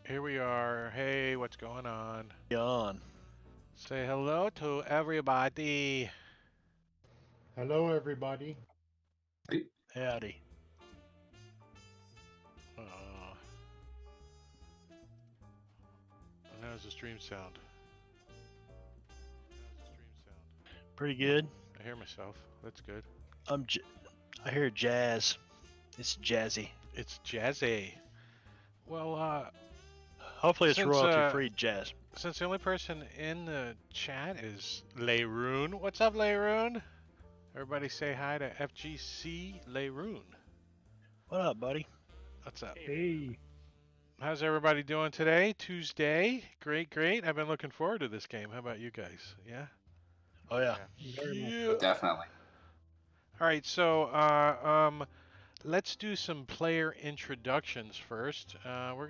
Here we are. Hey, what's going on? On. Say hello to everybody. Hello, everybody. Howdy. Uh, and how's the stream sound? Pretty good. I hear myself. That's good. I hear jazz. It's jazzy. It's jazzy. Well, Hopefully it's since royalty-free jazz. since the only person in the chat is Layroon. What's up, Layroon? Everybody say hi to FGC Layroon. What up, buddy? What's up? Hey, How's everybody doing today? Tuesday. Great, great. I've been looking forward to this game. How about you guys? Yeah? Oh, yeah. very much so. Definitely. All right, so let's do some player introductions first. We're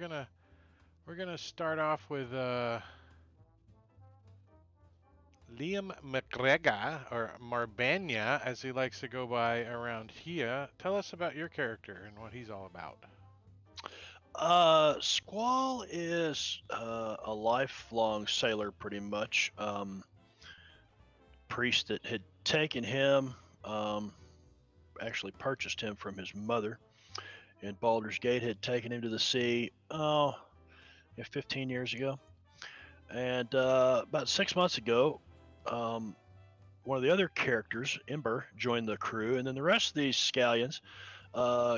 gonna start off with Liam McGregor, or Marbanya, as he likes to go by around here. Tell us about your character and what he's all about. Squall is a lifelong sailor, pretty much. Priest that had taken him, actually purchased him from his mother, and Baldur's Gate had taken him to the sea, 15 years ago. And about 6 months ago, one of the other characters, Ember, joined the crew, and then the rest of these scallions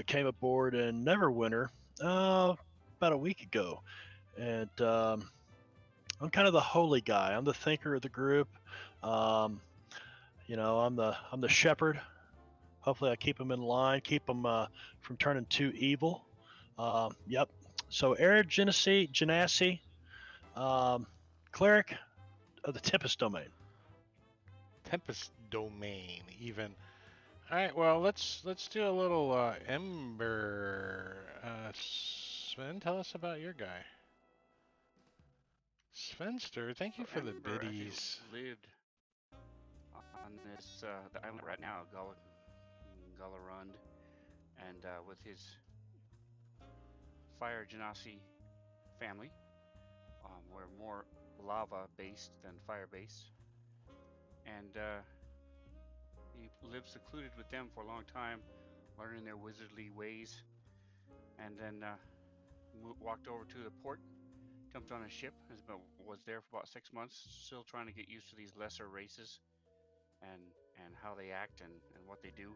came aboard in Neverwinter about a week ago. And I'm kind of the holy guy. I'm the thinker of the group. I'm the shepherd. Hopefully, I keep them in line, keep them from turning too evil. Yep. So, Eric Genasi, cleric of the Tempest Domain. Tempest domain, even. All right, well, let's do a little Ember. Sven, tell us about your guy. Svenster, thank you for the Ember actually biddies. lived on this the island right now, Galarund, and with his Fire Genasi family. We're more lava-based than fire-based, and he lived secluded with them for a long time, learning their wizardly ways, and then walked over to the port, jumped on a ship, was there for about 6 months, still trying to get used to these lesser races and how they act and what they do.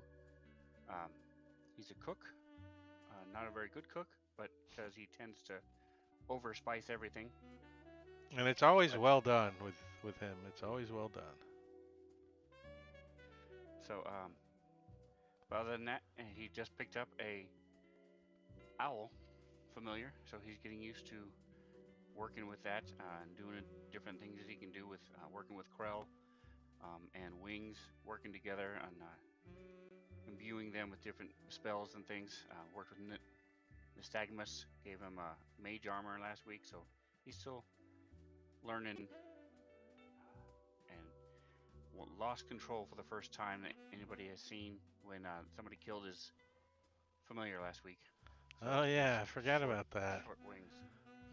He's a cook, not a very good cook, but because he tends to overspice everything. And it's always well done with him. It's always well done. So, but other than that, he just picked up a owl familiar, so he's getting used to working with that and doing different things that he can do with working with Krell and Wings, working together on imbuing them with different spells and things. Worked with Nystagmus, gave him mage armor last week, so he's still learning and lost control for the first time that anybody has seen when somebody killed his familiar last week. So Oh yeah, I forgot about that. Short wings.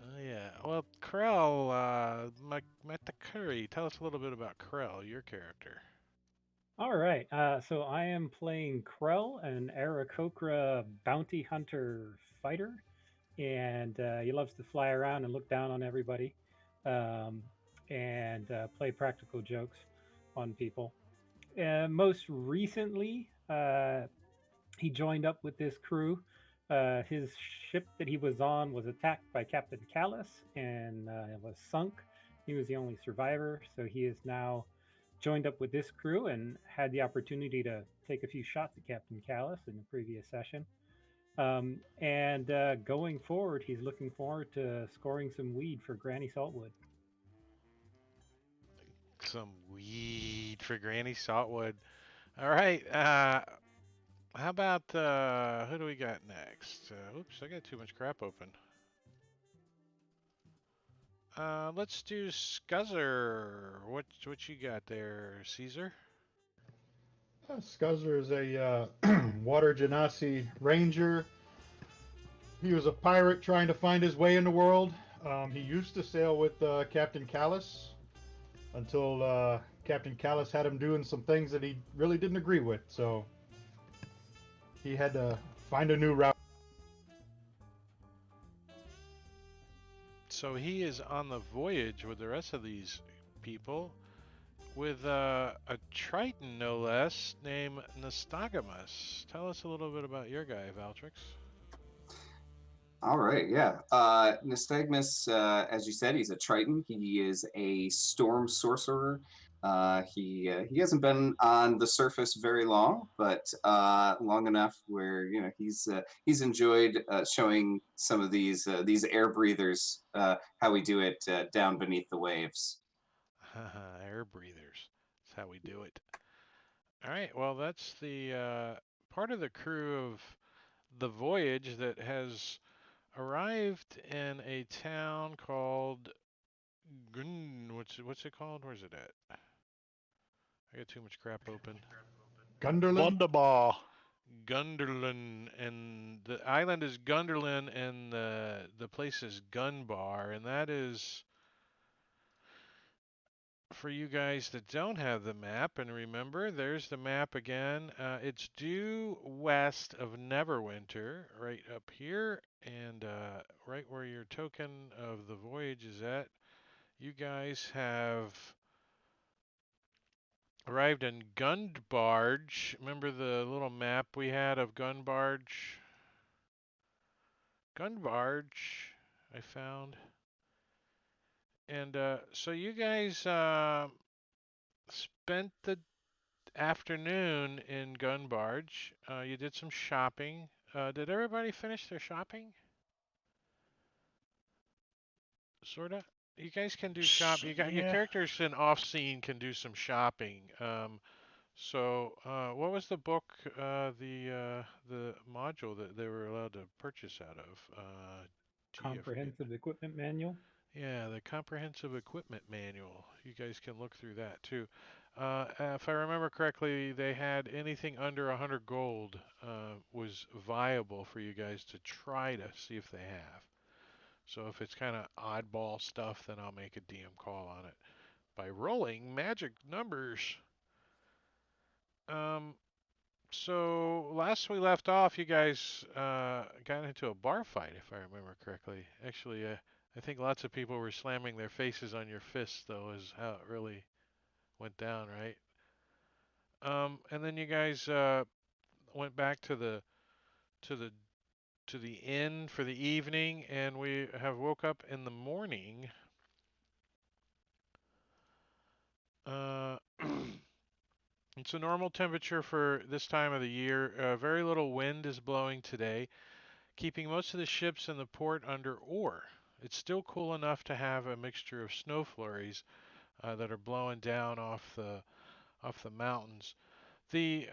Oh yeah. Well, Krell, Metakuri, tell us a little bit about Krell, your character. All right, so I am playing Krell, an Aarakocra bounty hunter fighter, and he loves to fly around and look down on everybody, and play practical jokes on people. Most recently, he joined up with this crew. His ship that he was on was attacked by Captain Callus and it was sunk. He was the only survivor, so he is now joined up with this crew and had the opportunity to take a few shots at Captain Callus in the previous session. And going forward, he's looking forward to scoring some weed for Granny Saltwood. Some weed for Granny Saltwood. All right. How about who do we got next? Oops, I got too much crap open. Let's do Scuzzer. What you got there, Caesar? Scuzzer is a Water Genasi ranger. He was a pirate trying to find his way in the world, He used to sail with Captain Callus until Captain Callus had him doing some things that he really didn't agree with. So he had to find a new route. So he is on the voyage with the rest of these people with a Triton, no less, named Nystagmus. Tell us a little bit about your guy, Valtrix. All right, yeah. Nystagmus, as you said, he's a Triton. He is a storm sorcerer. He hasn't been on the surface very long, but long enough where he's enjoyed showing some of these air breathers how we do it down beneath the waves. Air breathers. That's how we do it. All right. Well, that's the part of the crew of the voyage that has arrived in a town called what's it called? Where's it at? I got too much crap open. Gunderland. Wunderbar. Gunderlin, and the island is Gunderlin, and the place is Gunbar, and that is for you guys that don't have the map. And remember, there's the map again. It's due west of Neverwinter, right up here, and right where your token of the voyage is at. You guys have arrived in Gunbarge. Remember the little map we had of Gunbarge? Gunbarge, I found. And so you guys spent the afternoon in Gunbarge. You did some shopping. Did everybody finish their shopping? Sorta. You guys can do shop. You got your Yeah. characters in off scene can do some shopping. So what was the book? The module that they were allowed to purchase out of? Gee, I forget. Comprehensive equipment manual. Yeah, the comprehensive equipment manual. You guys can look through that too. If I remember correctly, they had anything under 100 gold was viable for you guys to try to see if they have. So if it's kind of oddball stuff, then I'll make a DM call on it by rolling magic numbers. So last we left off, you guys got into a bar fight, if I remember correctly. Actually, I think lots of people were slamming their faces on your fists, though, is how it really went down, right? And then you guys went back to the to the to the inn for the evening, and we have woke up in the morning. It's a normal temperature for this time of the year. Very little wind is blowing today, keeping most of the ships in the port under oar. It's still cool enough to have a mixture of snow flurries that are blowing down off the mountains. The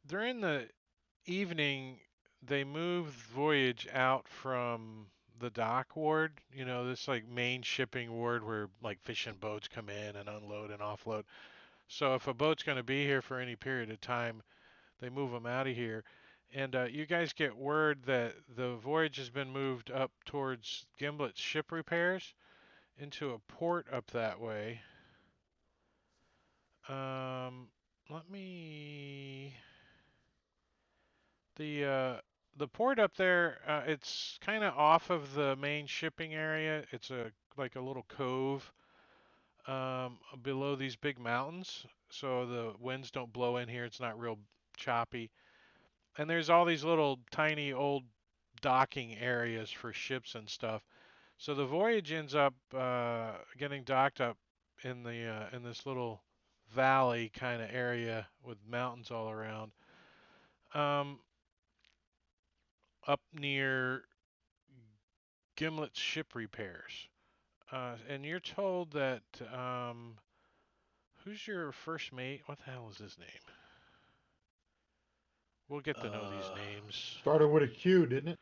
during the evening, they moved voyage out from the dock ward. You know, this like main shipping ward where like fishing boats come in and unload and offload. So if a boat's going to be here for any period of time, they move them out of here. And you guys get word that the voyage has been moved up towards Gimblet's ship repairs into a port up that way. Let me the port up there. It's kind of off of the main shipping area. It's like a little cove below these big mountains, so the winds don't blow in here. It's not real choppy. And there's all these little tiny old docking areas for ships and stuff. So the voyage ends up getting docked up in this little valley kind of area with mountains all around, up near Gimlet's ship repairs. And you're told that who's your first mate? What the hell is his name? We'll get to know these names. Started with a Q, didn't it?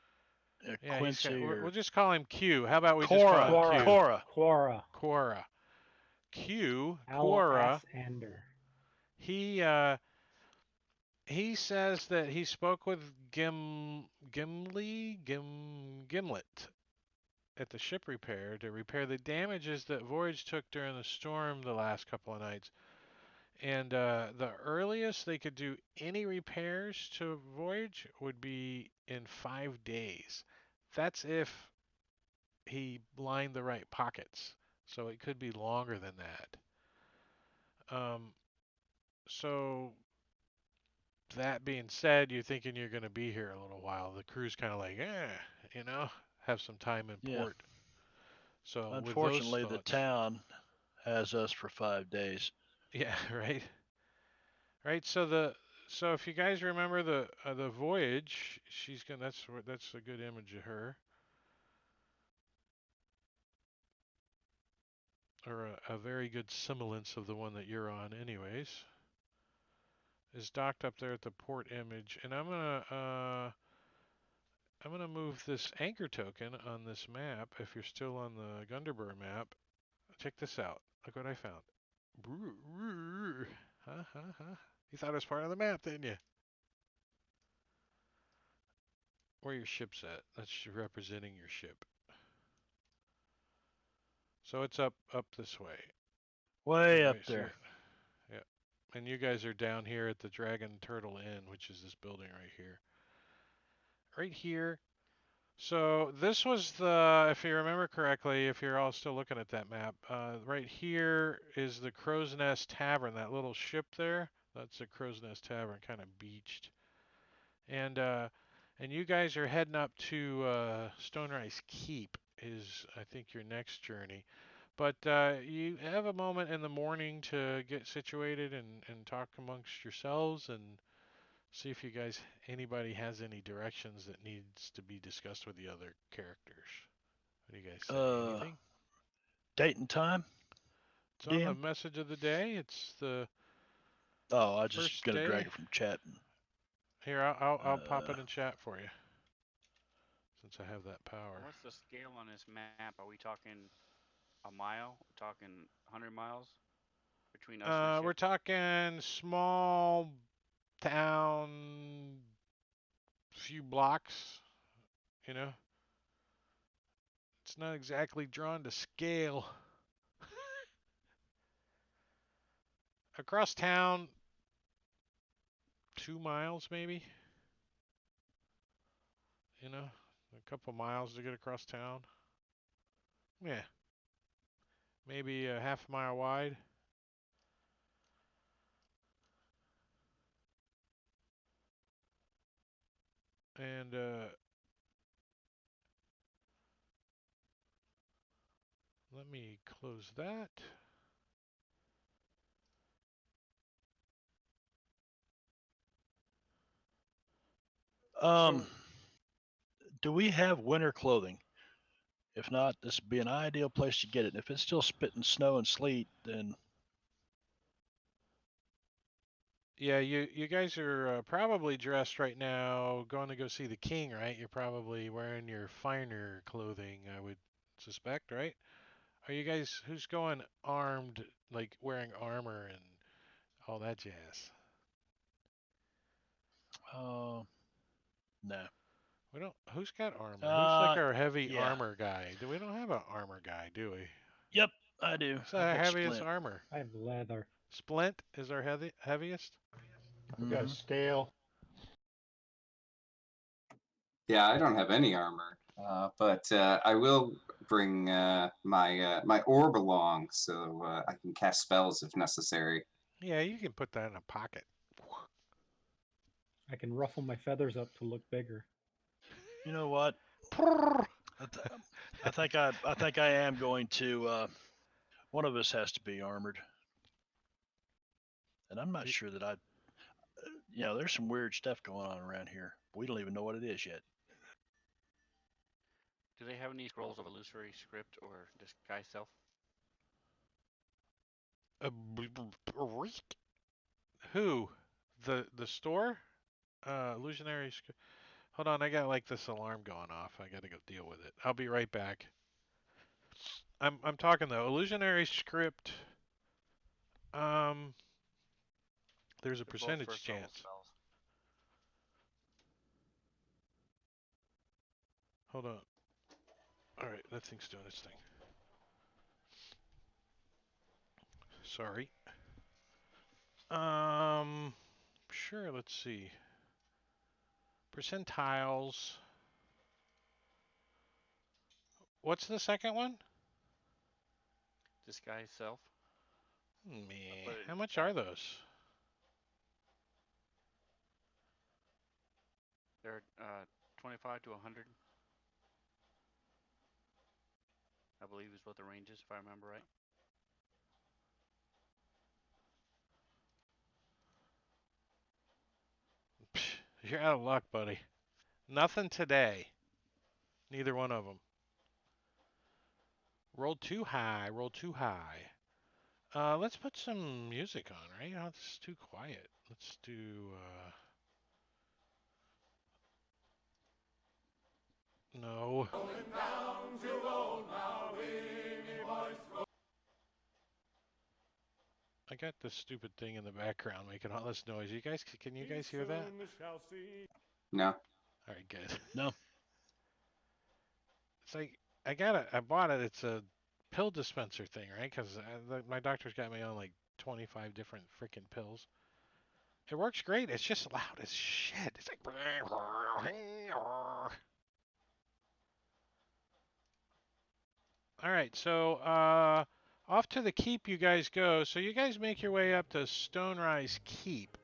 Yeah, Quincy we'll just call him Q. How about we just Cora. call him Q? Cora. Quora. Quora. Q. Al Quora. Asander. He He says that he spoke with Gimlet at the ship repair to repair the damages that Voyage took during the storm the last couple of nights. And the earliest they could do any repairs to Voyage would be in 5 days. That's if he lined the right pockets. So it could be longer than that. So that being said, you're thinking you're going to be here a little while. The crew's kind of like, you know, have some time in Yeah. port. So with those Unfortunately, the thoughts, town has us for 5 days. yeah, right, right. So if you guys remember the voyage, she's gonna. That's a good image of her, or a very good semblance of the one that you're on, anyways. Is docked up there at the port image, and I'm gonna move this anchor token on this map. If you're still on the Gunderbur map, check this out. Look what I found. Huh, huh, huh. You thought it was part of the map, didn't you? Where your ship's at. That's representing your ship. So it's up this way. Way You up guys see there. it? Yeah. And you guys are down here at the Dragon Turtle Inn, which is this building right here. Right here. So this was the, if you remember correctly, if you're all still looking at that map, right here is the Crow's Nest Tavern, that little ship there. That's the Crow's Nest Tavern, kind of beached. And you guys are heading up to Stonerise Keep is I think your next journey. But you have a moment in the morning to get situated and talk amongst yourselves and see if you guys anybody has any directions that needs to be discussed with the other characters. What do you guys say? Anything? Date and time, It's on the DM? message of the day. It's the Oh, I just first gonna drag day. it from chat. Here, I'll pop Uh, it in chat for you since I have that power. What's the scale on this map? Are we talking a mile? We're talking 100 miles between us and the We're ship? talking small town, few blocks, you know. It's not exactly drawn to scale. Across town, 2 miles maybe, you know, a couple miles to get across town. Yeah, maybe a half mile wide. And let me close that. um, So do we have winter clothing? If not, this would be an ideal place to get it. If it's still spitting snow and sleet, then yeah, you guys are probably dressed right now, going to go see the king, right? You're probably wearing your finer clothing, I would suspect, right? Are you guys who's going armed, like wearing armor and all that jazz? no. We don't. Who's got armor? Who's like Uh, our heavy yeah. armor guy? We don't have an armor guy, do we? Yep, I do. Who's I've our got heaviest Splint. armor? I have leather. Splint is our heaviest. I've got a Hmm. scale. Yeah, I don't have any armor, but I will bring my orb along so I can cast spells if necessary. Yeah, you can put that in a pocket. I can ruffle my feathers up to look bigger. You know what? I think I am going to. One of us has to be armored, and I'm not sure that I. There's some weird stuff going on around here. We don't even know what it is yet. Do they have any scrolls of illusory script or disguise self? Who? The store? Illusionary. Hold on, I got like this alarm going off. I gotta go deal with it. I'll be right back. I'm talking though. Illusionary script. Um, there's a They're both percentage first level chance. spells. Hold on. All right, that thing's doing its thing. Sorry. Sure. Let's see. Percentiles. What's the second one? Disguise self. Man, put it in how the much chat. are those? They're 25 to 100. I believe is what the range is, if I remember right. Psh, you're out of luck, buddy. Nothing today. Neither one of them. Rolled too high. Rolled too high. Let's put some music on, right? Oh, it's too quiet. Let's do. No. I got this stupid thing in the background making all this noise. You guys, can you guys hear that? No. All right, good. No. It's like I bought it. It's a pill dispenser thing, right? Because my doctor's got me on like 25 different freaking pills. It works great. It's just loud as shit. It's like. All right, so off to the keep you guys go. So you guys make your way up to Stonerise Keep.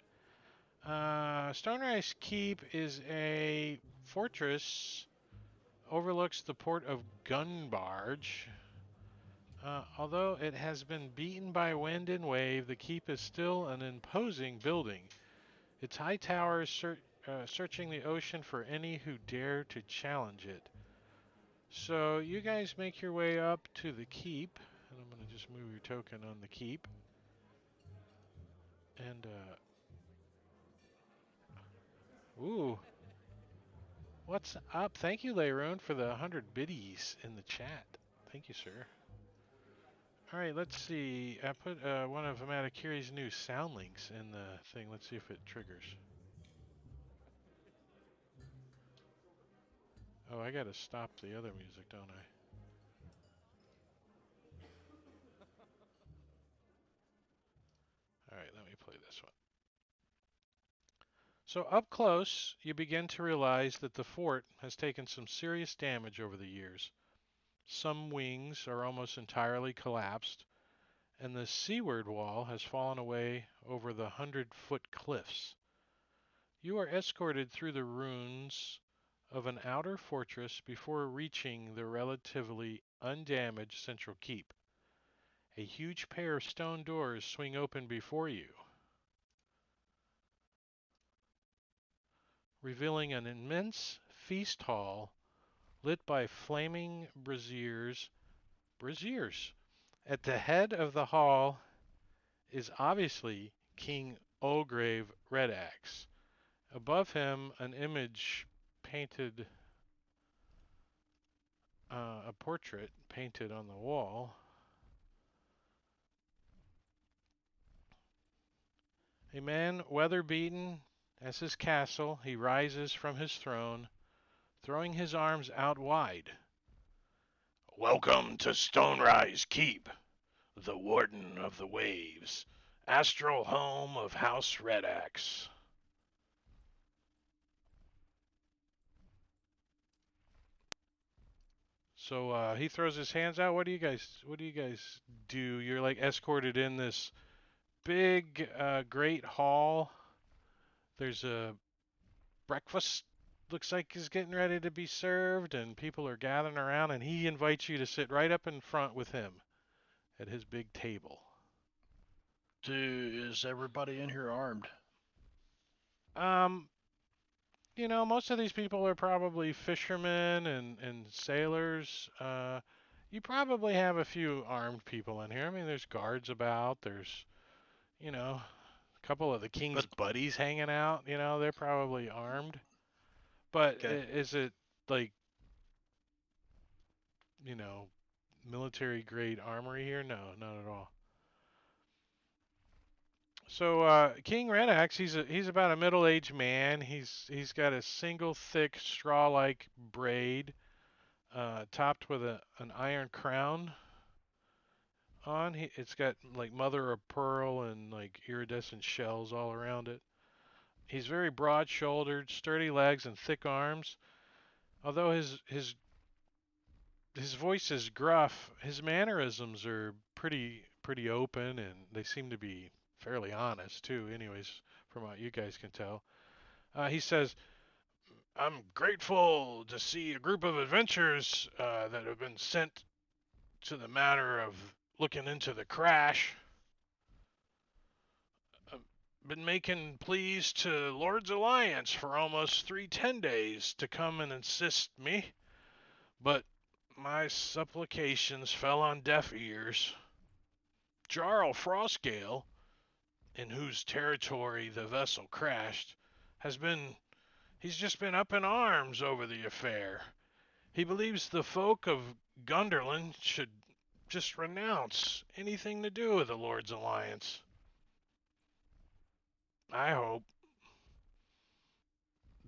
Stonerise Keep is a fortress, overlooks the port of Gunbarge. Although it has been beaten by wind and wave, the keep is still an imposing building. Its high towers searching the ocean for any who dare to challenge it. So you guys make your way up to the keep, and I'm going to just move your token on the keep. And, ooh. What's up? Thank you, Layroon, for the 100 biddies in the chat. Thank you, sir. All right, let's see. I put one of Amadakiri's new sound links in the thing. Let's see if it triggers. Oh, I gotta stop the other music, don't I? All right, let me play this one. So up close, you begin to realize that the fort has taken some serious damage over the years. Some wings are almost entirely collapsed, and the seaward wall has fallen away over the 100-foot cliffs. You are escorted through the ruins of an outer fortress before reaching the relatively undamaged central keep. A huge pair of stone doors swing open before you, revealing an immense feast hall lit by flaming braziers. At the head of the hall is obviously King Olgrave Redax. Above him, an image painted, a portrait painted on the wall. A man weather-beaten as his castle, he rises from his throne, throwing his arms out wide. Welcome to Stonerise Keep, the Warden of the Waves, astral home of House Redax. So he throws his hands out. What do you guys do? You're like escorted in this big great hall. There's a breakfast looks like is getting ready to be served and people are gathering around and he invites you to sit right up in front with him at his big table. Is everybody in here armed? You know, most of these people are probably fishermen and sailors. You probably have a few armed people in here. I mean, there's guards about. There's, you know, a couple of the king's buddies hanging out. You know, they're probably armed. But Okay. is it like, you know, military grade armory here? No, not at all. So King Redax, he's about a middle-aged man. He's got a single thick straw-like braid topped with an iron crown on. It's got like mother of pearl and like iridescent shells all around it. He's very broad-shouldered, sturdy legs, and thick arms. Although his voice is gruff, his mannerisms are pretty open, and they seem to be fairly honest too. Anyways, from what you guys can tell, he says, "I'm grateful to see a group of adventurers that have been sent to the matter of looking into the crash. Been making pleas to Lord's Alliance for almost 310 days to come and assist me, but my supplications fell on deaf ears. Jarl Frostgale, in whose territory the vessel crashed, he's just been up in arms over the affair. He believes the folk of Gunderland should just renounce anything to do with the Lord's Alliance. I hope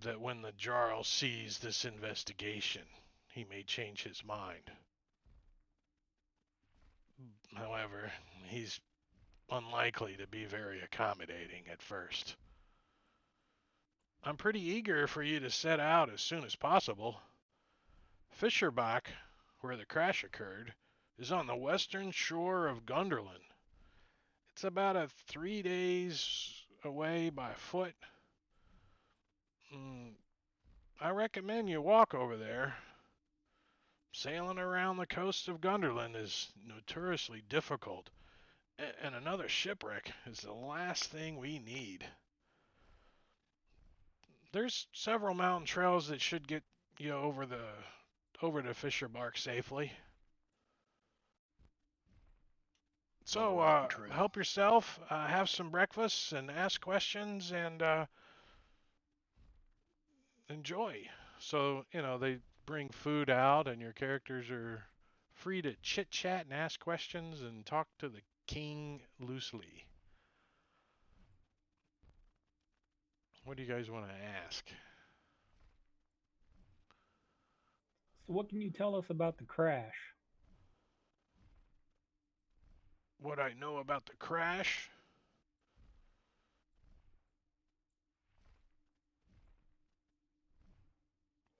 that when the Jarl sees this investigation, he may change his mind. However, he's unlikely to be very accommodating at first. I'm pretty eager for you to set out as soon as possible. Fischerbach, where the crash occurred, is on the western shore of Gunderland. It's about 3 days away by foot. I recommend you walk over there. Sailing around the coast of Gunderland is notoriously difficult, and another shipwreck is the last thing we need. There's several mountain trails that should get you over to Fischerbach safely. So help yourself, have some breakfast, and ask questions, and enjoy. So, they bring food out, and your characters are free to chit-chat and ask questions and talk to the king loosely. What do you guys want to ask? So, what can you tell us about the crash? What I know about the crash?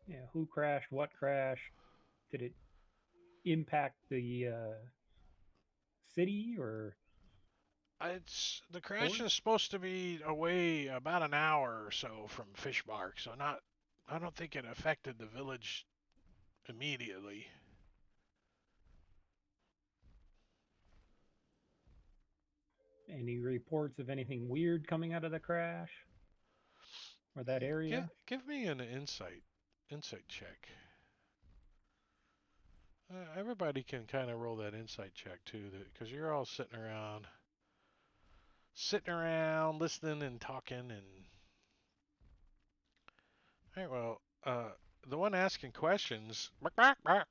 Yeah, who crashed? What crashed? Did it impact the city or? The crash is supposed to be away about an hour or so from Fischerbach, so I don't think it affected the village immediately. Any reports of anything weird coming out of the crash or that area? Give me an insight check. Everybody can kind of roll that insight check too, because you're all sitting around, listening and talking, and all right. Well, the one asking questions, Growl.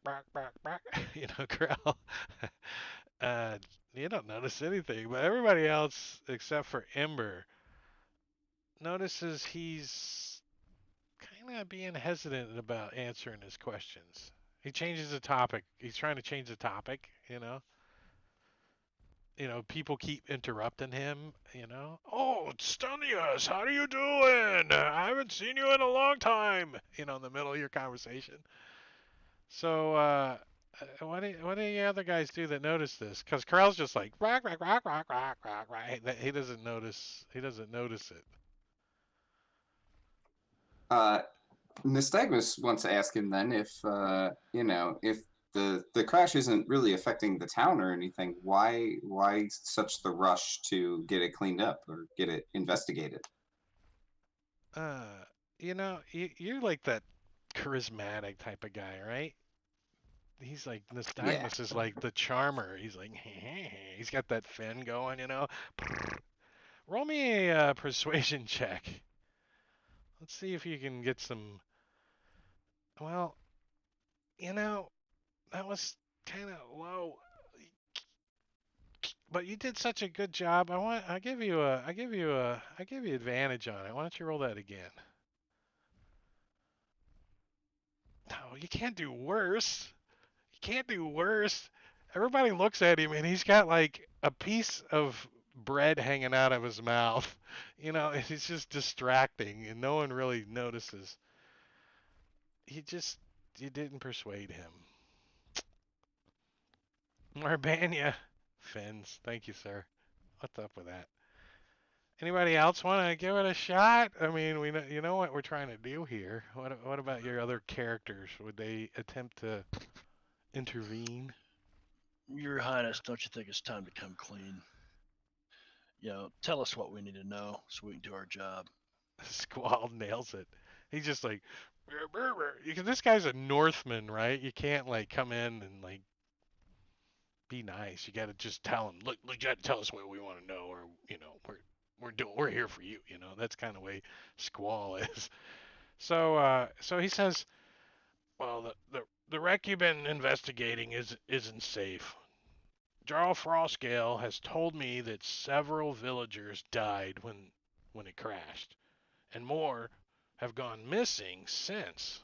You don't notice anything, but everybody else except for Ember notices he's kind of being hesitant about answering his questions. He changes the topic. He's trying to change the topic, people keep interrupting him, Oh, Stunius, how are you doing? I haven't seen you in a long time, in the middle of your conversation. So, what do the other guys do that notice this? Because Corell's just like, rock, rock, rock, rock, rock, rock, rock. He doesn't notice it. Nystagmus wants to ask him then if if the crash isn't really affecting the town or anything, why such the rush to get it cleaned up or get it investigated? You're like that charismatic type of guy, right? He's like, Yeah. Nystagmus is like the charmer. He's like, he's got that fin going, Roll me a persuasion check. Let's see if you can get some. Well, that was kind of low, but you did such a good job. I give you advantage on it. Why don't you roll that again? No, you can't do worse. You can't do worse. Everybody looks at him and he's got like a piece of bread hanging out of his mouth. You know, it's just distracting and no one really notices. You didn't persuade him. Marbania. Fins. Thank you, sir. What's up with that? Anybody else want to give it a shot? I mean, we know, you know what we're trying to do here. What about your other characters? Would they attempt to intervene? Your Highness, don't you think it's time to come clean? Tell us what we need to know so we can do our job. Squall nails it. He's just like, "Brr, brr, brr." This guy's a Northman, right? You can't like come in and like be nice. You got to just tell him, look, you got to tell us what we want to know, or we're here for you. That's kind of way Squall is. So he says, well, the wreck you've been investigating isn't safe. Jarl Frostgale has told me that several villagers died when it crashed, and more have gone missing since.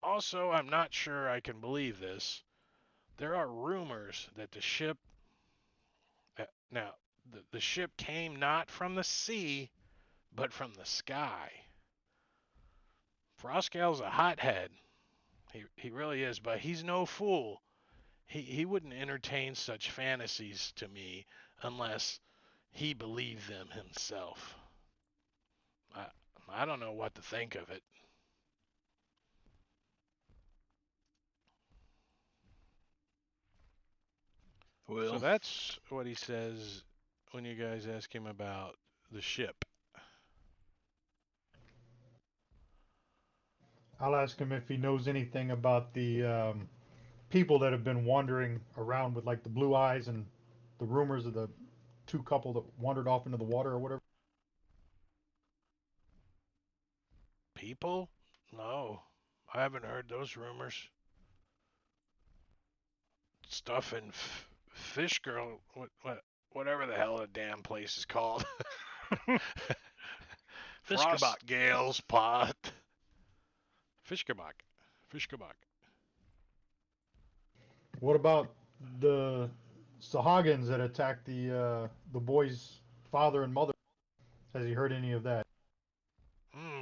Also, I'm not sure I can believe this. There are rumors that the ship now the ship came not from the sea, but from the sky. Frostgale's a hothead. He really is, but he's no fool. He wouldn't entertain such fantasies to me unless he believed them himself. I don't know what to think of it. Well, So that's what he says when you guys ask him about the ship. I'll ask him if he knows anything about the people that have been wandering around with like the blue eyes and the rumors of the two couple that wandered off into the water or whatever. People? No, I haven't heard those rumors. Stuff in Fish Girl, whatever the hell the damn place is called. Fiskebach. Frost Gale's pot. Fiskebach. Fiskebach. What about the Sahagins that attacked the boy's father and mother? Has he heard any of that?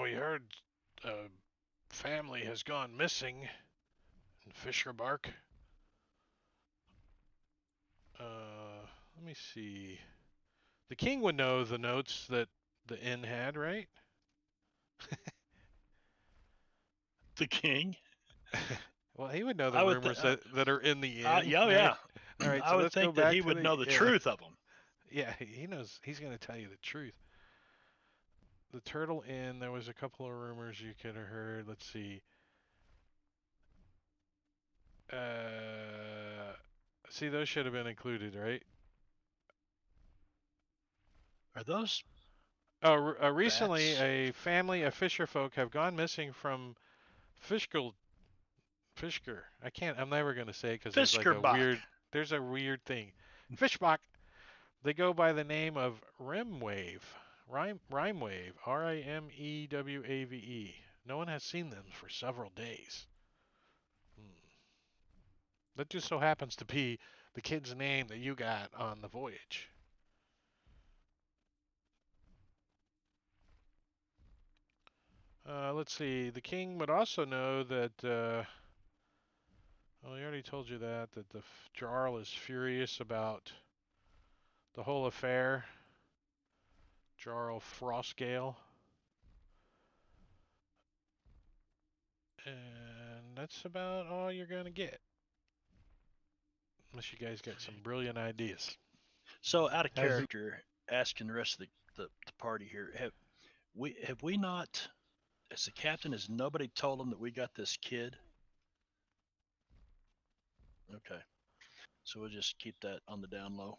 We heard a family has gone missing in Fisherbark. Let me see. The king would know the notes that the inn had, right? The king? Well, he would know the I would rumors that are in the inn. yeah, right? yeah. All right, I so would let's go think back that he to would know the yeah. truth of them. Yeah, he knows. He's going to tell you the truth. The Turtle Inn, there was a couple of rumors you could have heard. Let's see. See, those should have been included, right? Are those? Recently, Bats? a family of fisher folk have gone missing from Fishker. I'm never going to say it because there's like a Fiskerbach. weird. There's a weird thing. Fishbach. They go by the name of Rimwave. Rimewave. Rimewave. No one has seen them for several days. That just so happens to be the kid's name that you got on the voyage. Let's see. The king would also know that. Well, he already told you that the Jarl is furious about the whole affair. Jarl Frostgale. And that's about all you're gonna get. Unless you guys got some brilliant ideas. So, out of Has he- character, asking the rest of the party here, have we not, as the captain, has nobody told him that we got this kid? Okay. So we'll just keep that on the down low.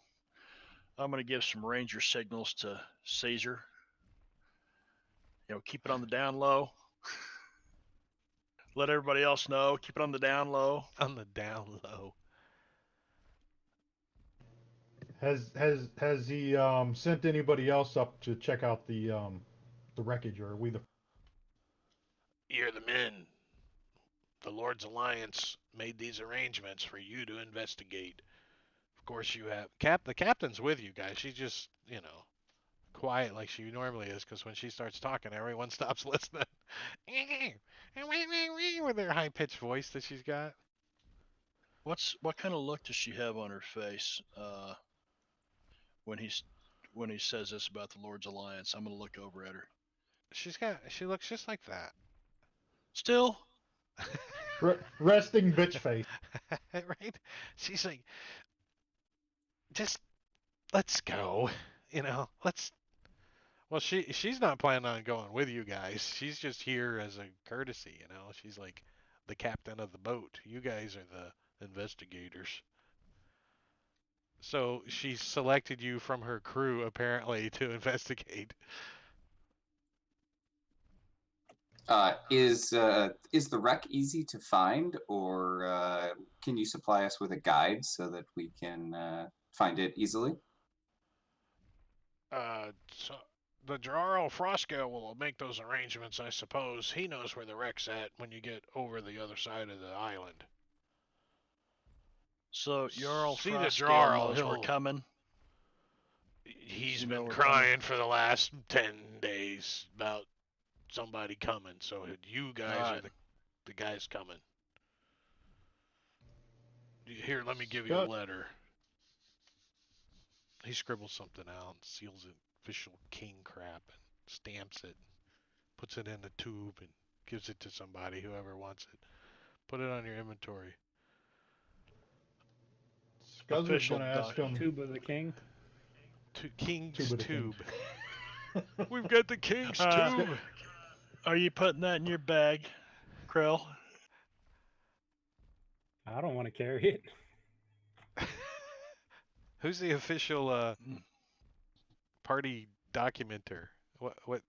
I'm going to give some ranger signals to Caesar. Keep it on the down low. Let everybody else know. Keep it on the down low. On the down low. Has he sent anybody else up to check out the wreckage, or are we the? You're the men. the Lord's Alliance made these arrangements for you to investigate. Of course, you have the captain's with you guys. She's just, quiet like she normally is, because when she starts talking, everyone stops listening. With her high-pitched voice that she's got. What kind of look does she have on her face when he says this about the Lord's Alliance? I'm gonna look over at her. She looks just like that. Still, Resting bitch face. Right? She's like, just let's go. Let's. Well, she's not planning on going with you guys. She's just here as a courtesy. She's like the captain of the boat. You guys are the investigators. So she selected you from her crew apparently to investigate. Is the wreck easy to find, or can you supply us with a guide so that we can find it easily? So the Jarl Froscale will make those arrangements, I suppose. He knows where the wreck's at when you get over the other side of the island. so Jarl See the Froscale Jarl, knows we're he'll- coming. He's You know been we're crying for the last 10 days about somebody coming, so you guys are Alright. the guys coming. Here, let me give you a Scott. letter. He scribbles something out, seals it, official king crap, and stamps it, puts it in a tube, and gives it to somebody, whoever wants it. Put it on your inventory. Scuzz was Official gonna ask him. Tube of the King. King's Tube of the King. tube. We've got the king's Uh, tube. Are you putting that in your bag, Krell? I don't want to carry it. Who's the official party documenter? What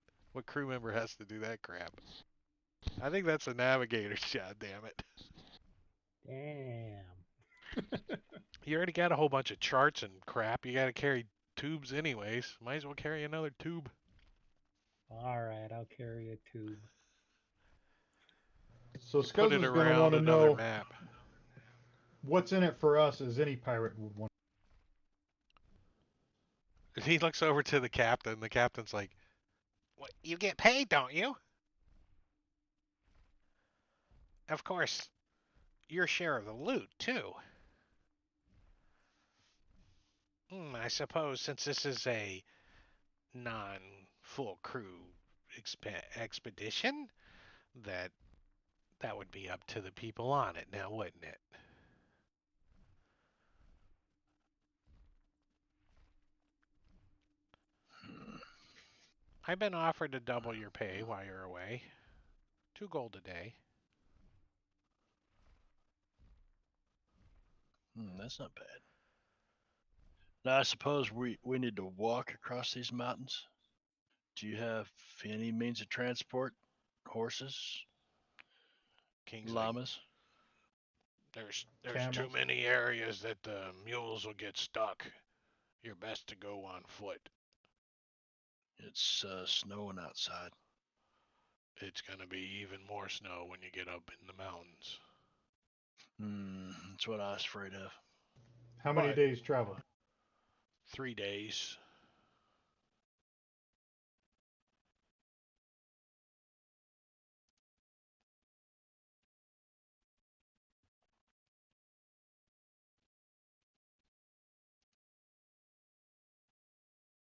crew member has to do that crap? I think that's a navigator's job. Damn it! Damn. You already got a whole bunch of charts and crap. You got to carry tubes anyways. Might as well carry another tube. All right, I'll carry a tube. So Put Scuzz it is gonna around want to another know map. what's in it for us, as any pirate would want. He looks over to the captain. The captain's like, "What? You get paid, don't you?" Of course, your share of the loot too. I suppose since this is a non-full crew expedition, that would be up to the people on it now, wouldn't it? I've been offered to double your pay while you're away. 2 gold a day. That's not bad. Now, I suppose we need to walk across these mountains. Do you have any means of transport? Horses? King's like, Llamas? there's too Camels. many areas that the mules will get stuck. You're best to go on foot. It's snowing outside. It's gonna be even more snow when you get up in the mountains. That's what I was afraid of. How many But- days travel? 3 days.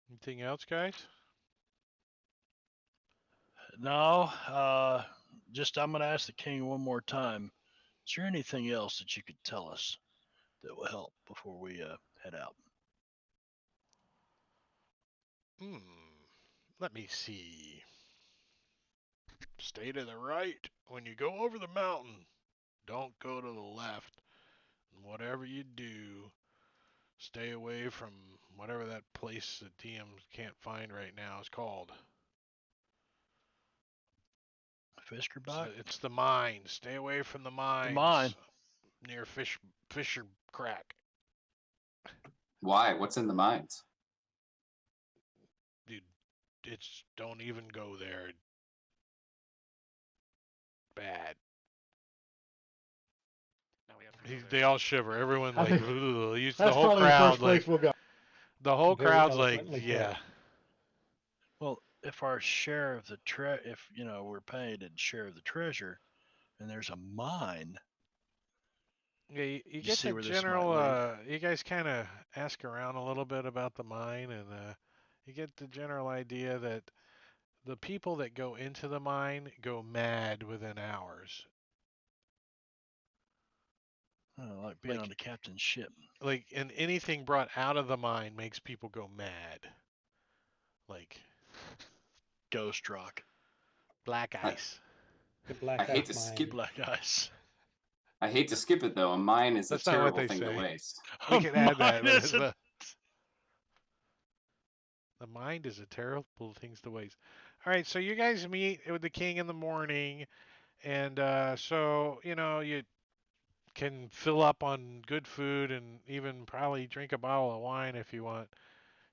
Anything else, guys? No, just I'm going to ask the king one more time. Is there anything else that you could tell us that will help before we head out? Let me see. Stay to the right when you go over the mountain. Don't go to the left. And whatever you do, stay away from whatever that place that DM can't find right now is called. Fiskerbach? It's the mine. Stay away from the mines. mine. Near Fisher Crack. Why? What's in the mines? Dude, don't even go there. Bad. They all shiver. Everyone I like, think "Ugh," the that's whole probably the crowd first place like, we'll go. the whole Very crowd's like, eloquently put. yeah. Well, if our share of the if we're paid a share of the treasure, and there's a mine, Yeah, you you get see the where this might general. lead. You guys kind of ask around a little bit about the mine, and you get the general idea that the people that go into the mine go mad within hours. Oh, like being Like- on the captain's ship. And anything brought out of the mine makes people go mad. Like Ghost rock. black ice. The Black I hate Ice to Mine. skip. Black ice. I hate to skip it though. A mine is That's a not what terrible they thing to say. waste. We can add that. Mine But is a- the mind is a terrible thing to waste. All right, so you guys meet with the king in the morning, and so you can fill up on good food and even probably drink a bottle of wine if you want.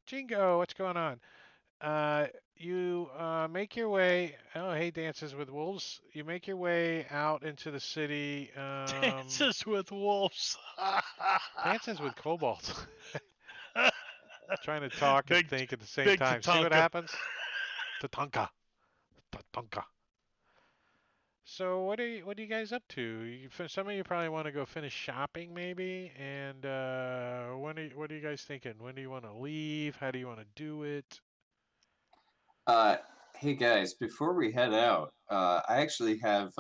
Jingo, what's going on? You make your way. Oh, hey, Dances with Wolves. You make your way out into the city. Dances with wolves. Dances with kobolds. Trying to talk and Big- think at the same big time. See what Tatanka. happens? Tatanka. Tatanka. So what are you guys up to? Some of you probably want to go finish shopping maybe, and what are you guys thinking? When do you want to leave? How do you want to do it? Hey guys, before we head out, I actually have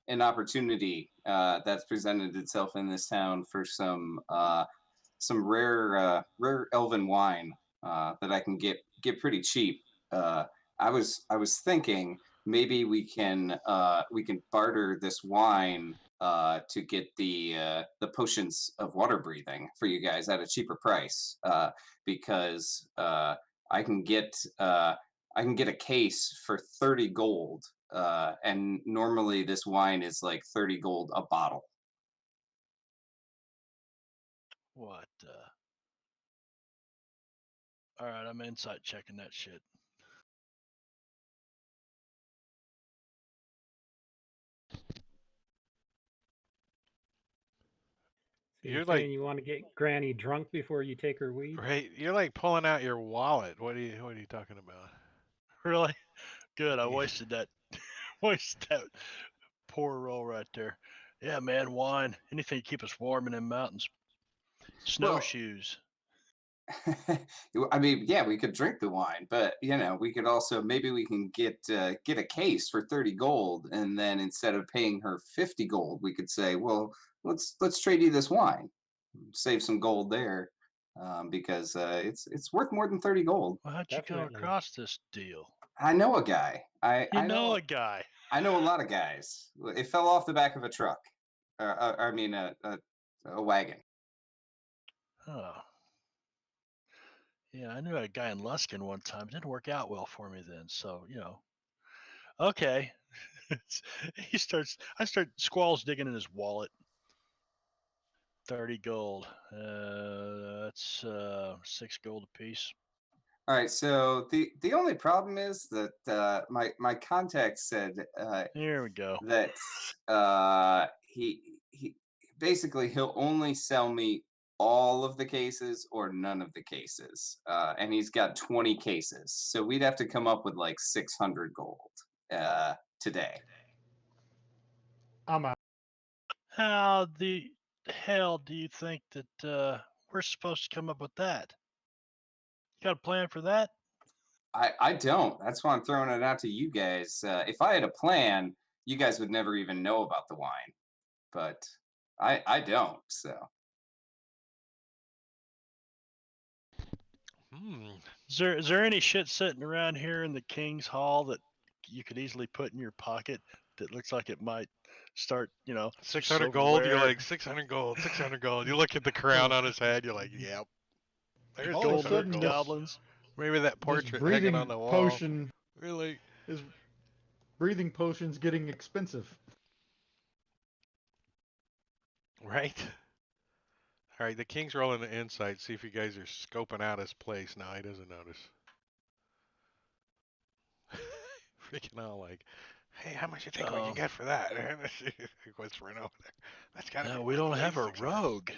an opportunity that's presented itself in this town for some rare elven wine that I can get pretty cheap. I was thinking maybe we can barter this wine to get the potions of water breathing for you guys at a cheaper price because I can get I can get a case for 30 gold. And normally this wine is like 30 gold a bottle. What? All right, I'm insight checking that shit. So you're You're like- saying you want to get Granny drunk before you take her weed? Right, you're like pulling out your wallet. What are you talking about? Really? Good. I Yeah. wasted that. Wasted that poor roll right there. Yeah, man. Wine. Anything to keep us warm in them mountains. Snowshoes. I mean, yeah, we could drink the wine, but we could also maybe we can get a case for 30 gold, and then instead of paying her 50 gold, we could say, well, let's trade you this wine, save some gold there, because it's worth more than 30 gold. Well, how'd you come Definitely. across this deal? I know a guy. You I know a guy. I know a lot of guys. It fell off the back of a truck. I mean, a wagon. Oh. Yeah, I knew a guy in Luskin one time. It didn't work out well for me then. So, Okay. I start Squall's digging in his wallet. 30 gold. That's 6 gold apiece. All right. So the only problem is that my contact said Here we go. that he basically he'll only sell me all of the cases or none of the cases, and he's got 20 cases. So we'd have to come up with like 600 gold today. I'm out. How the hell do you think that we're supposed to come up with that? You got a plan for that? I don't. That's why I'm throwing it out to you guys. If I had a plan, you guys would never even know about the wine. But I don't. So Is there any shit sitting around here in the King's Hall that you could easily put in your pocket that looks like it might start, 600 gold. You're silverware? like 600 gold, 600 gold. You look at the crown on his head. You're like, yep. There's All of a gold 600 sudden, gold. this- goblins. Maybe that This portrait breathing hanging on the wall. potion Really? is breathing potion's getting expensive. Right? All right, the king's rolling the insight. See if you guys are scoping out his place. No, he doesn't notice. Freaking out like, Hey, how much you think we can Um, get for that? Whispering over there. That's gotta be no, we worth don't at have least a 600. rogue.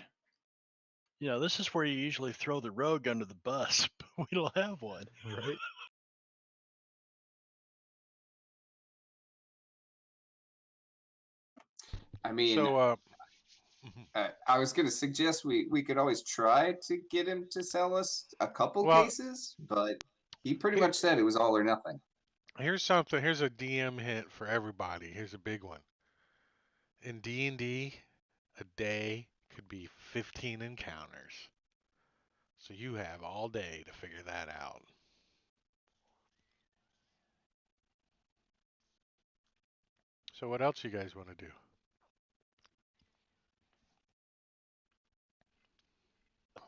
You know, this is where you usually throw the rogue under the bus, but we don't have one. Right. I mean, So, mhm. I was going to suggest we could always try to get him to sell us a couple Well, cases, but he pretty here, much said it was all or nothing. here's something. Here's a DM hint for everybody. Here's a big one. In D&D, a day could be 15 encounters. So you have all day to figure that out. So what else you guys want to do?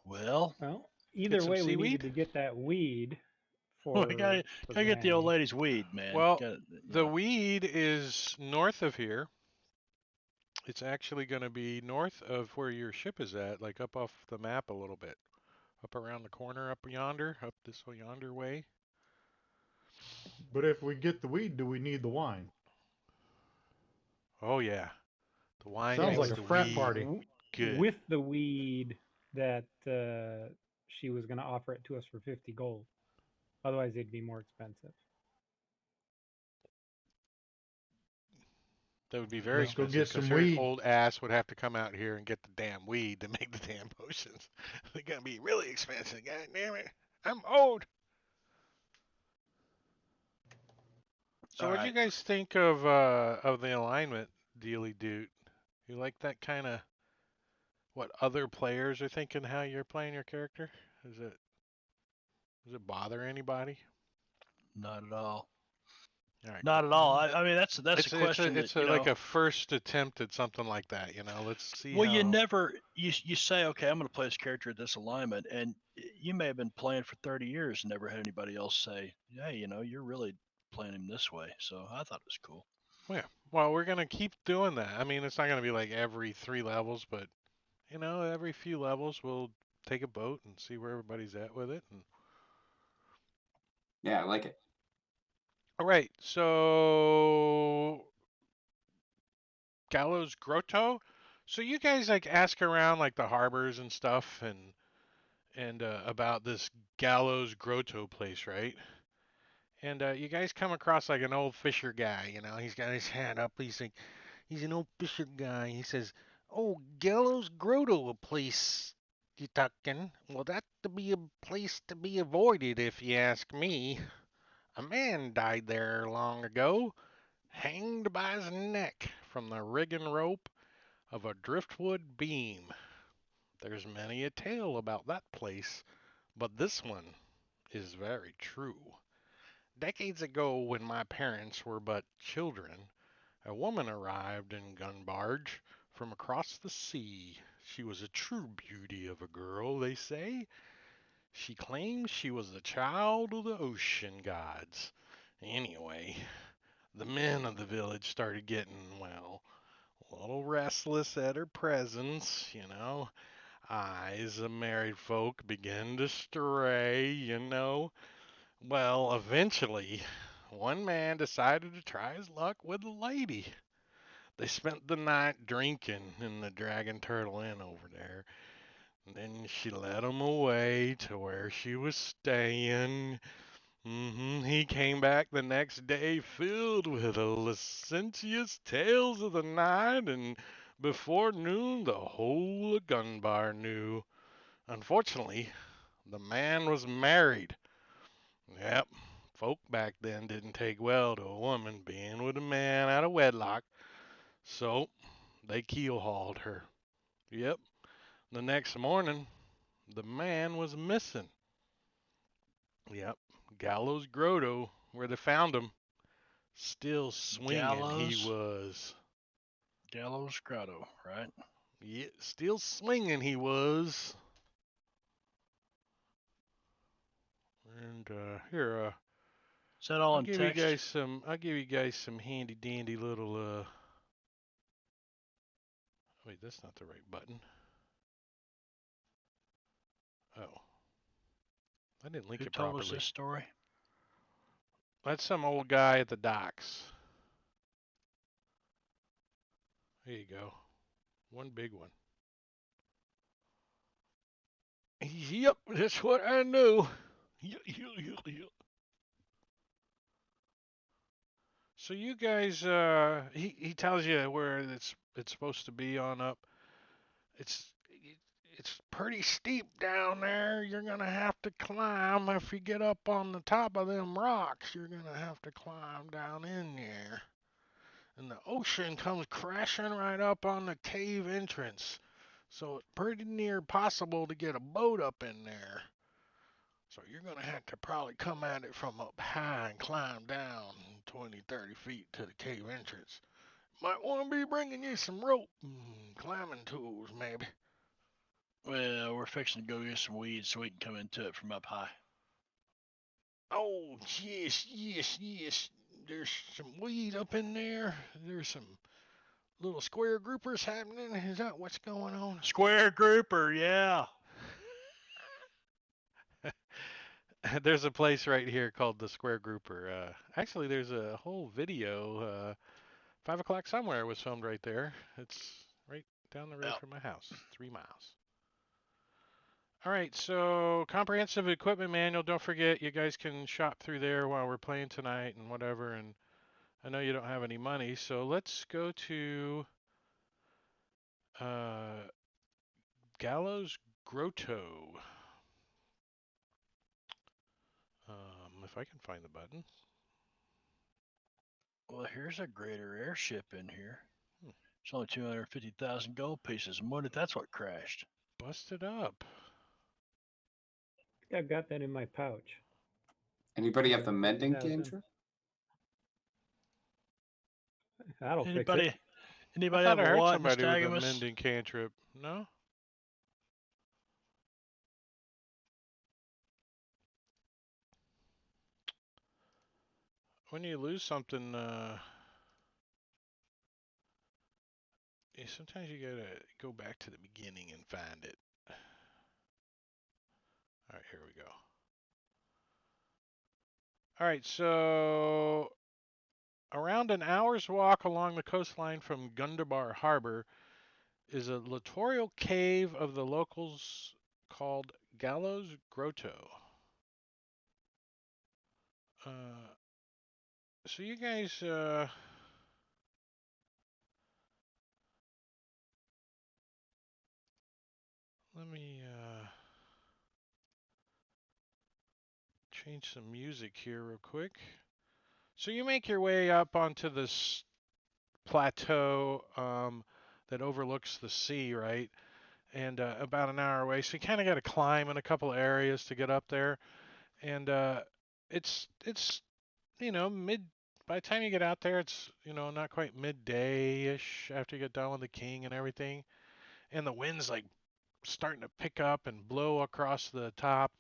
Well, Well, Get either some way, we needed seaweed? to get that weed we gotta, for gotta get the old Granny. lady's weed, man. Well, Gotta, you the know. weed is north of here. It's actually going to be north of where your ship is at, like up off the map a little bit. Up around the corner, up yonder, up this yonder way. But if we get the weed, do we need the wine? Oh yeah, the wine Sounds makes like a the frat weed party. good. With the weed that she was going to offer it to us for 50 gold. Otherwise, it'd be more expensive. That would be very Let's go expensive get because some her weed. old ass would have to come out here and get the damn weed to make the damn potions. They're gonna be really expensive. God damn it, I'm old. So All what do you right. guys think of the alignment, Dealy Dude? You like that kind of what other players are thinking how you're playing your character? Is it does it bother anybody? Not at all. All right, Not cool. at all. I mean, that's a It's question a that, it's a like a first attempt at something like that, you know. Let's see well, you how. never you say, okay, I'm going to play this character at this alignment, and you may have been playing for 30 years and never had anybody else say, hey, you know, you're really playing him this way. So I thought it was cool. Yeah. Well, we're gonna keep doing that. I mean, it's not gonna be like every 3 levels, but you know, every few levels we'll take a boat and see where everybody's at with it. And Yeah, I like it. all right, so Gallows Grotto. So you guys like ask around like the harbors and stuff, and about this Gallows Grotto place, right? And you guys come across like an old fisher guy, you know. He's got his hand up. He's like, he's an old fisher guy. He says, "Oh, Gallows Grotto, a place you talking? Well, that to be a place to be avoided, if you ask me. A man died there long ago, hanged by his neck from the rigging rope of a driftwood beam. There's many a tale about that place, but this one is very true. Decades ago, when my parents were but children, a woman arrived in Gunbarge from across the sea. She was a true beauty of a girl, they say. She claims she was the child of the ocean gods. Anyway, the men of the village started getting, well, a little restless at her presence, you know. Eyes of married folk begin to stray, you know. Well, eventually, one man decided to try his luck with a lady. They spent the night drinking in the Dragon Turtle Inn over there. And then she led him away to where she was staying. He came back the next day filled with the licentious tales of the night, and before noon the whole of Gunbar knew. Unfortunately, the man was married. Yep, folk back then didn't take well to a woman being with a man out of wedlock, so they keel hauled her. Yep, the next morning, the man was missing. Yep, Gallows Grotto, where they found him, still swinging he Gallows, was. Gallows Grotto, right? Yeah, still swinging he was. And here, Is that all I'll in give you text? guys some. I'll give you guys some handy dandy little. Wait, that's not the right button. Oh, I didn't link Who it told us properly. this story? That's some old guy at the docks. There you go. One big one. Yep, that's what I know. Yep. So you guys, he tells you where it's supposed to be on up. It's it's pretty steep down there. You're gonna have to climb. If you get up on the top of them rocks, you're gonna have to climb down in there. And the ocean comes crashing right up on the cave entrance. So it's pretty near possible to get a boat up in there. So you're going to have to probably come at it from up high and climb down 20, 30 feet to the cave entrance. Might want to be bringing you some rope and climbing tools, maybe. Well, we're fixing to go get some weeds so we can come into it from up high. Oh, yes. There's some weed up in there. There's some little square groupers happening. Is that what's going on? Square grouper, yeah. There's a place right here called the Square Grouper. Actually, there's a whole video. 5 o'clock somewhere was filmed right there. It's right down the road Yep. from my house, 3 miles. All right, so comprehensive equipment manual. Don't forget, you guys can shop through there while we're playing tonight and whatever. And I know you don't have any money, so let's go to Gallows Grotto. If I can find the button. Well, here's a greater airship in here. Hmm. It's only 250,000 gold pieces. And what if that's what crashed? Busted up. I think I've got that in my pouch. Anybody have the mending 250,000. cantrip? That'll fix Anybody? it. I Anybody thought have I a heard what, somebody with a Nystagmus? mending cantrip. No? When you lose something, sometimes you gotta go back to the beginning and find it. All right, here we go. All right, so around an hour's walk along the coastline from Gundabar Harbor is a littoral cave of the locals called Gallows Grotto. So you guys, let me change some music here real quick. So you make your way up onto this plateau that overlooks the sea, right? And about an hour away. So you kind of got to climb in a couple areas to get up there. And it's mid. By the time you get out there, it's not quite midday-ish after you get done with the king and everything. And the wind's like starting to pick up and blow across the top.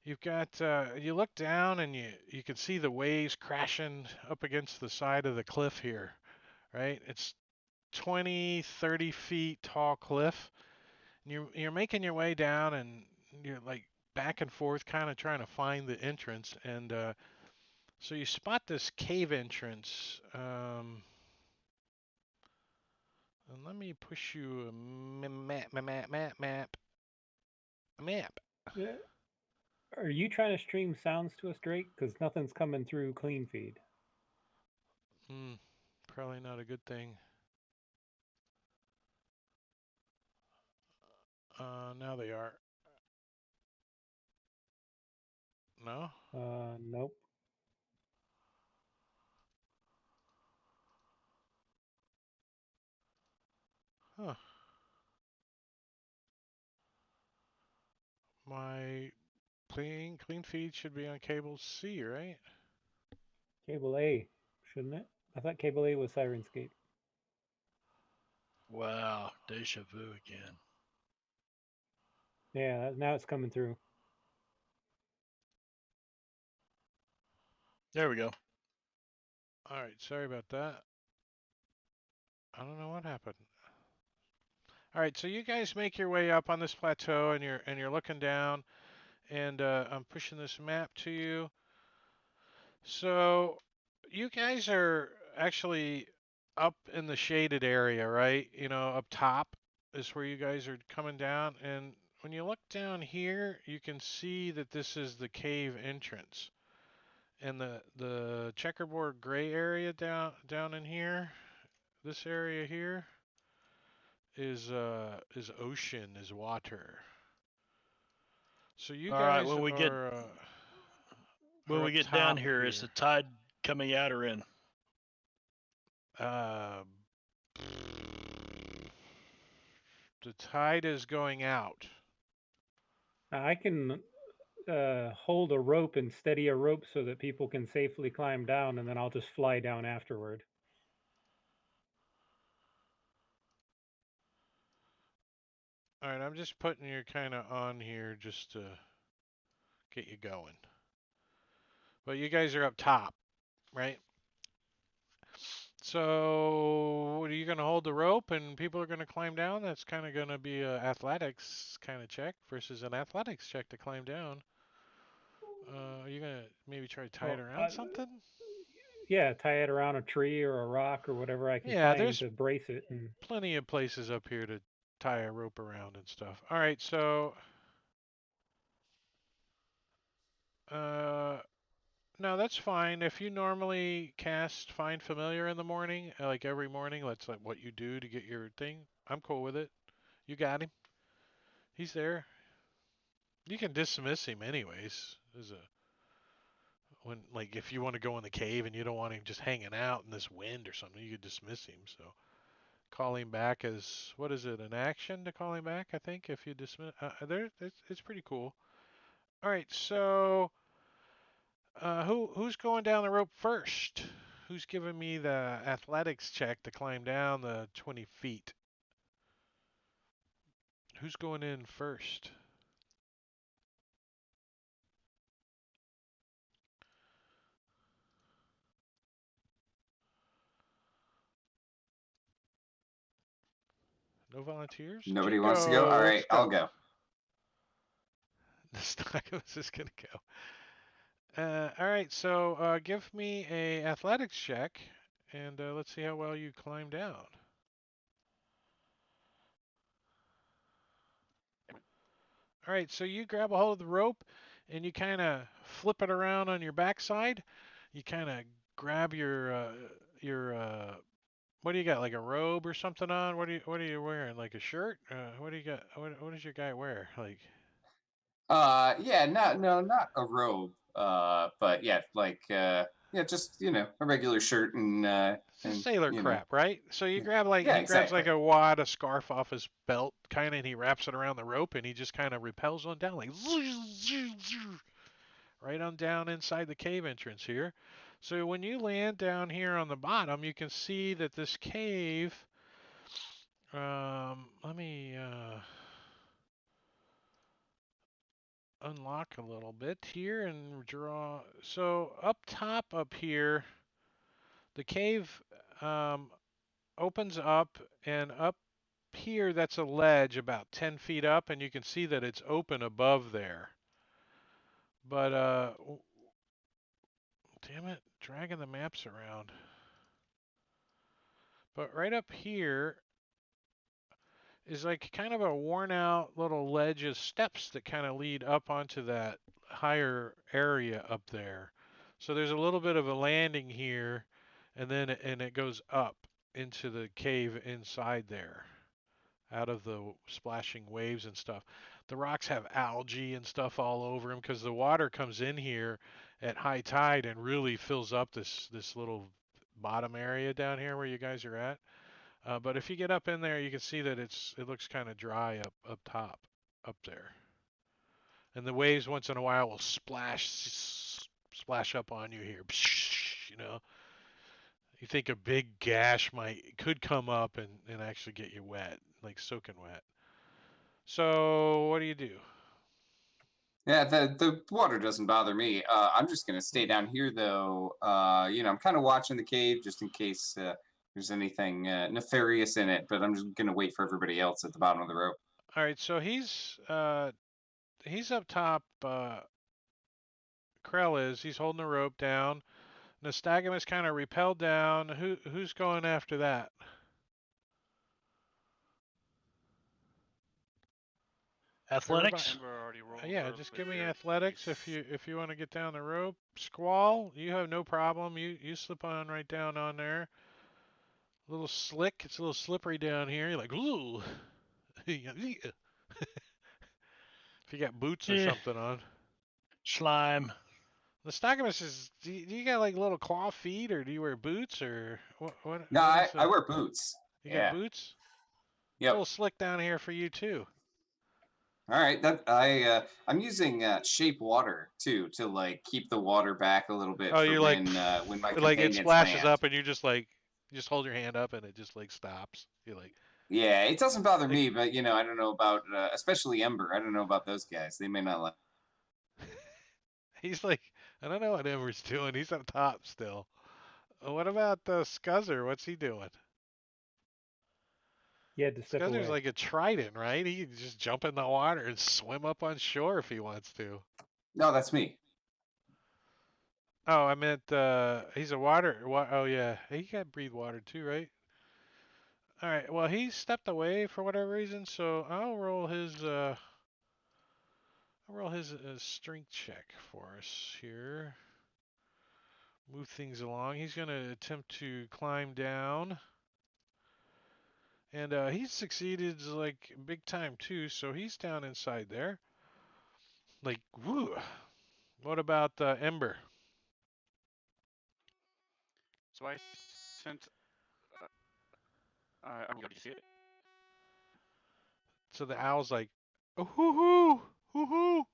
You've got you look down and you can see the waves crashing up against the side of the cliff here, right? It's 20, 30 feet tall cliff. And you're making your way down and you're like back and forth kind of trying to find the entrance and so you spot this cave entrance. And let me push you a map. Yeah. Are you trying to stream sounds to us, Drake? Because nothing's coming through clean feed. Probably not a good thing. Now they are. No? Nope. Huh. My clean feed should be on cable C, right? Cable A, shouldn't it? I thought cable A was Sirenscape. Wow, deja vu again. Yeah, now it's coming through. There we go. All right, sorry about that. I don't know what happened. All right, so you guys make your way up on this plateau and you're looking down and I'm pushing this map to you. So you guys are actually up in the shaded area, right? You know, up top is where you guys are coming down. And when you look down here, you can see that this is the cave entrance. And the checkerboard gray area down in here, this area here is ocean, is water. So you All right. guys When are we up get down top here, is the tide coming out or in? Uh, the tide is going out. I can hold a rope and steady a rope so that people can safely climb down, and then I'll just fly down afterward. All right, I'm just putting you kind of on here just to get you going. But you guys are up top, right? So, are you going to hold the rope and people are going to climb down? That's kind of going to be a athletics kind of check versus an athletics check to climb down. Are you going to maybe try to tie it Well, around something? yeah, tie it around a tree or a rock or whatever I can Yeah, find there's to brace it. And plenty of places up here to tie a rope around and stuff. All right, so no, that's fine. If you normally cast Find Familiar in the morning, like every morning, that's like what you do to get your thing. I'm cool with it. You got him. He's there. You can dismiss him anyways. There's a when like if you want to go in the cave and you don't want him just hanging out in this wind or something, you could dismiss him. So call him back as what is it? An action to call him back? I think if you dismiss. It's pretty cool. All right, so who's going down the rope first? Who's giving me the athletics check to climb down the 20 feet? Who's going in first? No volunteers? Nobody wants to go. All Chico, let's right, I'll go. go. The Stockholm is gonna go. All right, so give me a athletics check, and let's see how well you climb down. All right, so you grab a hold of the rope, and you kind of flip it around on your backside. You kind of grab your what do you got? Like a robe or something on? What are you wearing? Like a shirt? What do you got? What does your guy wear? Like Yeah, not a robe. But yeah, like yeah, just a regular shirt it's just and sailor crap, right? So you yeah, grab like yeah, he grabs exactly. like a wad, a scarf off his belt, kind of, and he wraps it around the rope, and he just kind of repels on down like right on down inside the cave entrance here. So when you land down here on the bottom, you can see that this cave. Let me unlock a little bit here and draw. So up top up here, the cave um, opens up, and up here that's a ledge about 10 feet up, and you can see that it's open above there. But damn it, dragging the maps around. But right up here is like kind of a worn out little ledge of steps that kind of lead up onto that higher area up there. So there's a little bit of a landing here, and then it goes up into the cave inside there, out of the splashing waves and stuff. The rocks have algae and stuff all over them because the water comes in here at high tide and really fills up this little bottom area down here where you guys are at. But if you get up in there, you can see that it looks kind of dry up top, up there. And the waves once in a while will splash up on you here. You know, you think a big gash could come up and actually get you wet, like soaking wet. So what do you do? Yeah, the water doesn't bother me. I'm just gonna stay down here though. I'm kind of watching the cave just in case there's anything nefarious in it. But I'm just gonna wait for everybody else at the bottom of the rope. All right, so he's up top. Krell is. He's holding the rope down. Nystagmus kind of repelled down. Who's going after that? Athletics. Ember already rolled. Yeah, her just for give me sure. athletics if you want to get down the rope. Squall, you have no problem. You slip on right down on there. A little slick. It's a little slippery down here. You're like, ooh. If you got boots or Eh, something on. slime. The Nystagmus is. Do you got like little claw feet, or do you wear boots, or what? No, What is I the? wear boots. You got Yeah. boots? It's a little Yep. slick down here for you too. All right. I'm using shape water too to like keep the water back a little bit Oh, for you're like, when my like it companions splashes land. up, and you just like, just hold your hand up, and it just like stops. You're like, Yeah, it doesn't bother like me, but I don't know about especially Ember. I don't know about those guys. They may not like. he's like, I don't know what Ember's doing. He's up top still. What about Scuzzer? What's he doing? He had to step Scuzzer's away. like a trident, right? He can just jump in the water and swim up on shore if he wants to. No, that's me. Oh, I meant he's a water. Oh yeah, he can breathe water too, right? All right. Well, he stepped away for whatever reason, so I'll roll his strength check for us here. Move things along. He's gonna attempt to climb down, and he's succeeded like big time too. So he's down inside there. Like, woo. What about Ember? So I sent. I'm going to see it. So the owl's like, oh, hoo hoo, hoo hoo.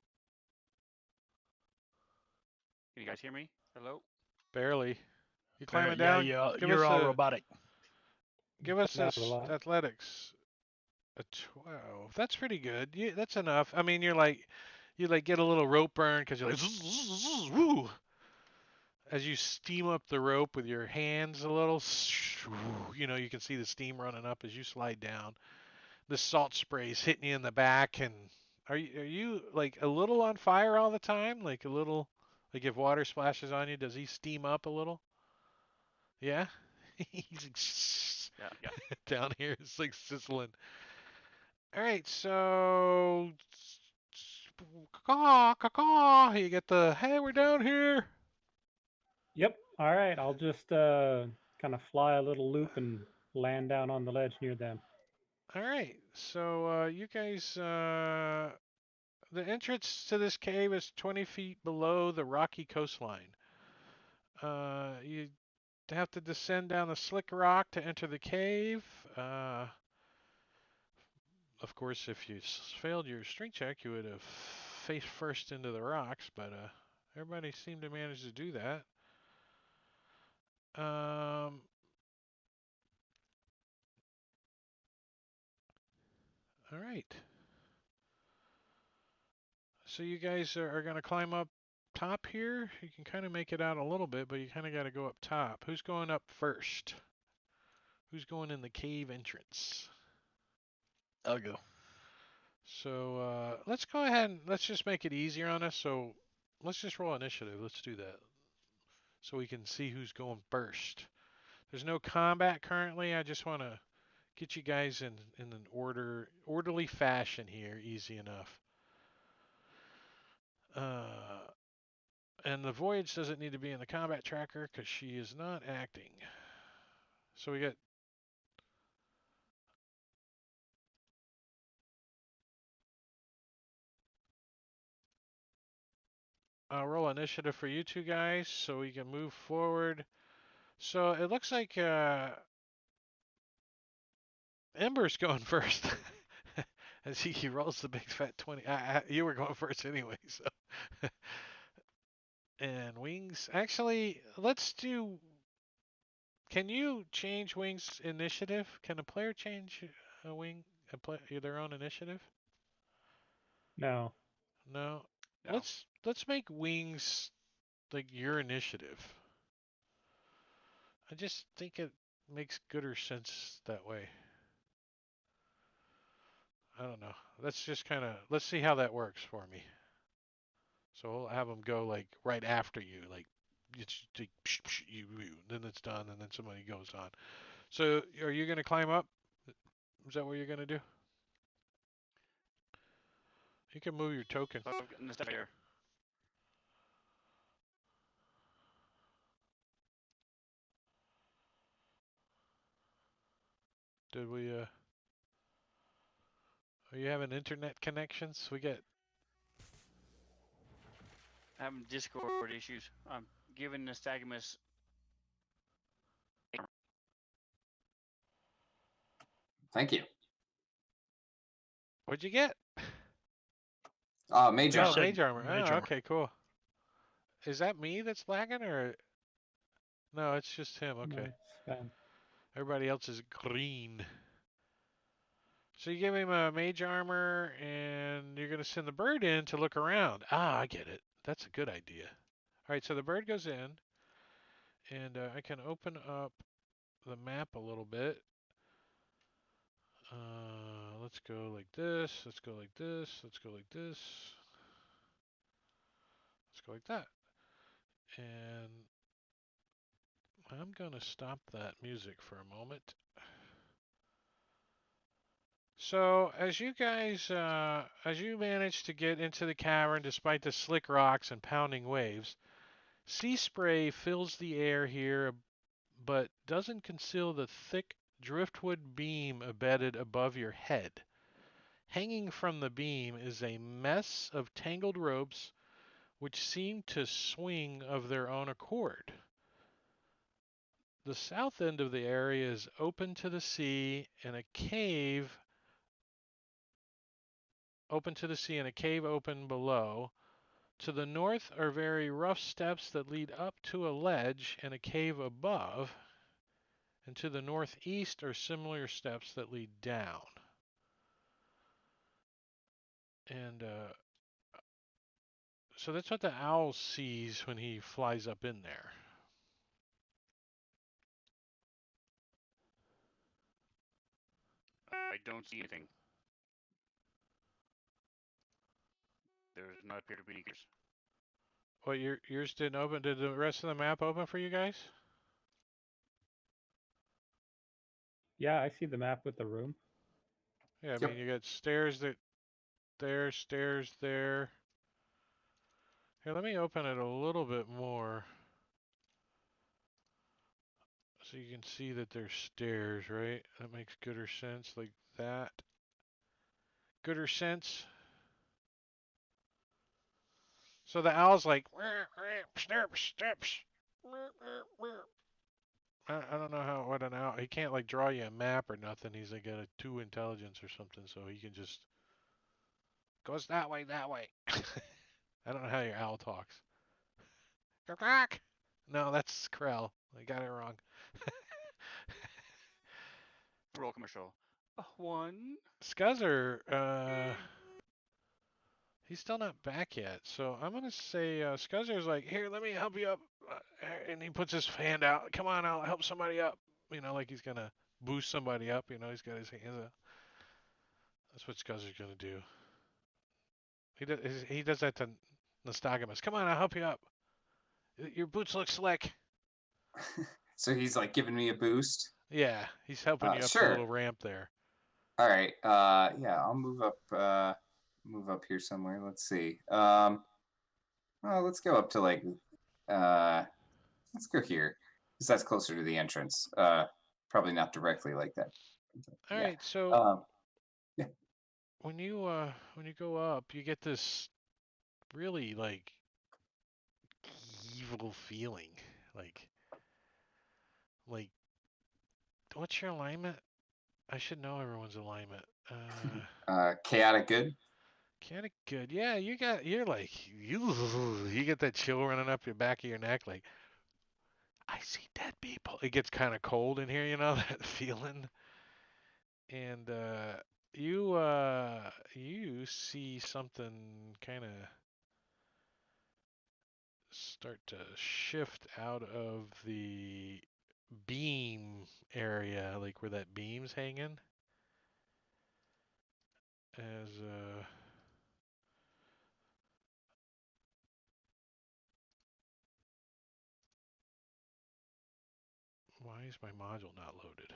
Can you guys hear me? Hello. Barely. You Barry, climbing yeah, down? Give you're us all a robotic. Not a lot. athletics. A 12. That's pretty good. That's enough. I mean, you like get a little rope burn because you're like, zzz, zzz, zzz, woo. As you steam up the rope with your hands a little, you can see the steam running up as you slide down. The salt spray's hitting you in the back, and are you like a little on fire all the time? Like a little, like if water splashes on you, does he steam up a little? Yeah. He's like, Yeah. down here. It's like sizzling. All right, so caw caw caw. You get the hey, we're down here. Yep. All right. I'll just kind of fly a little loop and land down on the ledge near them. All right, so you guys, the entrance to this cave is 20 feet below the rocky coastline. You have to descend down the slick rock to enter the cave. Of course, if you failed your strength check, you would have face first into the rocks, but everybody seemed to manage to do that. Um, all right. So you guys are going to climb up top here. You can kind of make it out a little bit, but you kind of got to go up top. Who's going up first? Who's going in the cave entrance? I'll go. So let's go ahead and let's just make it easier on us. So let's just roll initiative. Let's do that. So we can see who's going first. There's no combat currently. I just want to get you guys in an orderly fashion here. Easy enough. And the Voyage doesn't need to be in the combat tracker because she is not acting. So we got I'll roll initiative for you two guys so we can move forward. So it looks like Ember's going first. As he rolls the big fat 20. You were going first anyway, so. And Wings. Actually, let's do. Can you change Wings' initiative? Can a player change their own initiative? No. No. No. Let's make Wings like your initiative. I just think it makes gooder sense that way. I don't know. Let's see how that works for me. So we'll have them go like right after you, like it's like, then it's done, and then somebody goes on. So are you gonna climb up? Is that what you're gonna do? You can move your token. So I've gotten the stuff here. Did we? Are you having internet connections? We get. Having Discord issues. I'm giving Nystagmus. Thank you. What'd you get? Mage You Oh, armor. said mage armor. mage Oh, armor. okay, cool. Is that me that's lagging, or no? It's just him. No, Okay. Sven. Everybody else is green. So you give him a mage armor, and you're gonna send the bird in to look around. Ah, I get it. That's a good idea. All right, so the bird goes in, and I can open up the map a little bit. Let's go like this. Let's go like this. Let's go like this. Let's go like that. And I'm gonna stop that music for a moment. So as you guys, as you manage to get into the cavern despite the slick rocks and pounding waves, sea spray fills the air here, but doesn't conceal the thick driftwood beam embedded above your head. Hanging from the beam is a mess of tangled ropes which seem to swing of their own accord. The south end of the area is open to the sea, and a cave open to the sea and a cave open below. To the north are very rough steps that lead up to a ledge and a cave above, and to the northeast are similar steps that lead down. And so that's what the owl sees when he flies up in there. I don't see anything. There does not appear to be any creatures. What, yours didn't open? Did the rest of the map open for you guys? Yeah, I see the map with the room. Yeah, I Yep. mean, you got stairs there, stairs there. Here, let me open it a little bit more so you can see that there's stairs, right? That makes gooder sense, like that. Gooder sense. So the owl's like, steps. I don't know what an owl. He can't like draw you a map or nothing. He's like got a 2 intelligence or something, so he can just goes that way, that way. I don't know how your owl talks. Quack. No, that's Krell. I got it wrong. Roll commercial. One. Scuzzer, he's still not back yet. So I'm gonna say Scuzzer's like, here, let me help you up, and he puts his hand out. Come on, I'll help somebody up. You know, like he's gonna boost somebody up. You know, he's got his hands out. That's what Scuzzer's gonna do. He does that to Nystagmus. Come on, I'll help you up. Your boots look slick. So he's like giving me a boost. Yeah, he's helping you up the Sure. little ramp there. All right. Yeah, I'll move up here somewhere. Let's see. Well, let's go up to like let's go here. Because that's closer to the entrance. Probably not directly like that. All Yeah. right, so Yeah. when you go up, you get this really like evil feeling. Like what's your alignment? I should know everyone's alignment. Chaotic good. Kinda good. Yeah, you're like you get that chill running up your back of your neck like I see dead people. It gets kind of cold in here, you know, that feeling. And you see something kind of start to shift out of the beam area, like where that beam's hanging. As Why is my module not loaded?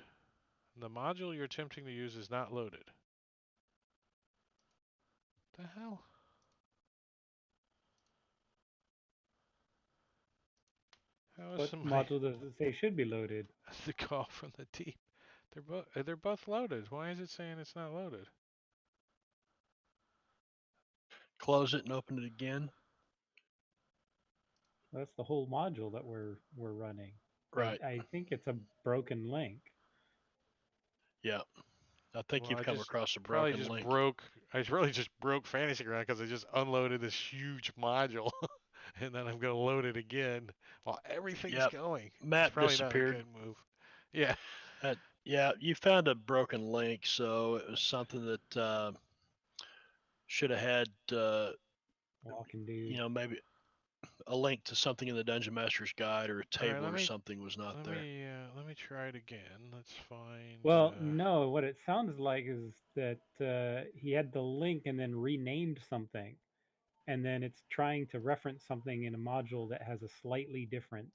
The module you're attempting to use is not loaded. The hell? How is What my module does it say should be loaded? the call from the deep? They're both loaded. Why is it saying it's not loaded? Close it and open it again. That's the whole module that we're running. Right. I think it's a broken link. Yeah. I think Well, you've I come just across a probably broken just link. broke. I really just broke Fantasy Ground because I just unloaded this huge module, and then I'm gonna load it again while everything's Yep. going. It's Map probably not a disappeared. good move. Yeah. Yeah, you found a broken link, so it was something that should have had, Walking dude. maybe a link to something in the Dungeon Master's Guide or a All right, table or something was not there. let me try it again. Let's find. Well, no, what it sounds like is that he had the link and then renamed something. And then it's trying to reference something in a module that has a slightly different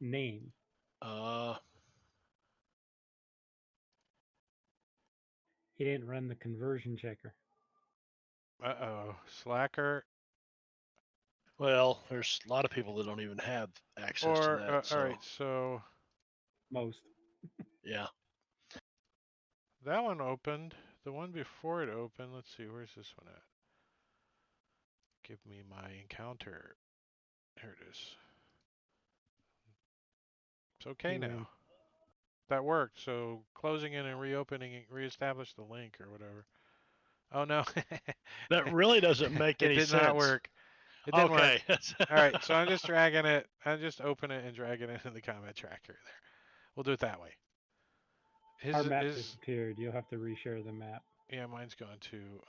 name. He didn't run the conversion checker. Uh-oh, Slacker. Well, there's a lot of people that don't even have access to Or that. So all right, so Most. yeah, that one opened. The one before it opened. Let's see, where's this one at? Give me my encounter. Here it is. It's okay You now. win. That worked. So closing it and reopening it reestablished the link or whatever. Oh no. that really doesn't make It any did sense. not work. It didn't work. Okay. All right, so I'm just dragging it. I just open it and drag it into the combat tracker there. We'll do it that way. Our map disappeared. You'll have to reshare the map. Yeah, mine's gone too.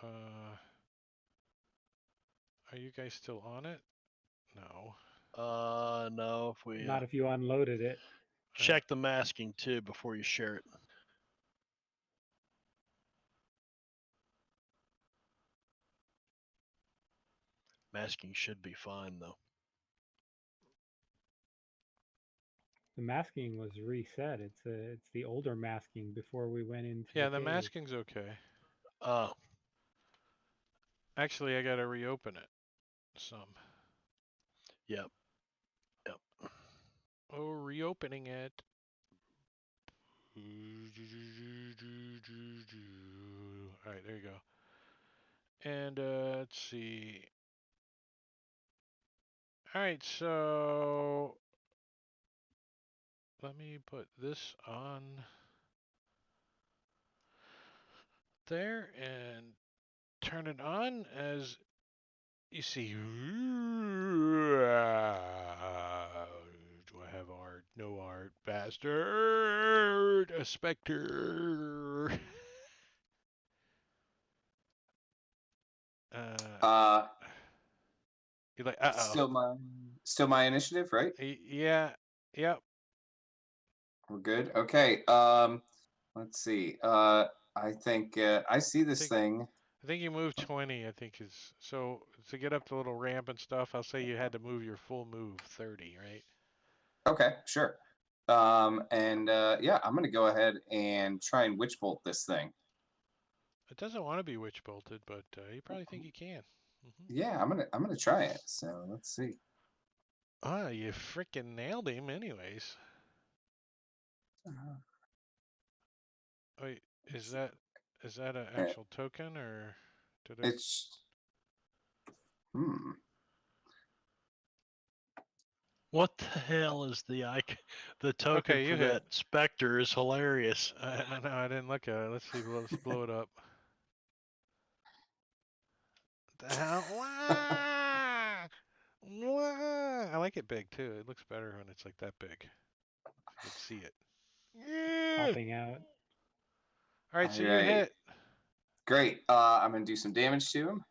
Are you guys still on it? No. No. If we Not if you unloaded it. check the masking too before you share it. Masking should be fine though. The masking was reset. It's the older masking before we went into Yeah, the the cave. masking's okay. Oh. Actually, I gotta reopen it. Some. Yep. Oh, reopening it. All right, there you go. And let's see. All right, so let me put this on there and turn it on as you see. Do I have art? No art. Bastard! A specter! You're like, uh-oh. Still my initiative, right? Yeah. Yep. We're good. Okay. Let's see. I think I see this thing. I think you moved 20, I think is so to get up the little ramp and stuff, I'll say you had to move your full move 30, right? Okay, sure. Yeah, I'm gonna go ahead and try and witch bolt this thing. It doesn't want to be witch bolted, but you probably think you can. Yeah, I'm gonna try it. So let's see. Ah, you freaking nailed him, anyways. Wait, is that an actual token or did it? It's What the hell is the token Okay, you for hit. that specter is hilarious. I know, I didn't look at it. Let's see, let's blow it up. What the hell? Wah! Wah! I like it big too. It looks better when it's like that big. You can see it. Popping out. All right, so you hit. Great. I'm gonna do some damage to him.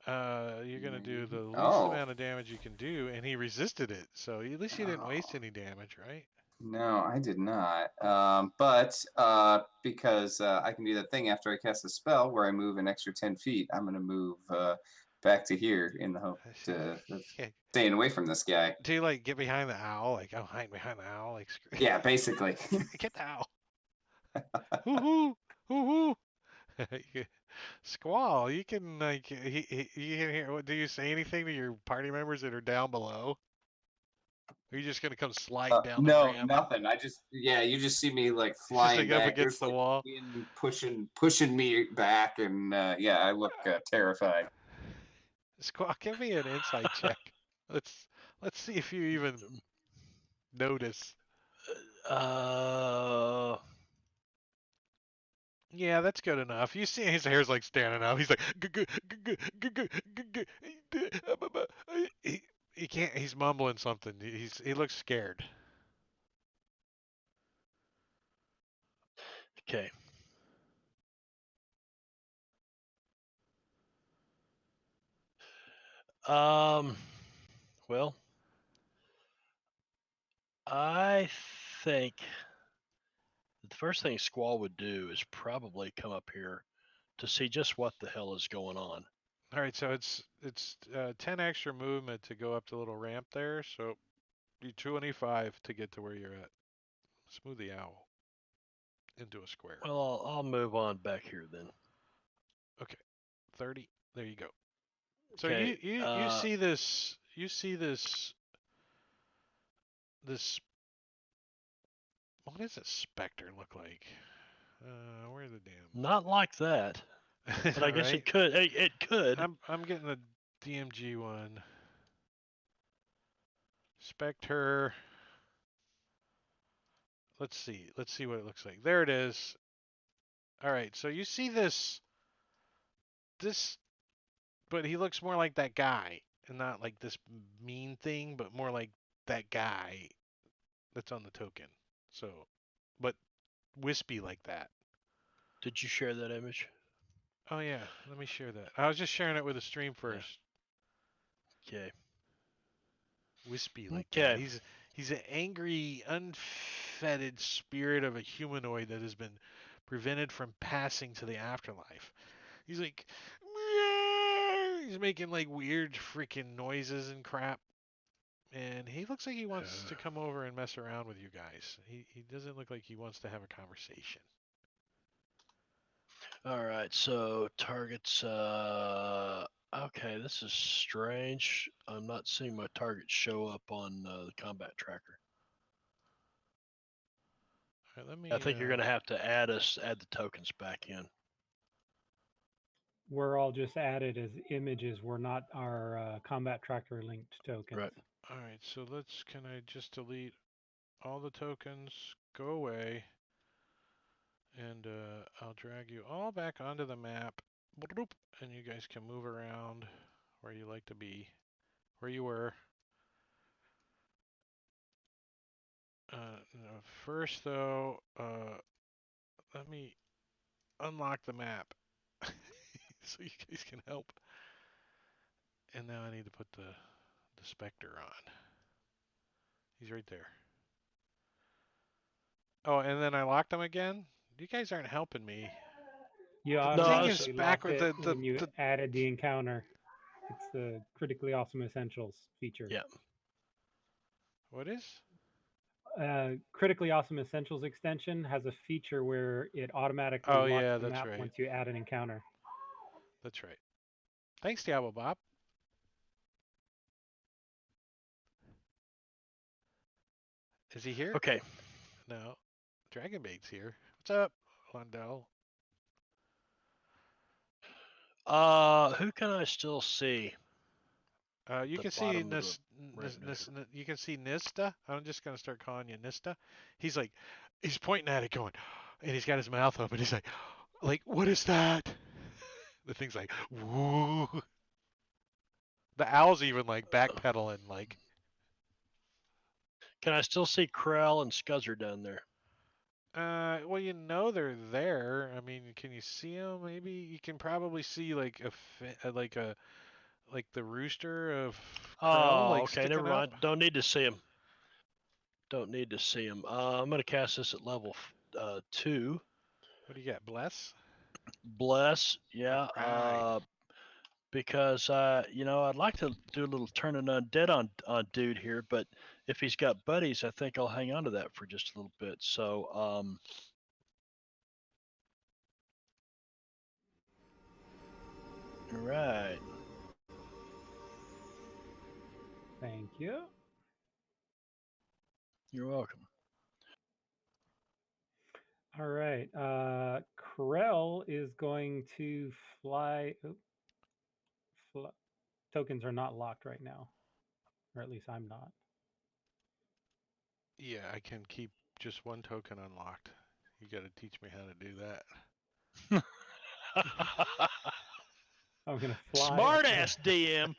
You're gonna do the least Oh. amount of damage you can do, and he resisted it. So at least you didn't waste any damage, right? No, I did not. But because I can do that thing after I cast a spell where I move an extra 10 feet, I'm gonna move back to here in the hope of staying away from this guy. Do you like get behind the owl? Like I'm hiding behind the owl. Like Yeah, basically. get the owl. Hoo hoo hoo hoo. Squall, you can like you can hear. What do you say anything to your party members that are down below? Are you just gonna come sliding down the No, ramp? nothing. You just see me like Just flying like up back. against There's the like wall. wind pushing me back, and yeah, I look terrified. Squall, give me an insight check. Let's see if you even notice. Yeah, that's good enough. You see his hair's like standing up. He's like, he can't. He's mumbling something. He looks scared. Okay. Well, I think the first thing Squall would do is probably come up here to see just what the hell is going on. All right, so it's 10 extra movement to go up the little ramp there. So you 25 to get to where you're at. Smooth the owl into a square. Well, I'll move on back here then. Okay, 30. There you go. So Okay, you see this what does a specter look like? Where are the damn? Not like that, but I guess Right? it could. It could. I'm getting the DMG one. Spectre. Let's see what it looks like. There it is. All right, so you see this, but he looks more like that guy, and not like this mean thing, but more like that guy that's on the token. So, but wispy like that. Did you share that image? Oh yeah, let me share that. I was just sharing it with the stream first. Okay. Wispy like that. He's an angry, unfettered spirit of a humanoid that has been prevented from passing to the afterlife. He's like, he's making like weird freaking noises and crap. And he looks like he wants to come over and mess around with you guys. He doesn't look like he wants to have a conversation. All right, so targets. Okay, this is strange. I'm not seeing my targets show up on the combat tracker. All right, let me. I think you're going to have to add the tokens back in. We're all just added as images. We're not our combat tracker linked tokens. Right. All right, so can I just delete all the tokens, go away, and I'll drag you all back onto the map, and you guys can move around where you like to be, where you were. First, though, let me unlock the map so you guys can help. And now I need to put the Spectre on. He's right there. Oh, and then I locked him again? You guys aren't helping me. You The thing is automatically back locked with it when you added the encounter. It's the Critically Awesome Essentials feature. Yeah. What is? Critically Awesome Essentials extension has a feature where it automatically Oh, locks yeah, the that's map right. once you add an encounter. That's right. Thanks, Diablo Bob. Is he here? Okay. No. Dragonbait's here. What's up, Lundell? Who can I still see? You The can see bottom of the you can see Nista. I'm just gonna start calling you Nista. He's like, he's pointing at it, going, and he's got his mouth open. He's like, what is that? The thing's like, woo. The owl's even like backpedaling, like. Can I still see Krell and Scuzzer down there? Well, you know they're there. I mean, can you see them? Maybe you can probably see like like the rooster of Krell, Oh, like okay. Never sticking mind. up. Don't need to see him. Don't need to see him. I'm going to cast this at level 2. What do you got? Bless? Bless. Yeah. Right. because I'd like to do a little turning undead on dude here, but if he's got buddies, I think I'll hang on to that for just a little bit. So right. Thank you. You're welcome. All right. Krell is going to fly. Tokens are not locked right now, or at least I'm not. Yeah, I can keep just one token unlocked. You got to teach me how to do that. I'm gonna fly. Smart ass DM.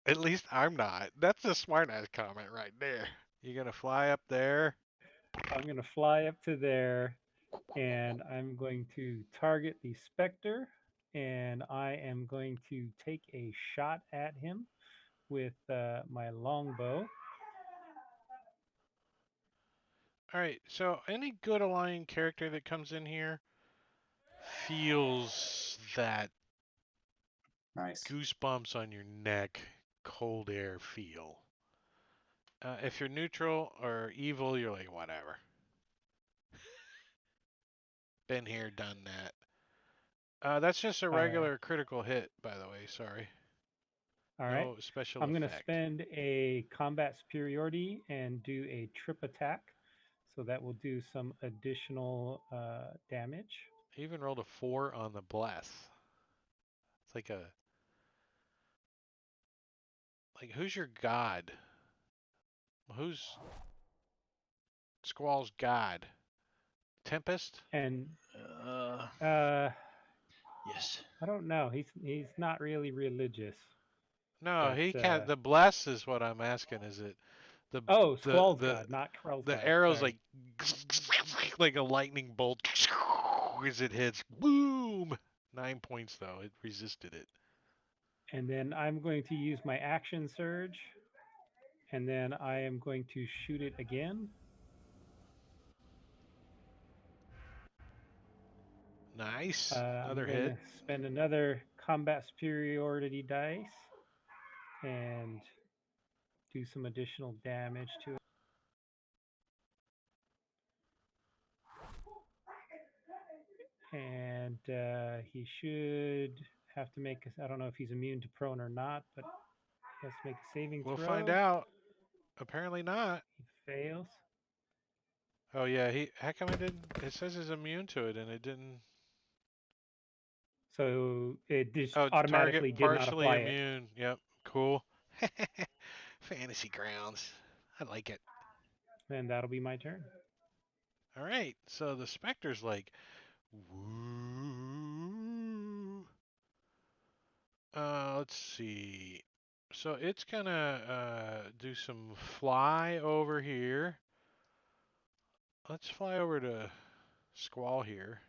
At least I'm not. That's a smart ass comment right there. You gonna fly up there? I'm gonna fly up to there, and I'm going to target the Spectre, and I am going to take a shot at him with my longbow. All right. So any good aligned character that comes in here feels that Nice. goosebumps on your neck, cold air feel. If you're neutral or evil, you're like whatever. Been here, done that. That's just a All right. regular critical hit, by the way. Sorry. All right. No special I'm going to effect. spend a combat superiority and do a trip attack. So that will do some additional damage. I even rolled a 4 on the bless. It's like who's your god? Who's Squall's god? Tempest? And Yes. I don't know. He's not really religious. No, But, he can't. The bless is what I'm asking. Is it the Squall's the god, not Krell's the god. arrow's Sorry. like a lightning bolt as it hits. Boom! 9 points though. It resisted it. And then I'm going to use my action surge. And then I am going to shoot it again. Nice. I'm Another going hit. to spend another combat superiority dice and do some additional damage to it. And he should have to make I don't know if he's immune to prone or not, but he has to make a saving throw. We'll find out. Apparently not. He fails. Oh yeah, how come it didn't? It says he's immune to it, and it didn't. So it just Oh, automatically target did not partially apply it. immune. Yep, cool. Fantasy grounds. I like it. And that'll be my turn. All right, so the Spectre's like, woo. Let's see. So it's gonna do some fly over here. Let's fly over to Squall here.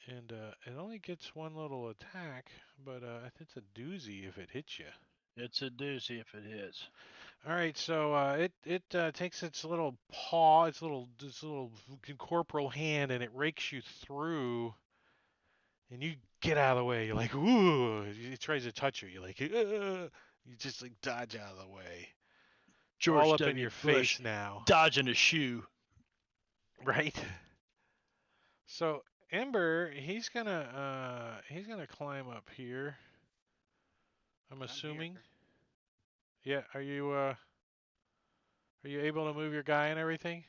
And it only gets one little attack, but it's a doozy if it hits you. It's a doozy if it hits. All right, so it takes its little paw, its little corporal hand, and it rakes you through, and you get out of the way. You're like, ooh! It tries to touch you. You're like, you just like dodge out of the way. George All up W. in your Bush face now, dodging a shoe. right? So Ember, he's gonna climb up here. I'm assuming. Here. Yeah, are you able to move your guy and everything?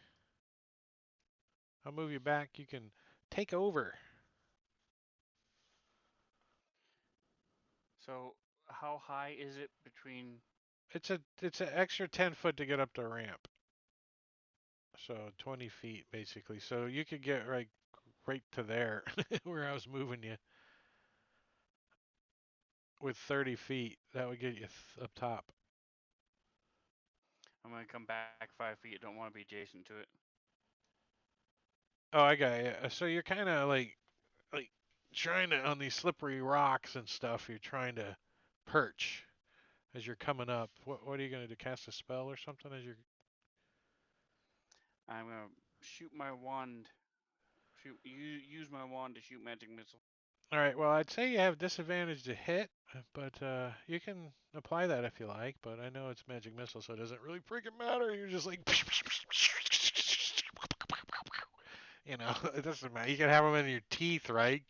I'll move you back. You can take over. So how high is it between? It's an extra 10 foot to get up the ramp. So 20 feet basically. So you could get right to there where I was moving you. With 30 feet, that would get you up top. I'm gonna come back 5 feet. Don't want to be adjacent to it. Oh, I got you. So you're kind of like trying to on these slippery rocks and stuff. You're trying to perch as you're coming up. What are you gonna do? Cast a spell or something as you're? I'm gonna shoot my wand. Use my wand to shoot magic missile. All right. Well, I'd say you have disadvantage to hit, but you can apply that if you like. But I know it's magic missile, so it doesn't really freaking matter. You're just like, you know, it doesn't matter. You can have them in your teeth, right?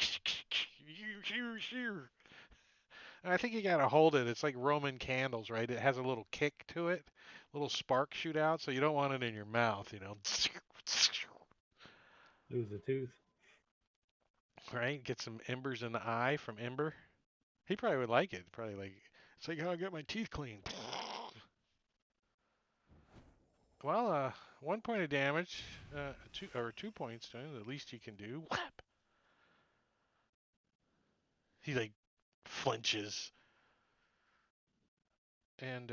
And I think you gotta hold it. It's like Roman candles, right? It has a little kick to it, little spark shoot out, so you don't want it in your mouth, you know. Lose a tooth. Right? Get some embers in the eye from Ember. He probably would like it. Probably like it's like how I get my teeth clean. Well, 1 point of damage, 2 points. The least you can do. Whap! He like flinches, and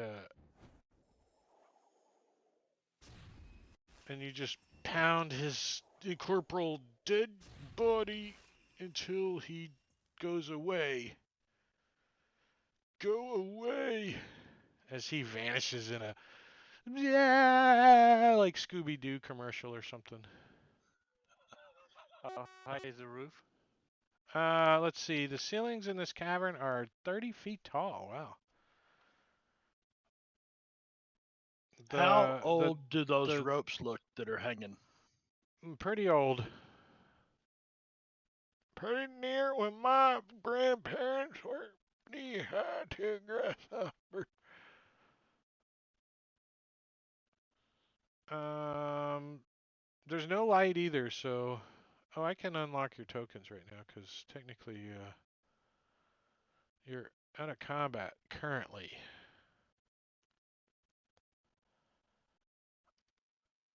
you just pound his incorporeal dead body until he goes away. Go away! As he vanishes in a yeah, like Scooby Doo commercial or something. How high is the roof? Let's see. The ceilings in this cavern are 30 feet tall. Wow. How The old do those the ropes look that are hanging? pretty old. Pretty near when my grandparents were knee high to a grasshopper. There's no light either, so oh, I can unlock your tokens right now because technically, you're out of combat currently.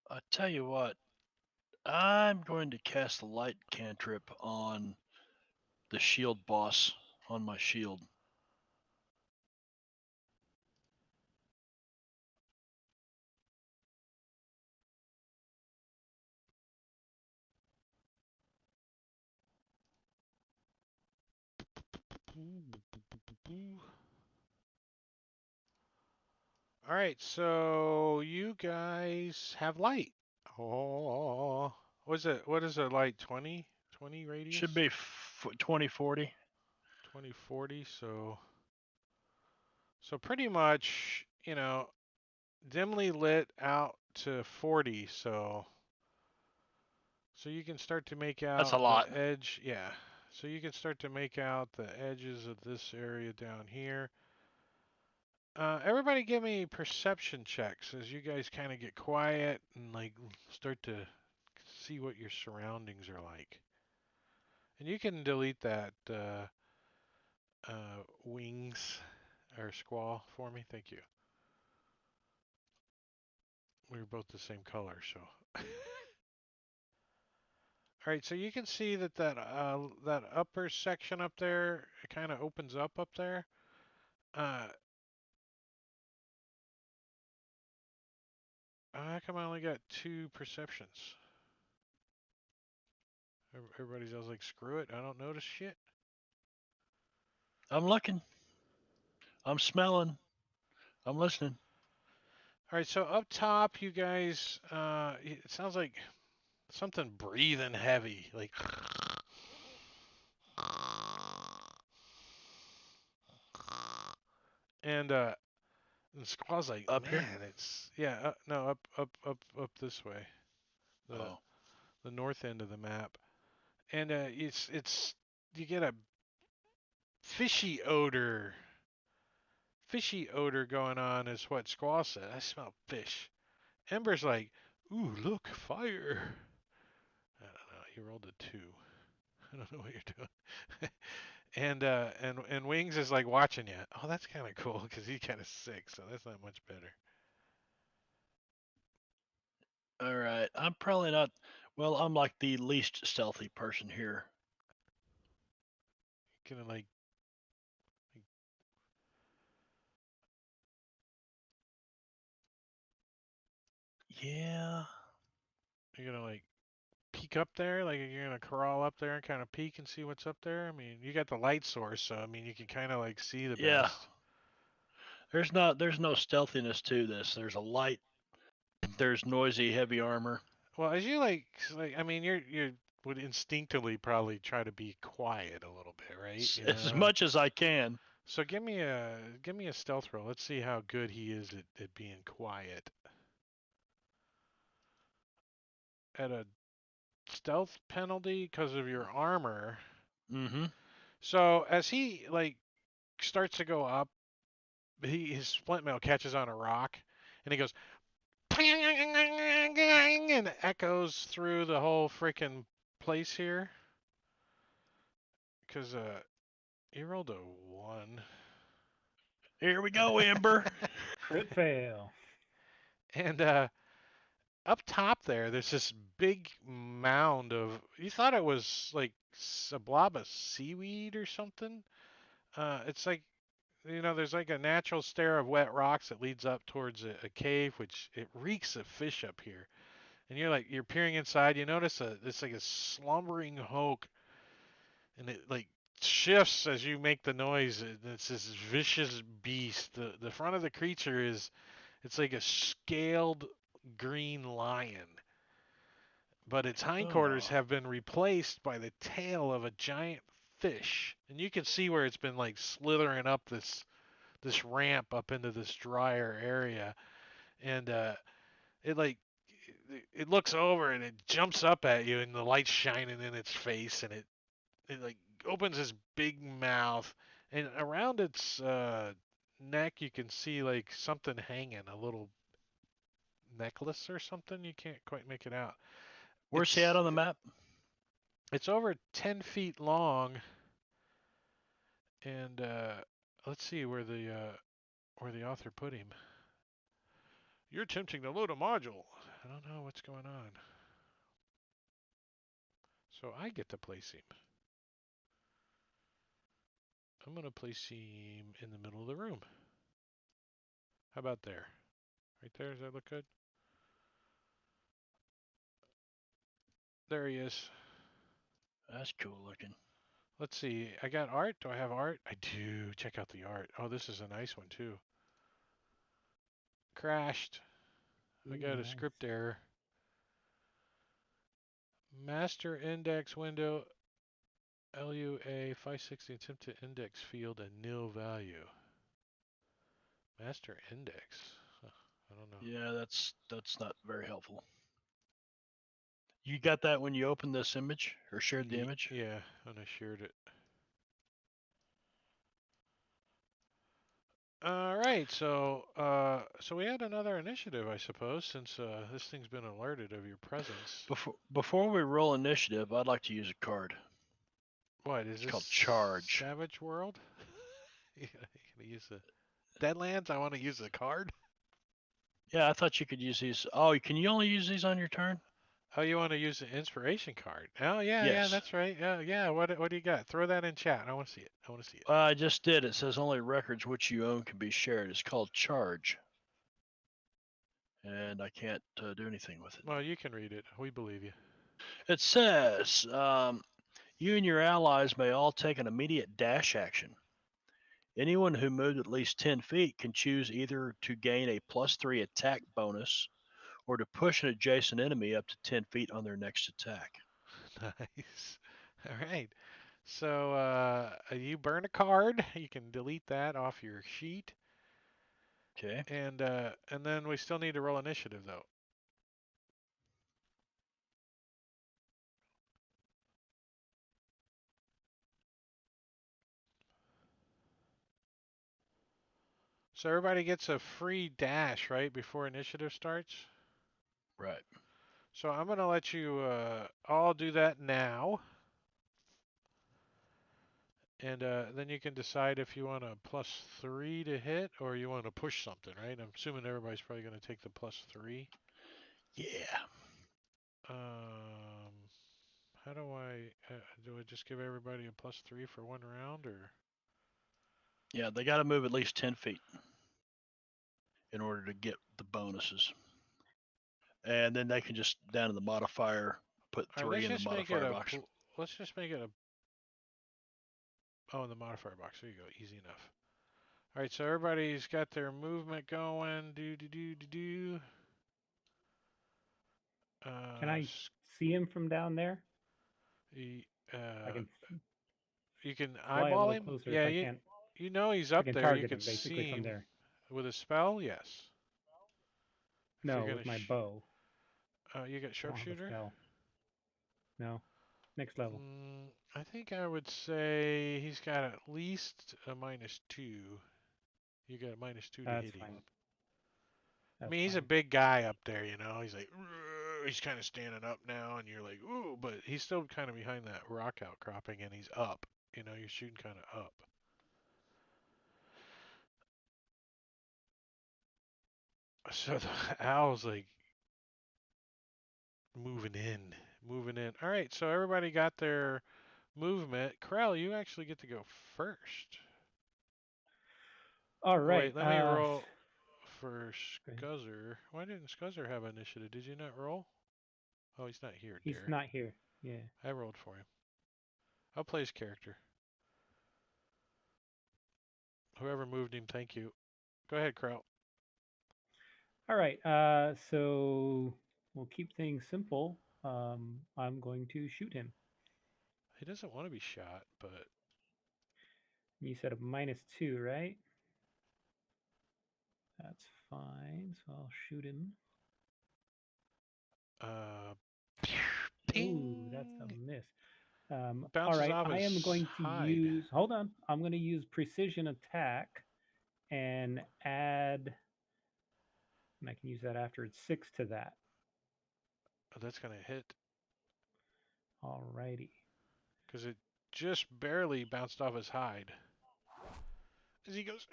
I tell you what, I'm going to cast the light cantrip on the shield boss on my shield. All right, so you guys have light. Oh, what's it? What is it like? 20 radius? Should be 2040. 2040. So pretty much, dimly lit out to 40. So you can start to make That's out a lot. the edge. Yeah. So you can start to make out the edges of this area down here. Everybody give me perception checks as you guys kind of get quiet and like start to see what your surroundings are like. And you can delete that wings or squall for me. Thank you. We were both the same color, so. All right, so you can see that upper section up there, it kind of opens up there. How come I only got 2 perceptions? Everybody's else like, screw it, I don't notice shit. I'm looking. I'm smelling. I'm listening. All right, so up top, you guys, it sounds like something breathing heavy, like. And Squall's like, Up here? man, it's no, up this way, Oh. the north end of the map, and it's you get a fishy odor going on, is what Squall said. I smell fish. Ember's like, ooh, look, fire. I don't know. He rolled a 2. I don't know what you're doing. And Wings is like watching you. Oh, that's kind of cool because he's kind of sick, so that's not much better. All right. I'm probably not. Well, I'm like the least stealthy person here. Gonna like Yeah. you're gonna like peek up there, like you're gonna crawl up there and kind of peek and see what's up there. I mean, you got the light source, so I mean you can kind of like see the Yeah. best. There's no stealthiness to this. There's a light. There's noisy, heavy armor. Well, as you like I mean, you're would instinctively probably try to be quiet a little bit, right? You As know? much as I can. So give me a stealth roll. Let's see how good he is at being quiet. At a stealth penalty because of your armor. Mm-hmm. So as he like starts to go up, his splint mail catches on a rock, and he goes and echoes through the whole freaking place here. Because you rolled a 1. Here we go, Ember. Crit fail. And up top there's this big mound of. You thought it was like a blob of seaweed or something. It's like, there's like a natural stair of wet rocks that leads up towards a cave, which it reeks of fish up here. And you're peering inside. You notice it's like a slumbering hulk, and it like shifts as you make the noise. And it's this vicious beast. The front of the creature it's like a scaled green lion, but its hindquarters Oh. have been replaced by the tail of a giant fish, and you can see where it's been like slithering up this ramp up into this drier area, and it like it looks over and it jumps up at you, and the light's shining in its face, and it like opens this big mouth, and around its neck you can see like something hanging, a little necklace or something. You can't quite make it out. Where's he at on the map? It's over 10 feet long, and let's see where the author put him. You're attempting to load a module. I don't know what's going on. So I get to place him. I'm going to place him in the middle of the room. How about there? Right there, does that look good? There he is. That's cool looking. Let's see. I got art. Do I have art? I do. Check out the art. Oh, this is a nice one too. Crashed. I Ooh, got a nice. script error. Master index window LUA 560 attempt to index field a nil value. Master index. Huh, I don't know. Yeah, that's not very helpful. You got that when you opened this image or shared the image? Yeah, and I shared it. All right, so we had another initiative, I suppose, since this thing's been alerted of your presence. Before we roll initiative, I'd like to use a card. What is It's this? called Charge. Savage World? You gonna use the Deadlands? I want to use a card. Yeah, I thought you could use these. Oh, can you only use these on your turn? Oh, you want to use the inspiration card? Oh yeah, Yes. that's right. Yeah. What do you got? Throw that in chat. I want to see it. I just did. It says only records which you own can be shared. It's called Charge. And I can't do anything with it. Well, you can read it. We believe you. It says you and your allies may all take an immediate dash action. Anyone who moved at least 10 feet can choose either to gain a +3 attack bonus or to push an adjacent enemy up to 10 feet on their next attack. Nice. All right. So you burn a card. You can delete that off your sheet. Okay. And then we still need to roll initiative though. So everybody gets a free dash, right, before initiative starts? Right. So I'm going to let you all do that now. And then you can decide if you want a +3 to hit or you want to push something, right? I'm assuming everybody's probably going to take the +3. Yeah. How do I just give everybody a +3 for one round, or? Yeah, they got to move at least 10 feet in order to get the bonuses. And then they can just, down in the modifier, put All right, 3 in the modifier box. Let's just make it a. Oh, in the modifier box. There you go. Easy enough. All right, so everybody's got their movement going. Can I see him from down there? He, I can you can fly a eyeball little him. closer Yeah, if I can't. you know he's I up can there. You target can him basically see from him there. with a spell. Yes. If you're No, gonna with my bow. you got I don't have a sharpshooter. spell. No. Next level. I think I would say he's got at least a -2. You got a -2 to That's hit him. fine. I That's mean, he's a fine. big guy up there, you know. He's like, "Rrr," he's kind of standing up now, and you're like, ooh, but he's still kind of behind that rock outcropping, and he's up. You know, you're shooting kind of up. So the owl's like moving in, moving in. All right, so everybody got their movement. Krell, you actually get to go first. All Oh, right. wait, let me roll for Go ahead. Scuzzer. Why didn't Scuzzer have initiative? Did you not roll? Oh, he's not here, He's dear. not here. Yeah. I rolled for him. I'll play his character. Whoever moved him, thank you. Go ahead, Krell. All right. So we'll keep things simple. I'm going to shoot him. He doesn't want to be shot, but You said a -2, right? That's fine. So I'll shoot him. Ooh, that's a ping! miss. All Bounces right. off I am his going to hide. use. Hold on. I'm going to use precision attack and add. And I can use that after it's 6 to that. Oh, that's gonna hit All righty. because it just barely bounced off his hide. As he goes,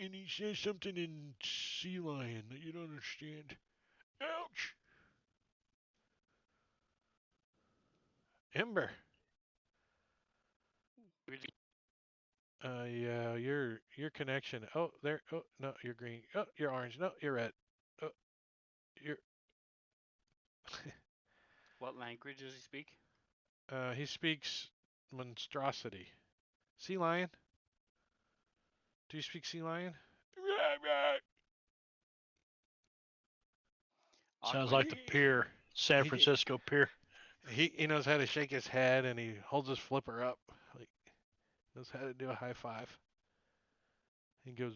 and he says something in sea lion that you don't understand. Ouch! Ember. Yeah, your connection. Oh, there. Oh, no, you're green. Oh, you're orange. No, you're red. Oh, you're. What language does he speak? He speaks monstrosity. Sea lion. Do you speak sea lion? Sounds Awkward. like the pier, San He- Francisco pier. He knows how to shake his head and he holds his flipper up. Like knows how to do a high five. He goes.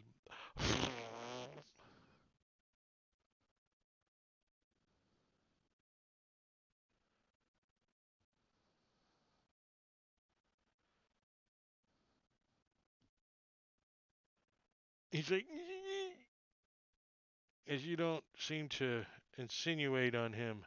He's like, as you don't seem to insinuate on him.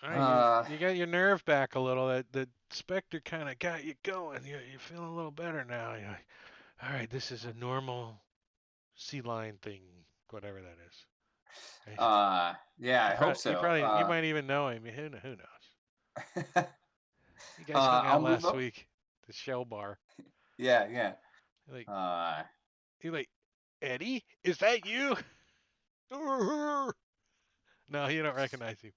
All right, you got your nerve back a little. That Spectre kind of got you going. You're feeling a little better now. You're like, all right, this is a normal sea lion thing, whatever that is. Right? Yeah, I hope so. You might even know him. Who knows? You guys hung I'll out move last up. week, the Shell Bar. Yeah. Like, Uh, you're like, Eddie, is that you? No, you don't recognize him.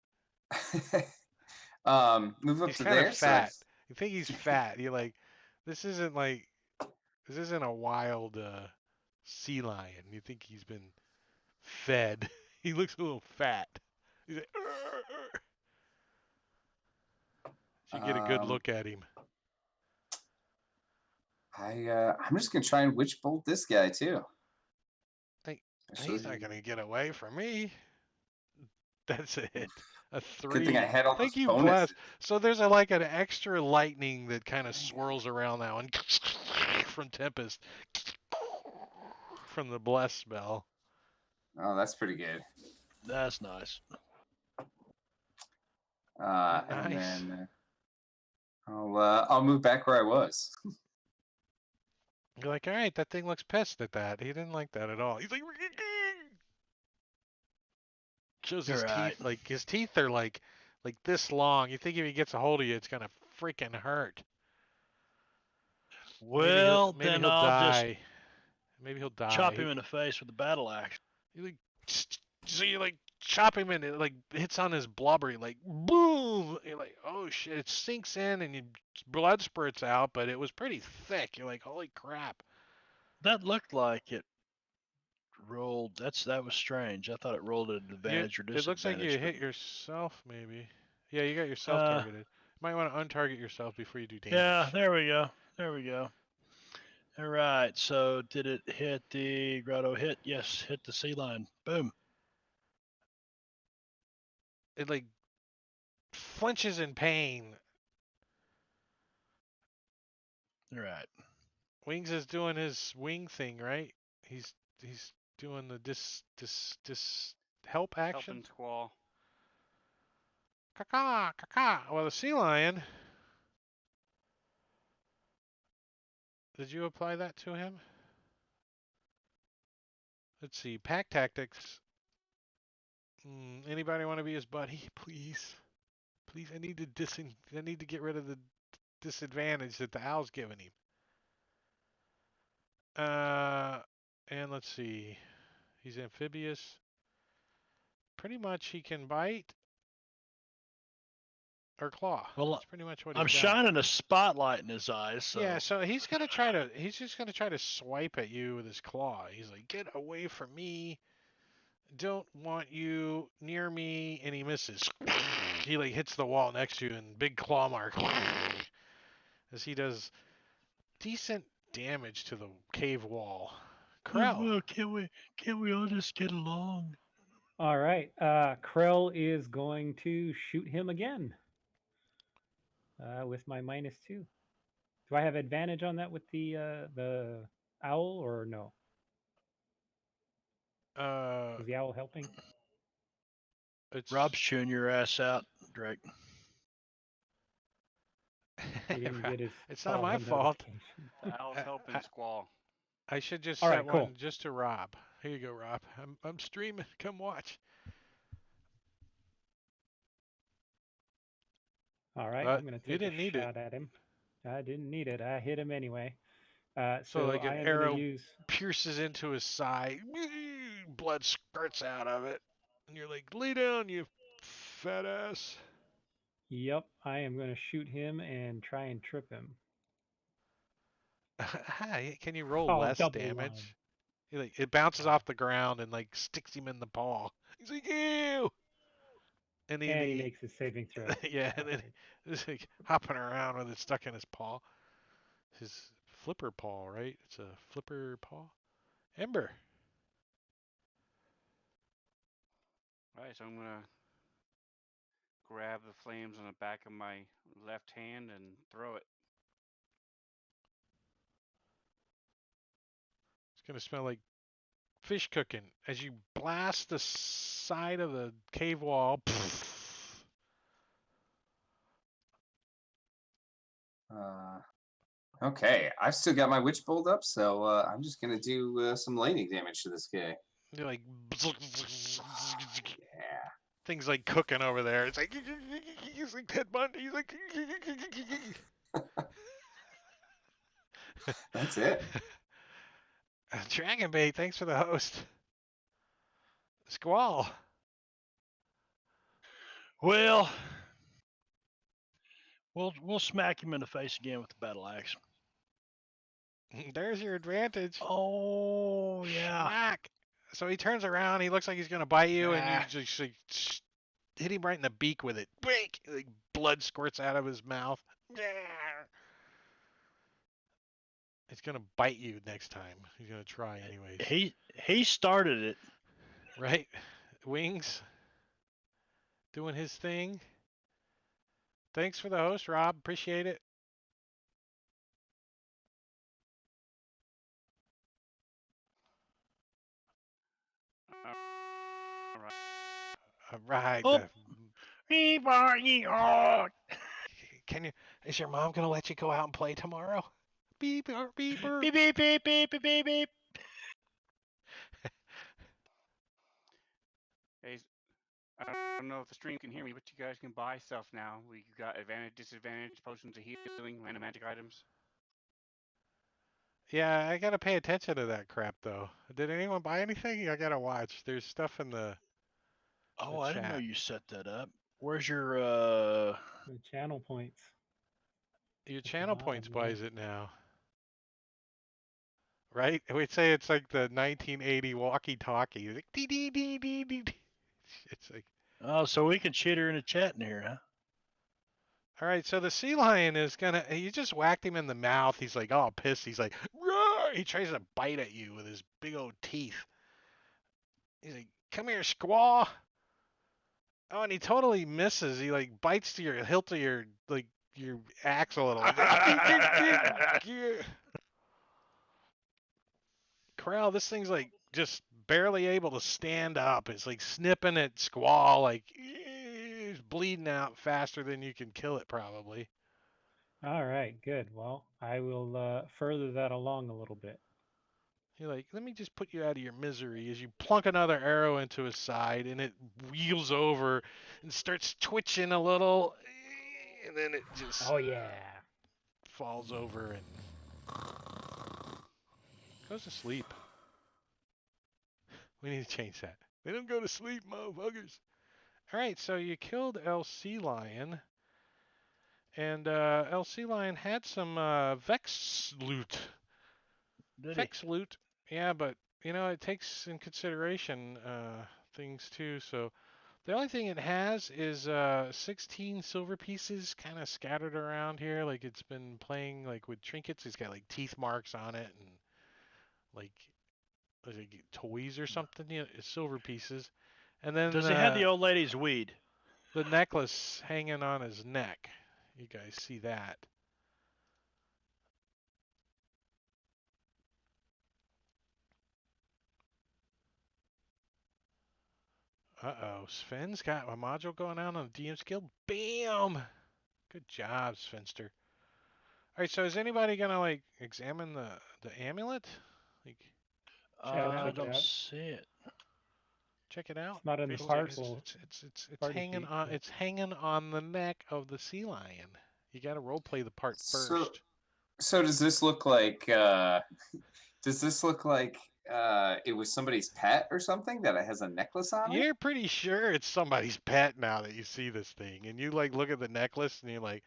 move up He's to kind of there. fat. You think he's fat. You're like, this isn't a wild sea lion. You think he's been fed. He looks a little fat. He's like, "Arr, arr." So you get a good look at him. I'm just gonna try and witch bolt this guy too. He's not gonna get away from me. That's a hit. A Good thing I 3. had all Thank those you, bonuses. Bless. So there's an extra lightning that kind of swirls around that one from Tempest from the Bless spell. Oh, that's pretty good. That's nice. And Nice. then I'll move back where I was. You're like, all right, that thing looks pissed at that. He didn't like that at all. He's like, shows his Right. teeth. Like his teeth are like this long. You think if he gets a hold of you, it's gonna freaking hurt. Well, maybe then he'll I'll just die. Maybe he'll die. chop him in the face with a battle axe. You like, so you like chop him and it like hits on his blubber. Like boom. You're like, oh shit! It sinks in and blood spurts out, but it was pretty thick. You're like, holy crap! That looked like it rolled. That was strange. I thought it rolled at an advantage or It looks like you disadvantage. hit yourself, maybe. Yeah, you got yourself Uh, targeted. Might want to untarget yourself before you do damage. yeah, there we go. There we go. All right. So did it hit the grotto hit? Yes, hit the sea lion. Boom. It like flinches in pain. All right. Wings is doing his wing thing, right? He's doing the help action. Helping Squall. Caca, caca. Well, the sea lion. Did you apply that to him? Let's see. Pack tactics. Anybody want to be his buddy, please? Please, I need to get rid of the disadvantage that the owl's giving him. And let's see. He's amphibious. Pretty much he can bite or claw. Well, That's pretty much what I'm he's got. shining a spotlight in his eyes. So. Yeah, so he's just gonna try to swipe at you with his claw. He's like, get away from me. Don't want you near me, and he misses. He like hits the wall next to you and big claw mark. As he does decent damage to the cave wall. Krell. Well, can't we all just get along? All right. Krell is going to shoot him again with my -2. Do I have advantage on that with the owl or no? Is the owl helping? It's Rob's chewing your ass out, Drake. He didn't get his It's not call my fault. notification. The owl's helping Squall. I should just All set right, one cool. just to Rob. Here you go, Rob. I'm streaming. Come watch. All right, But I'm going to you take a didn't need it. shot at him. I didn't need it. I hit him anyway. So So like an I am arrow going to use. pierces into his side. Blood spurts out of it. And you're like, lay down, you fat ass. Yep, I am going to shoot him and try and trip him. Hi, can you roll Oh, less double damage? Like, it bounces off the ground and like sticks him in the paw. He's like, ew. And then And he makes his saving throw. yeah, and then he's like hopping around with it stuck in his paw. His flipper paw, right? It's a flipper paw. Ember. Alright, so I'm gonna grab the flames on the back of my left hand and throw it. It's gonna smell like fish cooking as you blast the side of the cave wall. Okay, I've still got my witch bolt up, so I'm just gonna do some lightning damage to this guy. You're like Yeah. things like cooking over there. It's like he's like Ted Bundy. He's like That's it. Dragon Bait. Thanks for the host. Squall. Well, we'll smack him in the face again with the battle axe. There's your advantage. Oh yeah. Smack. So he turns around. He looks like he's gonna bite you, and Ah. you just like hit him right in the beak with it. Break. Like blood squirts out of his mouth. He's gonna bite you next time. He's gonna try anyways. He started it. Right? Wings doing his thing. Thanks for the host, Rob. Appreciate it. Alright. All right. Oh. Can you? Is your mom gonna let you go out and play tomorrow? Beep beep beep Beep beep beep beep beep beep beep. Hey, I don't know if the stream can hear me, but you guys can buy stuff now. We got advantage, disadvantage, potions of healing, random magic items. Yeah, I gotta pay attention to that crap though. Did anyone buy anything? I gotta watch. There's stuff in the. Oh, I didn't know chat. you set that up. Where's your The channel points. Your the channel bottom, points yeah. buys it now. right? We'd say it's like the 1980 walkie-talkie. Like dee dee dee dee dee. Dee. It's like, Oh, so we can cheat her into chatting here, huh? all right. So the sea lion is gonna. You just whacked him in the mouth. He's like, oh, pissed. He's like, roar! He tries to bite at you with his big old teeth. He's like, come here, squaw. Oh, and he totally misses. He like bites to your hilt of your like your axe a little. He's like, Corral, this thing's like just barely able to stand up. It's like snipping at Squall, like it's bleeding out faster than you can kill it, probably. All right, good. Well, I will further that along a little bit. You're like, let me just put you out of your misery as you plunk another arrow into his side, and it wheels over and starts twitching a little, and then it just Oh yeah. falls over and goes to sleep. We need to change that. They don't go to sleep, motherfuckers. All right, so you killed El Sea Lion, and El Sea Lion had some Vex loot. Did he? Vex loot, yeah, but you know it takes in consideration things too. So the only thing it has is 16 silver pieces, kind of scattered around here. Like it's been playing like with trinkets. It's got like teeth marks on it and like toys or something. You know, silver pieces, and then Does he have the old lady's weed? the necklace hanging on his neck. You guys see that? Uh-oh, Sven's got a module going on the DM's Guild. Bam! Good job, Svenster. All right, so is anybody gonna like examine the amulet? Like Yeah, I check it don't out. see it. check it out. It's not in the Face to Oh, face. parcel it's party hanging sheet. on But it's hanging on the neck of the sea lion. You got to role play the part So, first. so does this look like? Does this look like it was somebody's pet or something that it has a necklace on it? You're pretty sure it's somebody's pet now that you see this thing, and you like look at the necklace and you're like,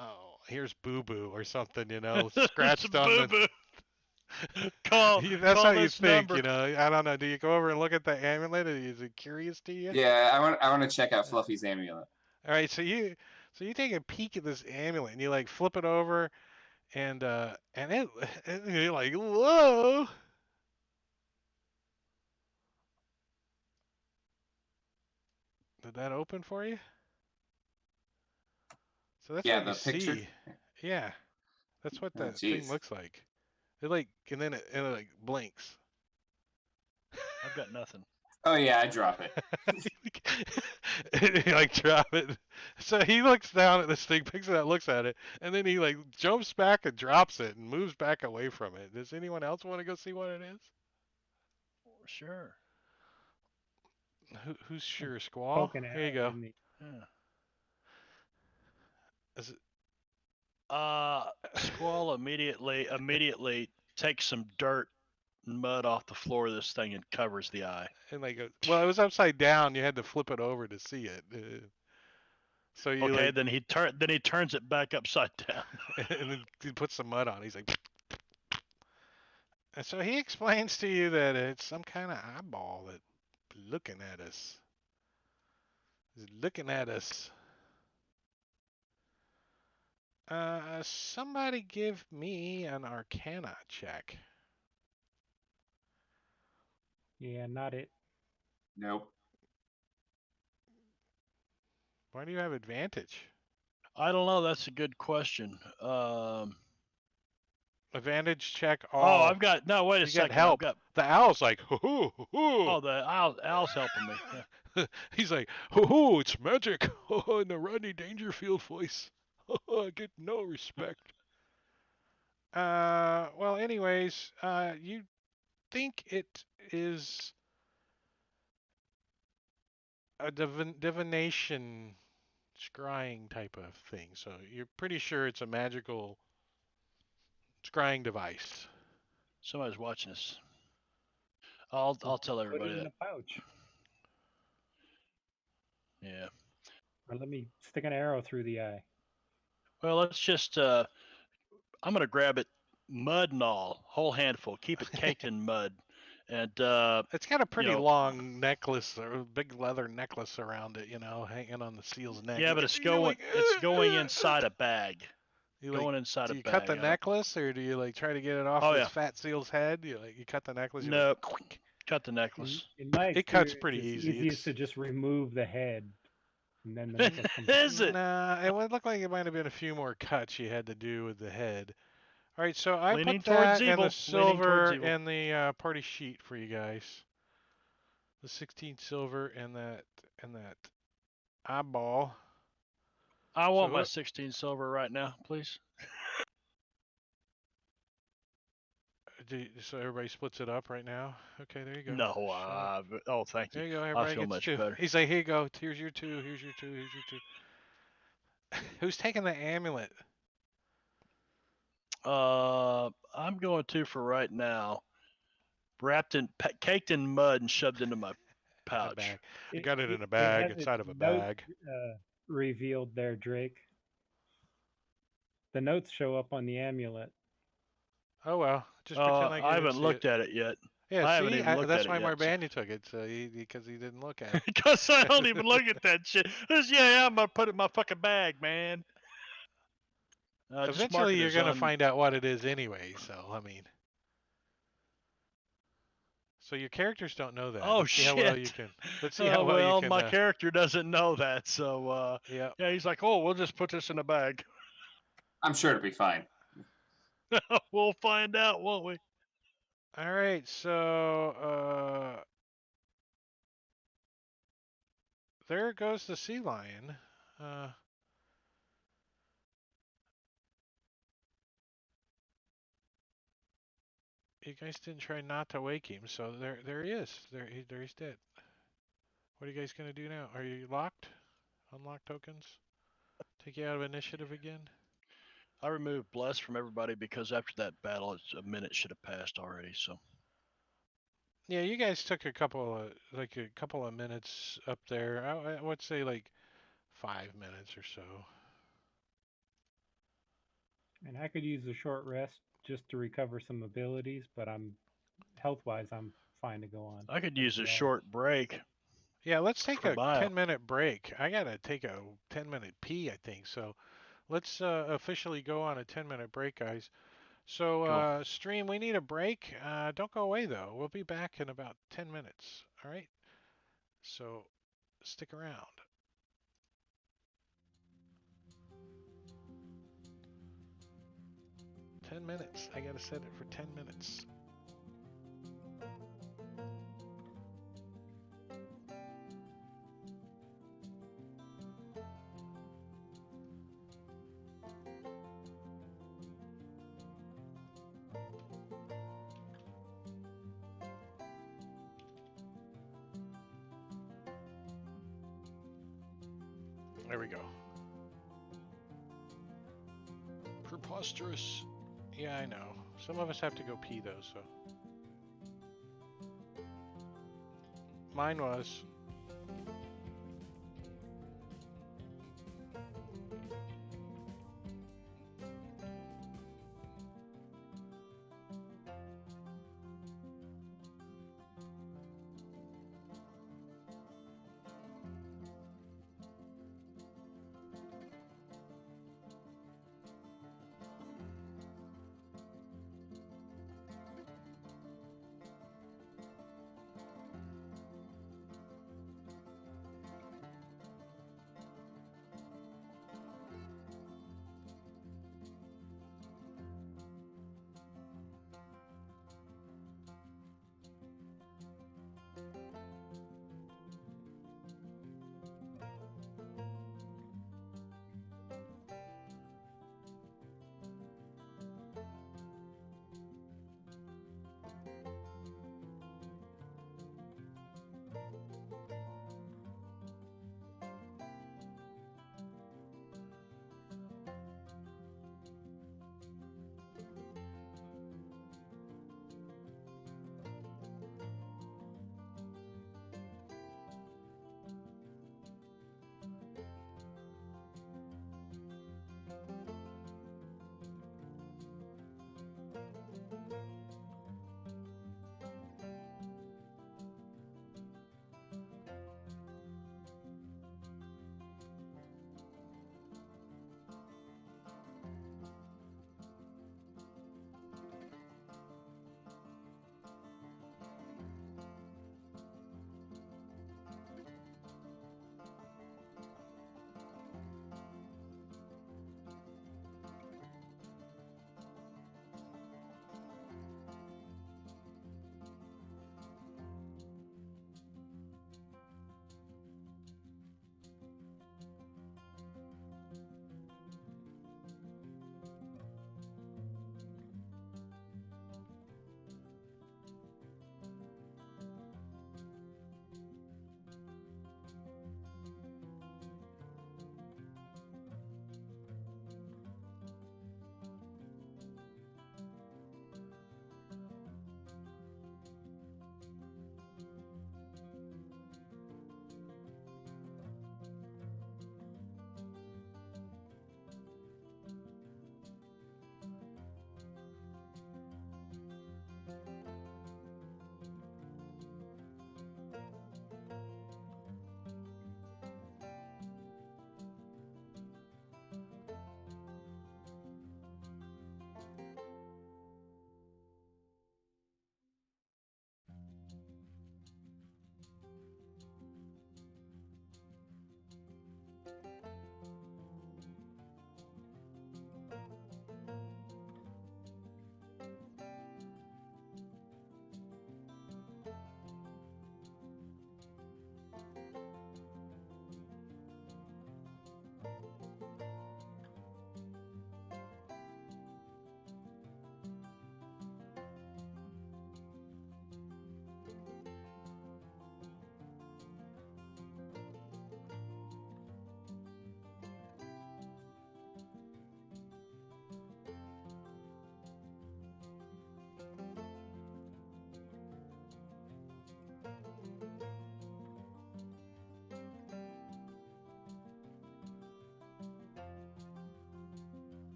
oh, here's Boo Boo or something, you know, It's scratched on the. boo-boo. Call That's how you this think, number. you know. I don't know. Do you go over and look at the amulet? Is it curious to you? Yeah, I want to check out Fluffy's amulet. All right, so you take a peek at this amulet and you like flip it over and it and you're like, whoa. Did that open for you? So that's Yeah, what you the picture. see. Yeah, that's what Oh, that thing jeez. looks like. It like and then it like blinks. I've got nothing. Oh yeah, I drop it. You like drop it. So he looks down at this thing, picks it up, looks at it, and then he like jumps back and drops it and moves back away from it. Does anyone else want to go see what it is? Sure. Who's sure? Squall? poking at Here you it go. in the Yeah. Is it, Squall immediately takes some dirt and mud off the floor of this thing and covers the eye. and like, well, it was upside down. You had to flip it over to see it. So you Okay, like, then he turns it back upside down. and then he puts some mud on. He's like, and so he explains to you that it's some kind of eyeball that looking at us. Is looking at us. Somebody give me an Arcana check. yeah, not it. Nope. Why do you have advantage? I don't know. That's a good question. Advantage check Oh, all. I've got no. Wait a You got second. help. I've got. The owl's like, hoo hoo hoo. Oh, the owl's helping me. Yeah. He's like, hoo hoo, it's magic. In the Rodney Dangerfield voice. I get no respect. Well, anyways, you think it is a divination scrying type of thing. So you're pretty sure it's a magical scrying device. Somebody's watching us. I'll tell Put everybody it in that. a pouch. Yeah. Or let me stick an arrow through the eye. Well, let's just. I'm gonna grab it mud and all, whole handful. Keep it caked in mud, and It's got a pretty know- long necklace or a big leather necklace around it, hanging on the seal's neck. yeah, but it's going inside a bag. You Going inside do a you bag. cut the I don't- necklace, or do you try to get it off Oh, this yeah. fat seal's head? You cut the necklace. you're No, like, "Quick." cut the necklace. In my It cuts experience, pretty it's easy. easiest to It's- just remove the head, and then the necklace comes. Is it? Nah, it would look like it might have been a few more cuts you had to do with the head. All right, so I Leaning put towards that and evil, the leaning towards silver evil. and the party sheet for you guys. The 16 silver and that eyeball. I want So my what- 16 silver right now, please. So everybody splits it up right now. Okay, there you go. No, So- thank there you. you go. I Everybody feel gets much two. better. He's like, here you go. Here's your two. Here's your two. Here's your two. Who's taking the amulet? I'm going to for right now. Wrapped in, caked in mud and shoved into my In a pouch. bag. I got it in a It bag has inside its of a note, bag. revealed there, Drake. The notes show up on the amulet. Oh well, just pretend like you I didn't haven't see looked it. at it yet Yeah, I haven't see, even looked that's at why it yet, so- Marbani took it, so because he didn't look at it. because I don't even look at that shit. Yeah, I'm gonna put it in my fucking bag, man. Just mark Eventually, it you're as gonna find out what it is anyway. So I mean, so your characters don't know that. Oh, Let's see how well you shit. can. Let's see how well well, you can. my character doesn't know that, so Yeah. yeah, he's like, oh, we'll just put this in a bag. I'm sure it'll be fine. We'll find out, won't we? All right. So there goes the sea lion. You guys didn't try not to wake him, so there he is. There he's dead. What are you guys gonna do now? Are you locked? Unlock tokens? Take you out of initiative again? I removed bless from everybody because after that battle, a minute should have passed already. So Yeah, you guys took a couple of minutes up there. I would say like 5 minutes or so. And I could use a short rest just to recover some abilities, but health-wise, I'm fine to go on. I could use a Yeah. short break. Yeah, let's take For a bio. 10-minute break. I gotta take a 10-minute pee, I think. So let's officially go on a 10-minute break, guys. So Cool. stream, we need a break. Don't go away though. We'll be back in about 10 minutes. All right. So stick around. Ten minutes. I gotta set it for 10 minutes. There we go. Preposterous. Yeah, I know. Some of us have to go pee though, so. Mine was.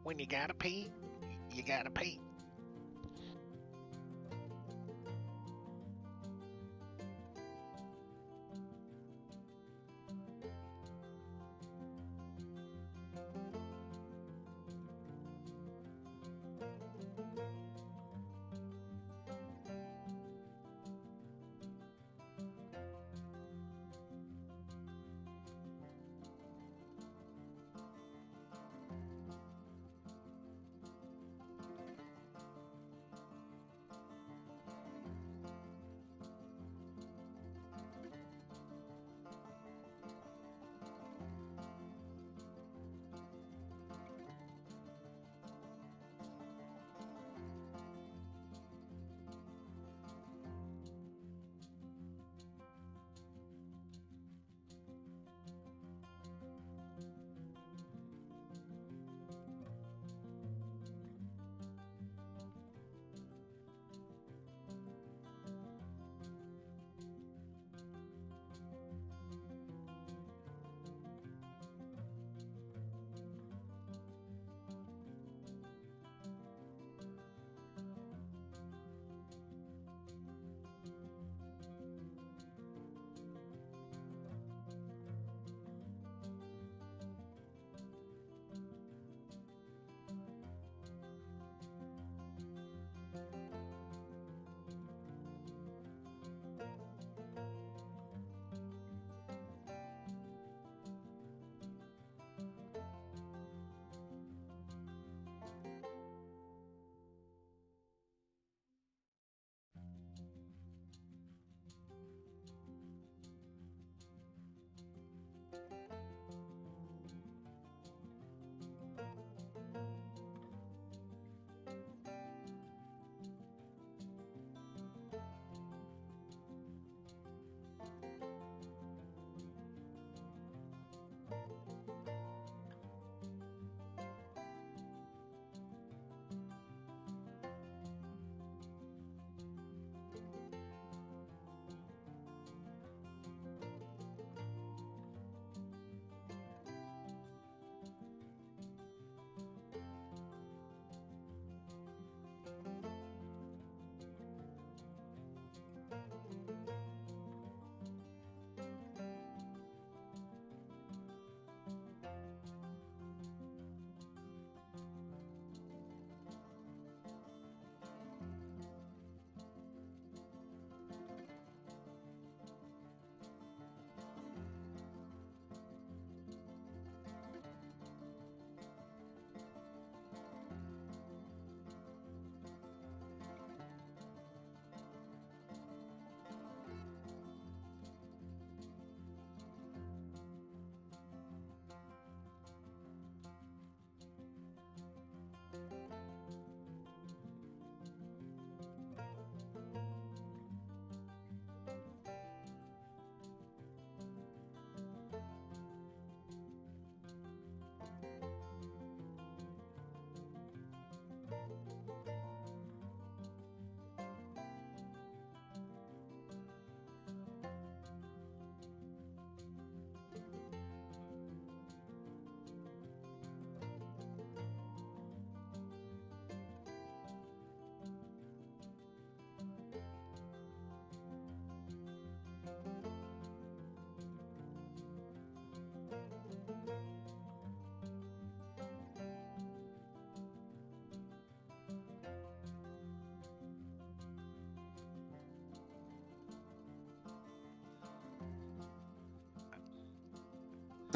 when you gotta pee, you gotta pee.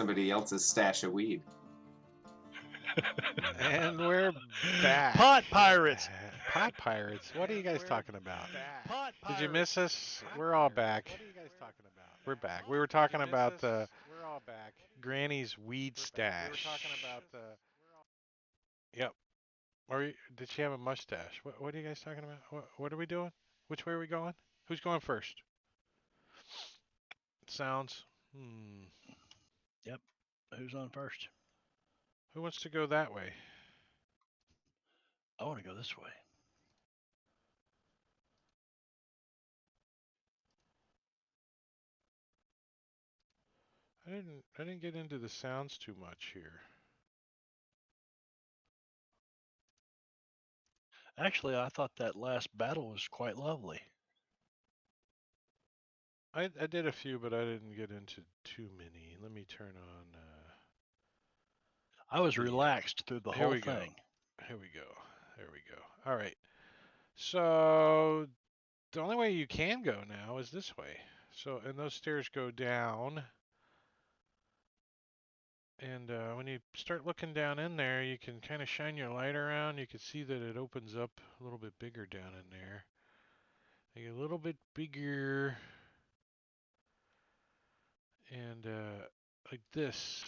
Somebody else's stash of weed. And we're back. Pot pirates. Pot pirates. What are you guys talking about? Pot Did you pirates. miss us? We're all back. What are you guys talking about? We're back. We were talking about We're all back. Granny's weed stash. We were talking about Yep. Did she have a mustache? What are you guys talking about? What are we doing? Which way are we going? Who's going first? Sounds. Who's on first? Who wants to go that way? I want to go this way. I didn't get into the sounds too much here. Actually, I thought that last battle was quite lovely. I did a few, but I didn't get into too many. Let me turn on. I was Video. relaxed through the Here whole we go. thing. Here we go. There we go. All right. So the only way you can go now is this way. So, and those stairs go down. And when you start looking down in there, you can kind of shine your light around. You can see that it opens up a little bit bigger down in there. Like a little bit bigger. And like this.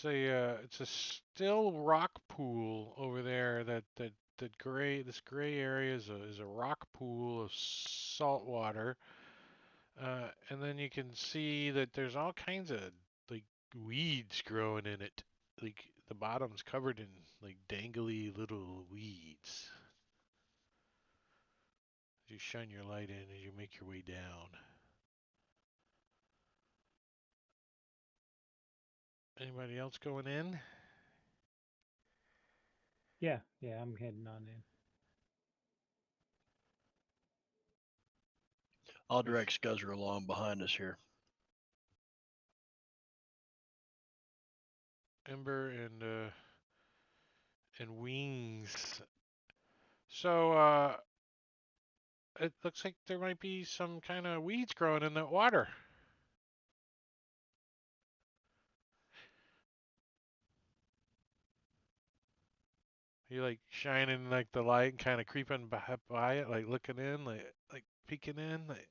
It's a still rock pool over there. This gray area is a rock pool of salt water. And then you can see that there's all kinds of like weeds growing in it. Like the bottom's covered in like dangly little weeds. You shine your light in as you make your way down. Anybody else going in? Yeah, I'm heading on in. I'll direct Scuzzer along behind us here. Ember and Wings. So it looks like there might be some kind of weeds growing in the water. You like shining like the light and kind of creeping by it, like looking in, like peeking in, like,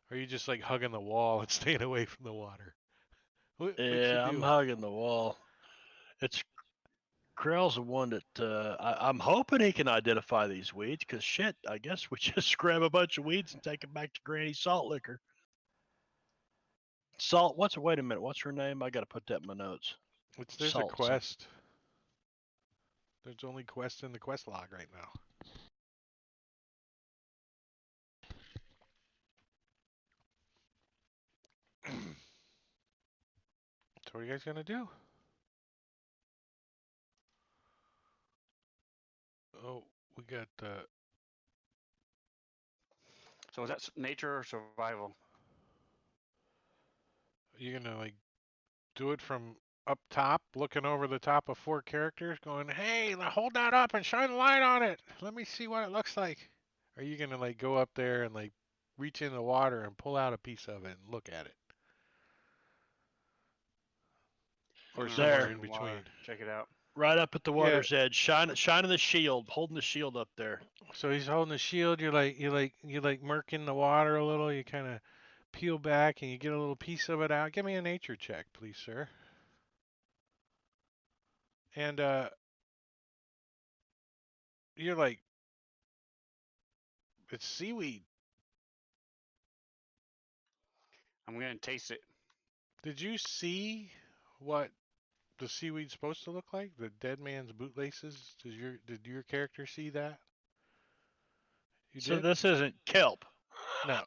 or are you just like hugging the wall and staying away from the water? What you Yeah, I'm do? hugging the wall. It's Krell's the one that I'm hoping he can identify these weeds, because shit, I guess we just grab a bunch of weeds and take them back to Granny's salt liquor. Salt, wait a minute, what's her name? I got to put that in my notes. There's a Salt something. quest. There's only quest in the quest log right now. So what are you guys gonna do? Oh, we got So is that nature or survival? you're gonna like do it from up top, looking over the top of 4 characters, going, "Hey, hold that up and shine a light on it. Let me see what it looks like." Are you gonna like go up there and like reach in the water and pull out a piece of it and look at it, or I'm gonna somewhere There. reach in the water, between? check it out. Right up at the Yeah. water's edge, shining the shield, holding the shield up there. So he's holding the shield. You like murking the water a little. You kind of peel back and you get a little piece of it out. Give me a nature check, please, sir. And you're like, it's seaweed. I'm gonna taste it. Did you see what the seaweed's supposed to look like? The dead man's bootlaces? Did your character see that? You So did? this isn't kelp. No.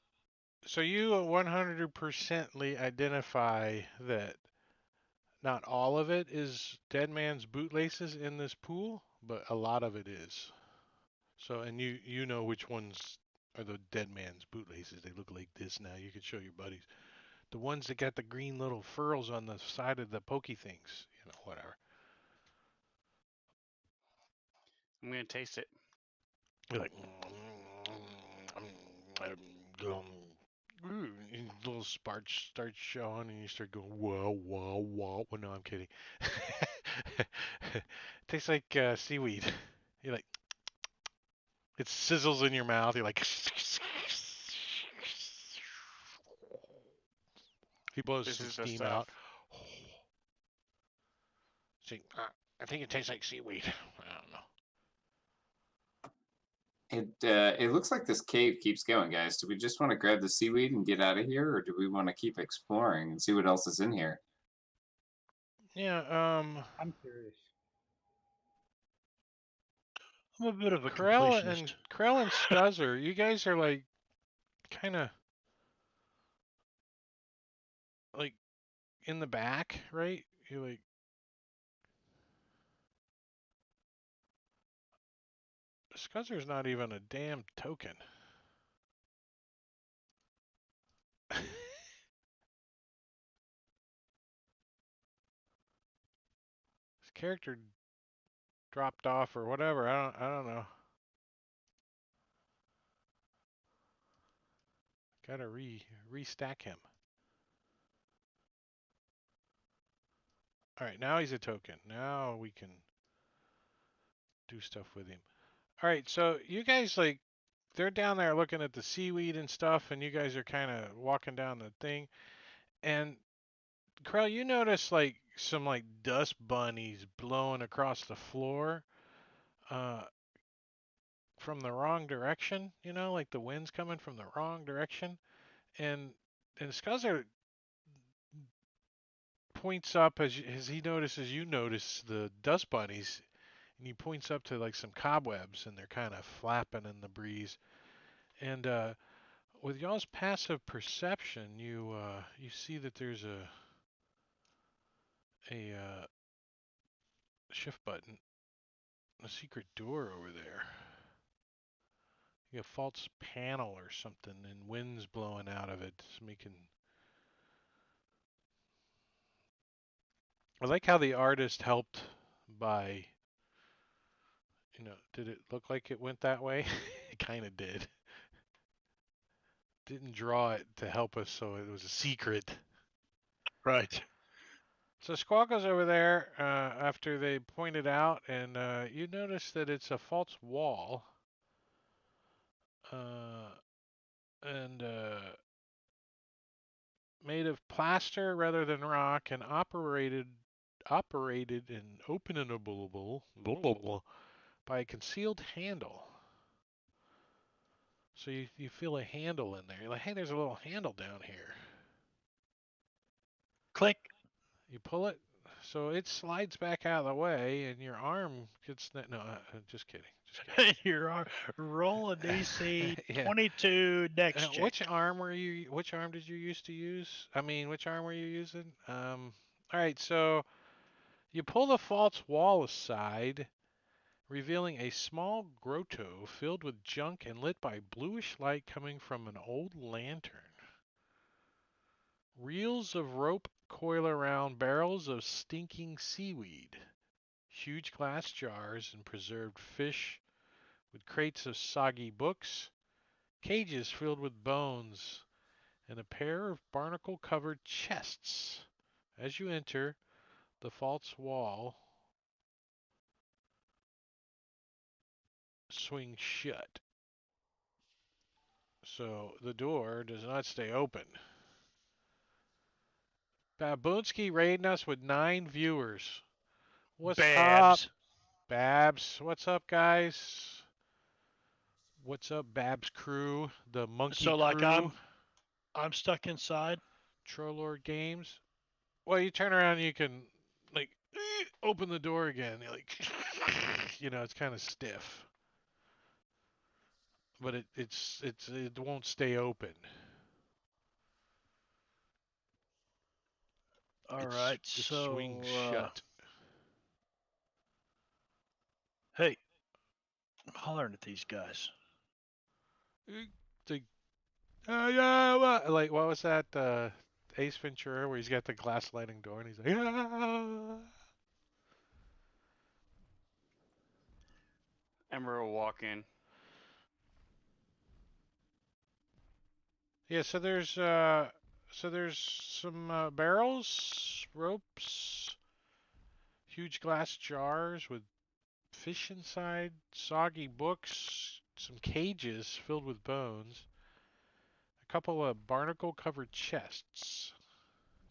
So you 100%ly identify that not all of it is dead man's bootlaces in this pool, but a lot of it is. So, and you know which ones are the dead man's bootlaces. They look like this now. You can show your buddies. The ones that got the green little furls on the side of the pokey things, whatever. I'm gonna taste it. You're like, little sparks start showing, and you start going, whoa, whoa, whoa. Well, no, I'm kidding. Tastes like seaweed. You're like, it sizzles in your mouth. You're like, he blows This some is the steam stuff. out. See, I think it tastes like seaweed. I don't know. It looks like this cave keeps going, guys. Do we just want to grab the seaweed and get out of here, or do we want to keep exploring and see what else is in here? Yeah, I'm curious. I'm a bit of a Krell completionist. and Scuzzer, you guys are like kind of like in the back, right? You're like Scuzzer's not even a damn token. His character dropped off or whatever. I don't know. Gotta restack him. All right, now he's a token. Now we can do stuff with him. All right, so you guys like they're down there looking at the seaweed and stuff, and you guys are kind of walking down the thing. And Krell, you notice like some like dust bunnies blowing across the floor, uh, from the wrong direction. You know, like the wind's coming from the wrong direction, and Scuzzer points up as he notices you notice the dust bunnies, and he points up to like some cobwebs, and they're kind of flapping in the breeze. And with y'all's passive perception, you see that there's a shift button, a secret door over there. A false panel or something, and wind's blowing out of it, making. I like how the artist helped by. Did it look like it went that way? It kind of did. Didn't draw it to help us, so it was a secret. Right. So Squall goes over there after they point it out, and you notice that it's a false wall, and made of plaster rather than rock, and operated and openable by a concealed handle. So you feel a handle in there. You're like, hey, there's a little handle down here. Click. You pull it, so it slides back out of the way, and your arm gets no. Just kidding. Just kidding. You're rolling DC Yeah. 22 next check. Which arm did you used to use? I mean, which arm were you using? All right, so you pull the false wall aside, revealing a small grotto filled with junk and lit by bluish light coming from an old lantern. Reels of rope coil around barrels of stinking seaweed, huge glass jars and preserved fish, with crates of soggy books, cages filled with bones, and a pair of barnacle-covered chests. As you enter, the false wall swings shut. So the door does not stay open. Baboonsky raiding us with 9 viewers. What's Babs. up, Babs? What's up, guys? What's up, Babs crew? The monkey So, like, crew? I'm stuck inside. Trollord Games. Well, you turn around and you can, like, open the door again. You're like, it's kind of stiff. But it won't stay open. All right, It so swings shut. Hey, I'm hollering at these guys. Like what was that? Ace Ventura, where he's got the glass sliding door, and he's like, Ember will walk in. Yeah, so there's some barrels, ropes, huge glass jars with fish inside, soggy books, some cages filled with bones, a couple of barnacle-covered chests.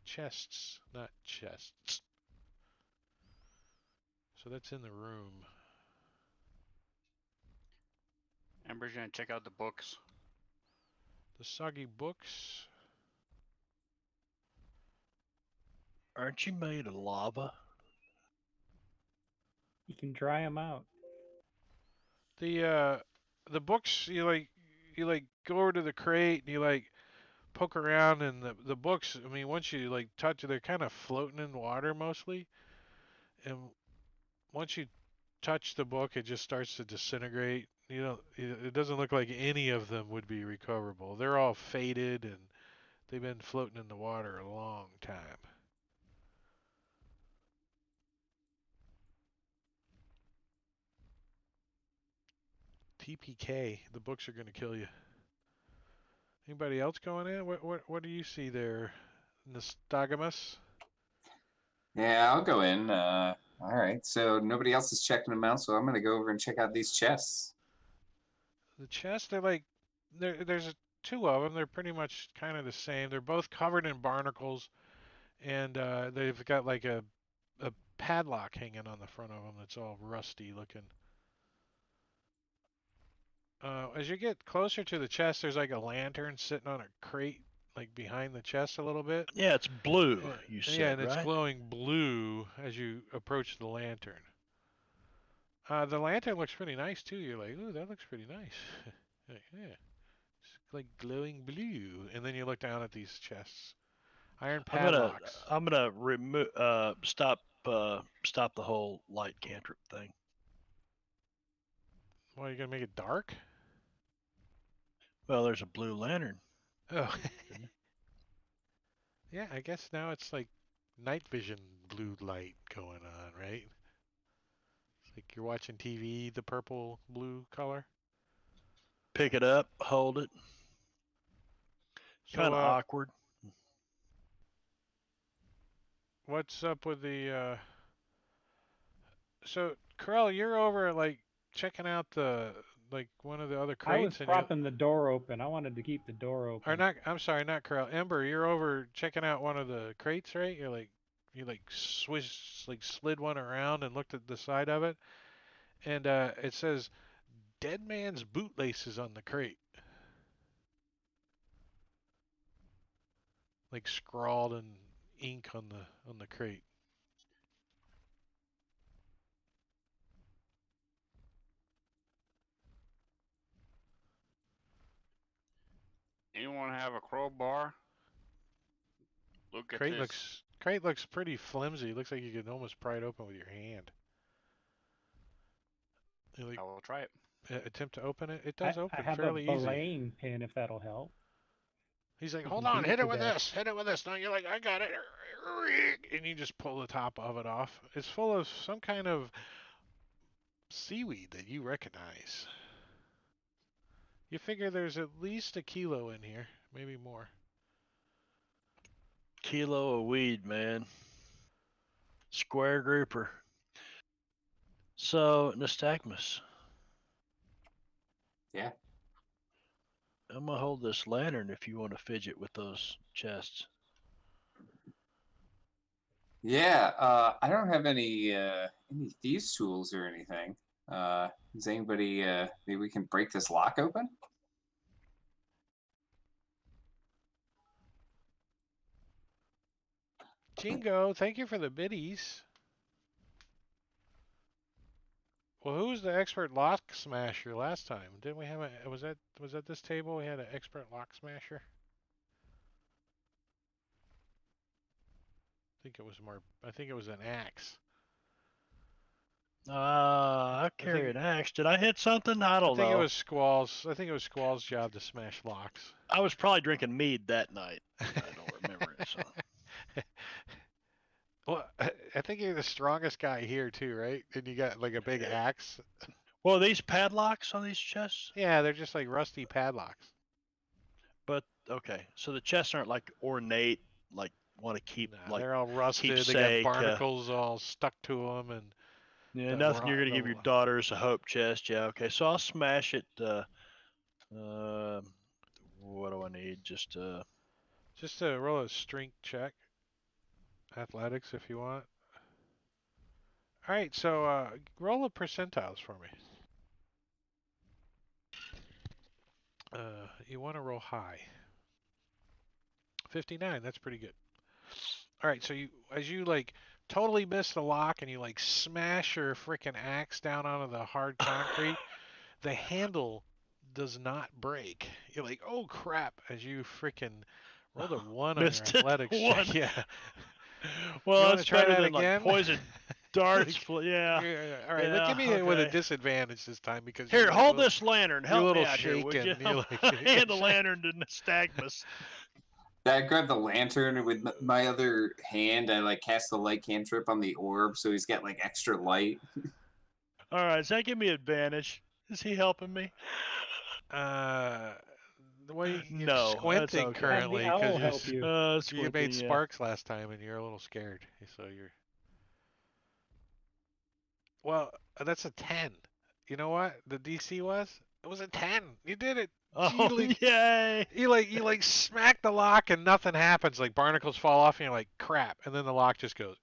Chests, not chests. So that's in the room. Ember's gonna check out the books. The soggy books. Aren't you made of lava? You can dry them out. The books, you go over to the crate and you like poke around, and the books, I mean, once you like touch it, they're kind of floating in water mostly, and once you touch the book, it just starts to disintegrate You know, it doesn't look like any of them would be recoverable. They're all faded and they've been floating in the water a long time. TPK, the books are going to kill you. Anybody else going in? What do you see there, Nystagmus? Yeah, I'll go in. All right. So nobody else is checking them out, so I'm gonna go over and check out these chests. The chests, they're like, there's two of them. They're pretty much kind of the same. They're both covered in barnacles, and they've got like a padlock hanging on the front of them that's all rusty looking. As you get closer to the chest, there's like a lantern sitting on a crate, like behind the chest a little bit. Yeah, it's blue. Uh, You yeah, said, and it's right? glowing blue as you approach the lantern. The lantern looks pretty nice too. You're like, ooh, that looks pretty nice. Like, yeah, it's like glowing blue. And then you look down at these chests, iron padlocks. I'm gonna remove stop the whole light cantrip thing. Well, you're gonna make it dark? Well, there's a blue lantern. Oh, yeah. I guess now it's like night vision blue light going on, right? It's like you're watching TV, the purple blue color. Pick it up, hold it. So, Kind of awkward. what's up with the? So, Corell, you're over like checking out the like one of the other I was crates, and propping the door open. I wanted to keep the door open. or not? I'm sorry, not Corell. Ember, you're over checking out one of the crates, right? You like slid one around and looked at the side of it, and it says "Dead Man's Bootlaces" on the crate, like scrawled in ink on the crate. Anyone have a crowbar? Look at this. Crate looks pretty flimsy. Looks like you could almost pry it open with your hand. You like I will try it. attempt to open it. It does I open have fairly a easy. belaying pin if that'll help. He's like, You hold can on, beat hit it it to with death. this, hit it with this. No, you're like, I got it. And you just pull the top of it off. It's full of some kind of seaweed that you recognize. You figure there's at least a kilo in here, maybe more. Kilo of weed, man. Square grouper. So, Nystagmus. Yeah. I'm gonna hold this lantern if you want to fidget with those chests. Yeah. I don't have any thieves tools or anything. Does anybody? Maybe we can break this lock open. Jingo, thank you for the biddies. Well, who was the expert lock smasher last time? Didn't we have a? Was that this table? We had an expert lock smasher. I think it was an axe. I carry an axe. Did I hit something? I I don't think know. it was Squall's. I think it was Squall's job to smash locks. I was probably drinking mead that night. I don't remember it. So. Well, I think you're the strongest guy here too, right? And you got like a big axe. Well, are these padlocks on these chests? Yeah, they're just like rusty padlocks. But okay, so the chests aren't like ornate, like want to keep Nah, like they're all rusted. They keepsake, got barnacles all stuck to them, and yeah, the nothing you're ro- gonna give the- your daughters a hope chest. Yeah, okay, so I'll smash it. What do I need? Just to roll a strength check, athletics if you want. All right, so roll the percentiles for me. You want to roll high. 59, that's pretty good. All right, so as you like totally miss the lock and you like smash your freaking axe down onto the hard concrete, the handle does not break. You're like, oh crap, as you freaking rolled a 1 on your Missed it, athletics one. check. Yeah. well, wanna that's try better that than again? like poison. Darts, Like, yeah. All right, but Yeah, give me it with a okay. disadvantage this time because Here, you're like hold little, this lantern. you're a Help me little out here, would you? shaken. You're like, Hand the lantern to Nystagmus. I grab the lantern and with my other hand. I like cast the light cantrip on the orb, so he's got like extra light. All right, does that give me advantage? Is he helping me? the way you're No, that's squinting okay. Have the currently owl because help you. you Squinting, made yeah. sparks last time and you're a little scared, so you're. Well, that's a 10. You know what the DC was? It was a 10. You did it. Oh, yay! You like smack the lock and nothing happens. Like barnacles fall off and you're like crap, and then the lock just goes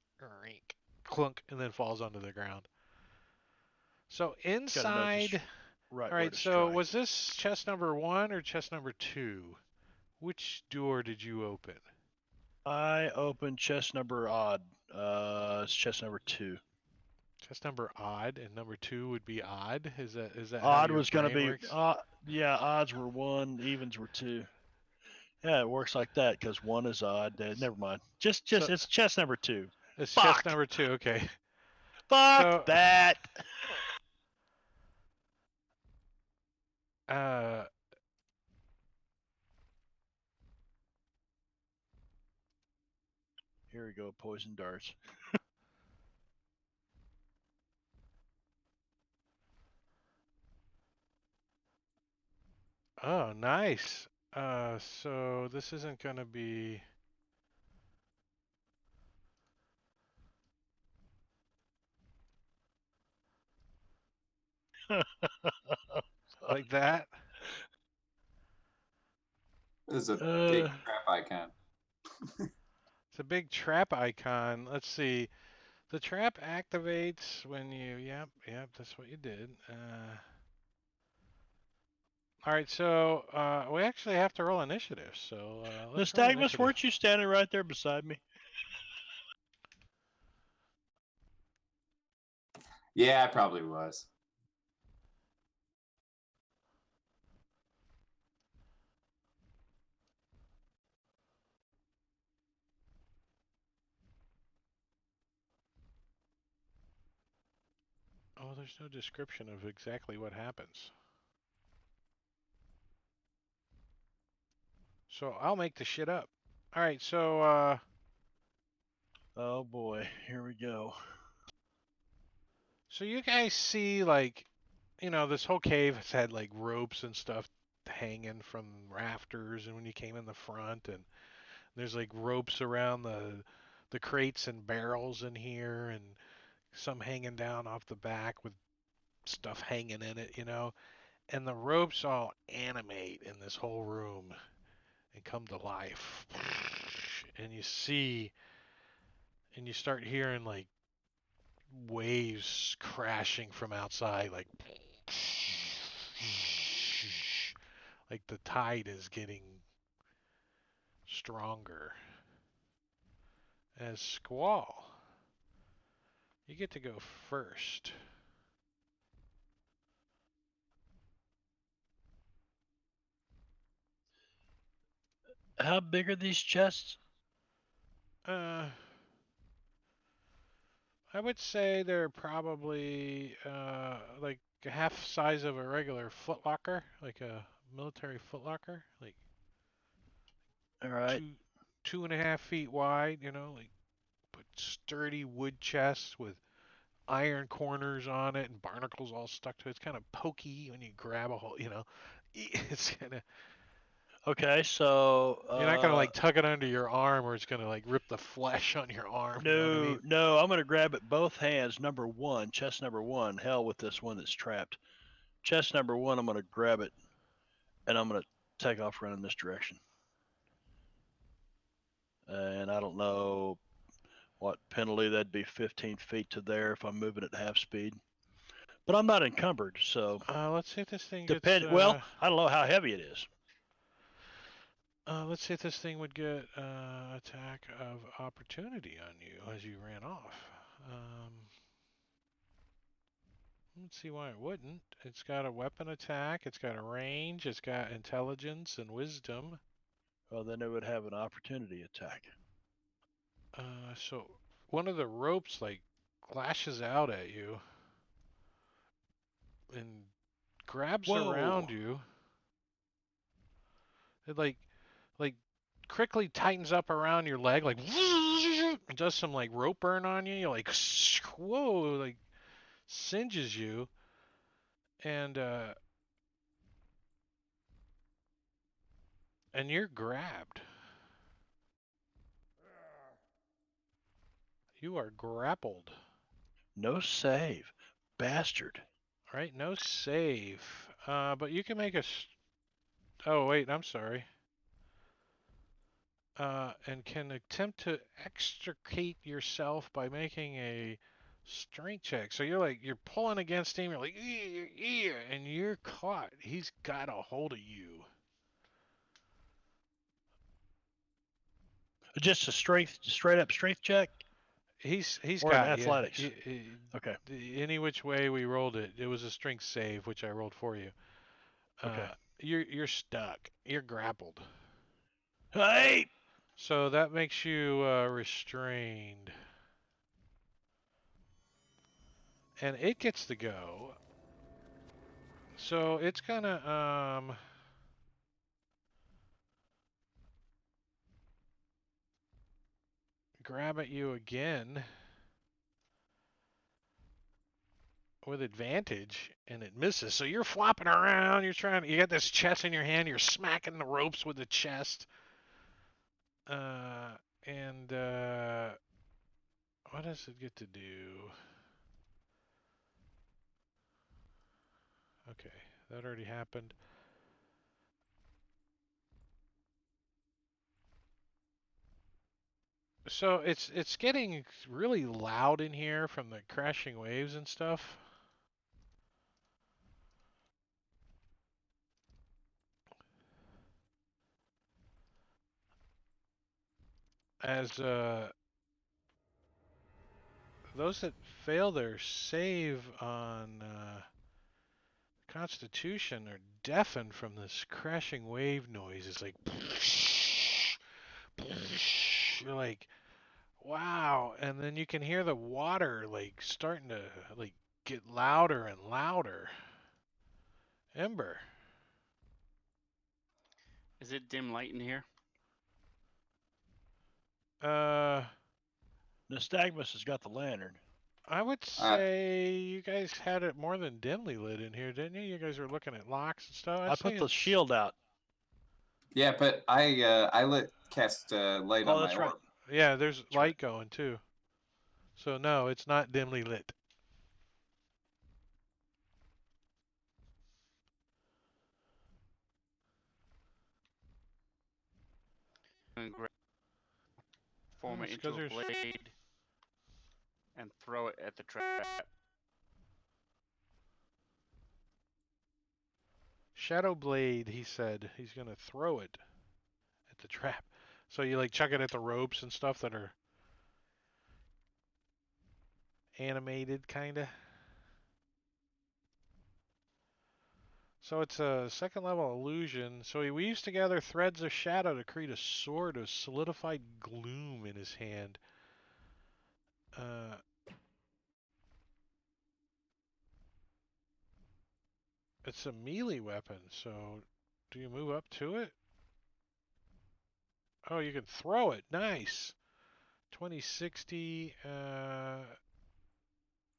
"Rink," clunk and then falls onto the ground. So Gotta know just inside. right All where right. to So strike. was this chest number 1 or chest number 2? Which door did you open? I opened chest number odd. It's chest number 2. Chest number odd and number 2 would be odd. Is that how Odd your was gonna brain be works? yeah, odds were 1, evens were 2. Yeah, it works like that because 1 is odd. Never mind. Just So- it's chest number 2. It's Fuck. chest number 2. Okay. Fuck So- that. Uh. Here we go, poison darts. Oh, nice. So this isn't gonna be. Like that. This is a big Uh, trap icon. It's a big trap icon. Let's see. The trap activates when you. Yep, that's what you did. All right, so we actually have to roll initiative. So let's roll Nystagmus, initiative. weren't you standing right there beside me? Yeah, I probably was. Oh, there's no description of exactly what happens. So I'll make the shit up. All right, so Oh boy, here we go. so you guys see like, this whole cave has had like ropes and stuff hanging from rafters, and when you came in the front, and there's like ropes around the crates and barrels in here, and some hanging down off the back with stuff hanging in it, and the ropes all animate in this whole room and come to life, and you see, and you start hearing like waves crashing from outside, like the tide is getting stronger. As Squall, you get to go first. How big are these chests? I would say they're probably like half size of a regular footlocker, like a military footlocker, like All right. 2.5 feet wide, like but sturdy wood chests with iron corners on it and barnacles all stuck to it. It's kind of pokey when you grab a hold, It's kind of. Okay, so You're not gonna like tug it under your arm, or it's gonna like rip the flesh on your arm. You know what I mean? no, I'm gonna grab it both hands. Number 1, chest number 1. Hell with this one that's trapped. Chest number 1, I'm gonna grab it, and I'm gonna take off running this direction. And I don't know what penalty that'd be. 15 feet to there if I'm moving at half speed. But I'm not encumbered, so Let's see if this thing depend. gets. Well, I don't know how heavy it is. Let's see if this thing would get attack of opportunity on you as you ran off. Let's see why it wouldn't. It's got a weapon attack. It's got a range. It's got intelligence and wisdom. Well, then it would have an opportunity attack. So one of the ropes like lashes out at you and grabs Whoa. around you. It like quickly tightens up around your leg, like does some like rope burn on you. You're like, whoa, like singes you, and you're grabbed. You are grappled. No save. Bastard. Right? No save. But you can make a. Oh wait, I'm sorry. And can attempt to extricate yourself by making a strength check. So you're pulling against him. You're like, and you're caught. He's got a hold of you. Just a straight up strength check? He's Or an got you. athletics. Okay. Any which way we rolled it, it was a strength save, which I rolled for you. Okay. You're stuck. You're grappled. Hey! So that makes you restrained. And it gets to go. So it's gonna grab at you again with advantage, and it misses. So you're flopping around. You got this chest in your hand. You're smacking the ropes with the chest. And what does it get to do? Okay, that already happened. So it's getting really loud in here from the crashing waves and stuff. As those that fail their save on Constitution are deafened from this crashing wave noise. It's like you're like, wow, and then you can hear the water like starting to like get louder and louder. Ember. Is it dim light in here? Nystagmus has got the lantern. I would say you guys had it more than dimly lit in here, didn't you? You guys were looking at locks and stuff. I put the shield out. Yeah, but I cast light on my that's right. orb. Yeah, there's light going too. So no, it's not dimly lit. Form it it's into 'cause a there's- blade and throw it at the trap. Shadow Blade, he said. He's going to throw it at the trap. So you like chuck it at the ropes and stuff that are animated, kind of. So it's a second level illusion. So he weaves together threads of shadow to create a sword of solidified gloom in his hand. It's a melee weapon, so do you move up to it? Oh, you can throw it. Nice. 2060.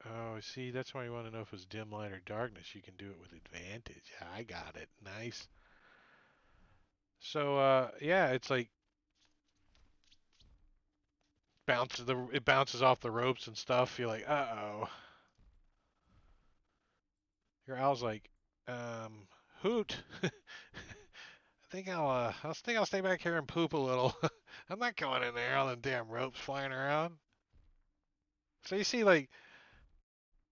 Oh, see, that's why you want to know if it's dim light or darkness. You can do it with advantage. I got it. Nice. So, yeah, it's like it bounces off the ropes and stuff. You're like, uh-oh. Your owl's like, Hoot. I think I'll stay back here and poop a little. I'm not going in there, all the damn ropes flying around. So you see, like,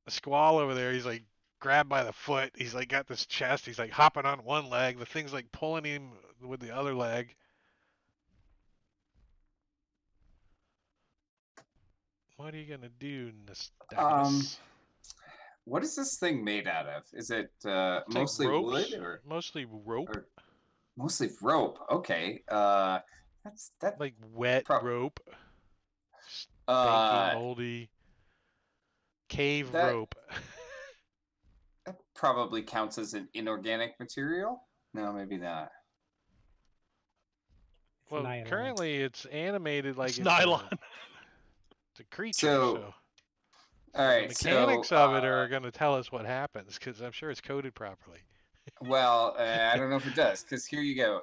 a squall over there. He's like grabbed by the foot. He's like got this chest. He's like hopping on one leg. The thing's like pulling him with the other leg. What are you gonna do, Nystagmus? What is this thing made out of? Is it It's mostly like ropes, wood or mostly rope? or mostly rope? Okay. That's that. Like wet Pro- rope. Stinky, Uh, moldy. cave That- rope. That probably counts as an inorganic material. No, maybe not. It's Well, nylon. currently it's animated like It's it's nylon. a creature. So, So all the right. mechanics So, of it are going to tell us what happens because I'm sure it's coded properly. well, I don't know if it does, because here you go.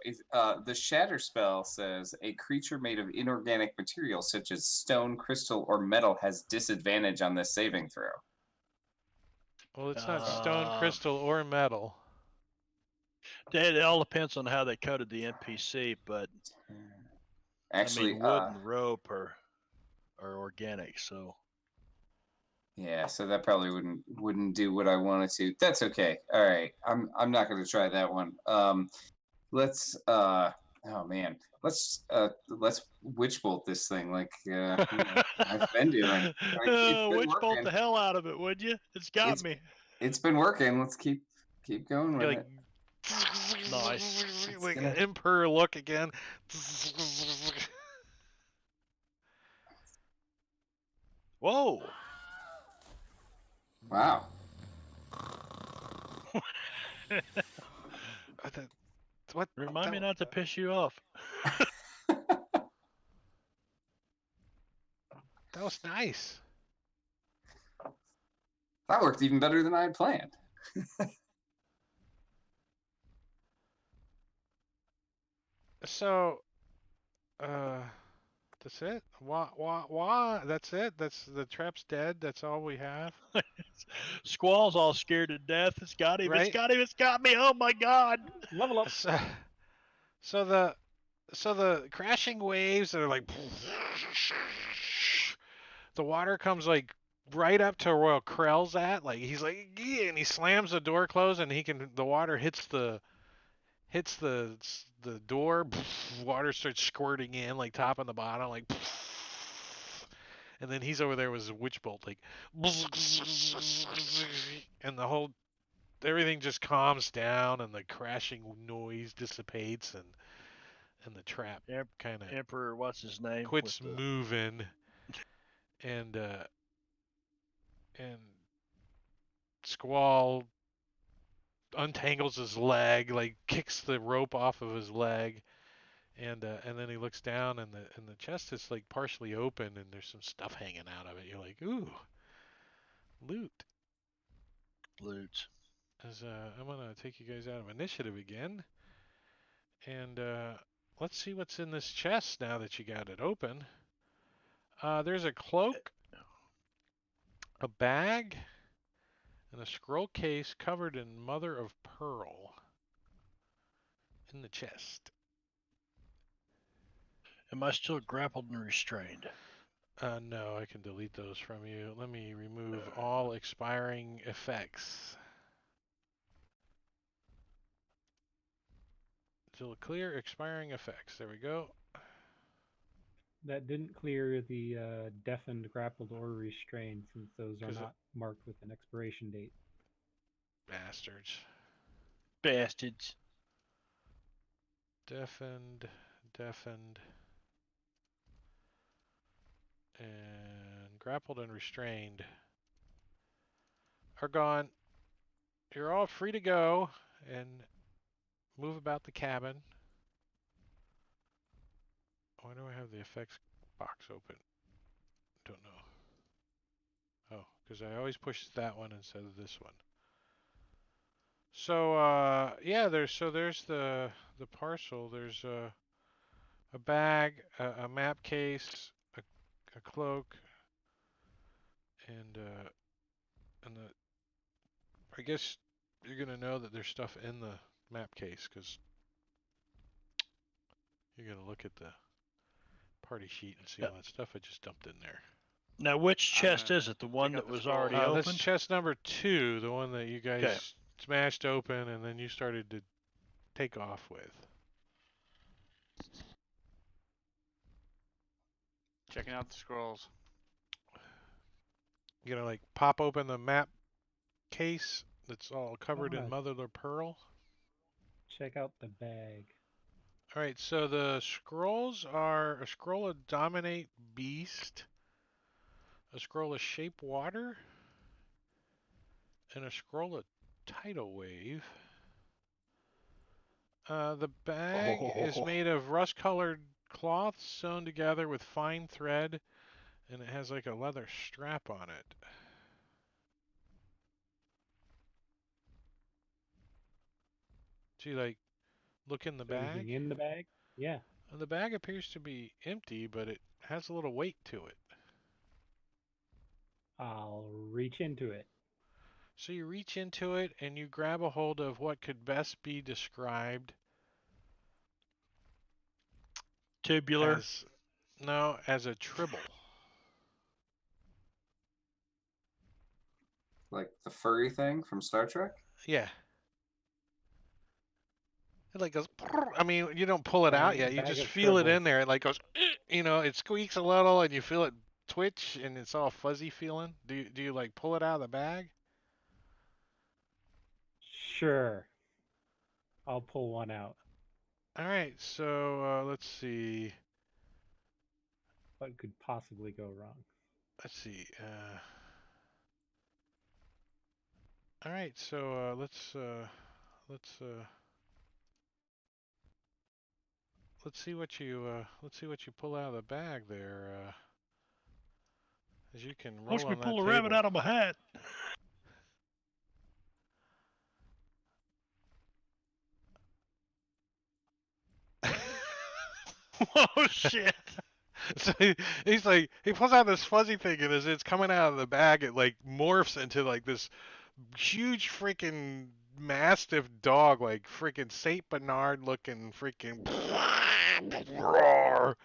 The Shatter spell says a creature made of inorganic material such as stone, crystal, or metal has disadvantage on this saving throw. Well, it's not stone, crystal, or metal. It all depends on how they coded the NPC, but Actually, I mean, wood and rope are organic, so yeah, so that probably wouldn't do what I wanted to. That's okay. All right, I'm not going to try that one. Let's oh man, let's witch bolt this thing like I've been doing. It's been witch bolt working. the hell out of it, would you? It's got It's- me. It's been working. Let's keep going with You're like, it. Nice. like gonna- an emperor look again. Whoa! Wow. What? Remind me that- not to piss you off. That was nice. That worked even better than I had planned. So, that's it. Wah. That's it. That's the trap's dead. That's all we have. Squall's all scared to death. It's got him. Right? It's got him. It's got me. Oh my god! Level up. So the crashing waves are like the water comes like right up to where Krell's at. Like he's like, yeah, and he slams the door closed, and the water hits the door. Water starts squirting in like top and the bottom, like. And then he's over there with his witch bolt, like, and everything just calms down, and the crashing noise dissipates, and the trap Yep. kind of Emperor, what's his name? quits with the- moving, and Squall untangles his leg, like kicks the rope off of his leg, and then he looks down, and the chest is like partially open, and there's some stuff hanging out of it. You're like, ooh, loot. Loot. I'm gonna take you guys out of initiative again, and let's see what's in this chest now that you got it open. There's a cloak, a bag, and a scroll case covered in mother of pearl in the chest. Am I still grappled and restrained? No, I can delete those from you. Let me remove all expiring effects. Still clear expiring effects. There we go. That didn't clear the deafened, grappled, or restrained, since those are 'Cause not marked with an expiration date. Bastards. Bastards. Deafened, and grappled and restrained are gone. You're all free to go and move about the cabin. Why do I have the effects box open? Don't know. Oh, because I always push that one instead of this one. So yeah, there's the parcel. There's a bag, a map case, a cloak, and the. I guess you're gonna know that there's stuff in the map case because you're gonna look at the party sheet and see all that stuff I just dumped in there. Now, which I'm chest gonna is it? The one out that the was scroll. already That's opened? chest number 2, the one that you guys Okay. smashed open and then you started to take off with. Checking out the scrolls. You gotta like pop open the map case that's all covered in Alright. mother of pearl. Check out the bag. All right, so the scrolls are a scroll of dominate beast, a scroll of shape water, and a scroll of tidal wave. The bag is Oh. made of rust-colored cloth sewn together with fine thread, and it has like a leather strap on it. See, like, look in the Is there bag. anything in the bag? Yeah. And the bag appears to be empty, but it has a little weight to it. I'll reach into it. So you reach into it and you grab a hold of what could best be described Tubular. as a tribble. Like the furry thing from Star Trek. Yeah. It like goes. I mean, you don't pull it out yet. You Bag just of feel it in tribbles. there. It like goes. It squeaks a little, and you feel it twitch, and it's all fuzzy feeling. Do you like pull it out of the bag? Sure. I'll pull one out. All right. So let's see. What could possibly go wrong? Let's see. All right. So let's see what you pull out of the bag there. As you can roll Watch me on that pull a rabbit table. out of my hat. Oh shit! So he pulls out this fuzzy thing, and as it's coming out of the bag, it like morphs into like this huge freaking mastiff dog, like freaking Saint Bernard looking freaking roar.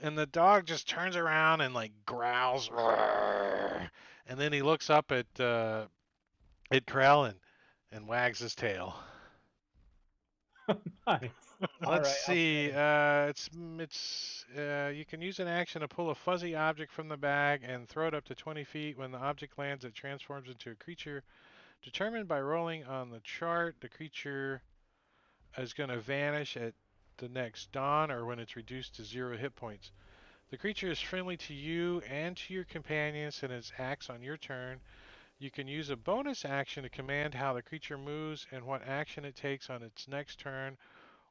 And the dog just turns around and like growls, roar. And then he looks up at Krell and wags his tail. Nice. All Let's right, I'll see. pay. You can use an action to pull a fuzzy object from the bag and throw it up to 20 feet. When the object lands, it transforms into a creature. Determined by rolling on the chart, the creature is going to vanish at the next dawn or when it's reduced to 0 hit points. The creature is friendly to you and to your companions and it acts on your turn. You can use a bonus action to command how the creature moves and what action it takes on its next turn,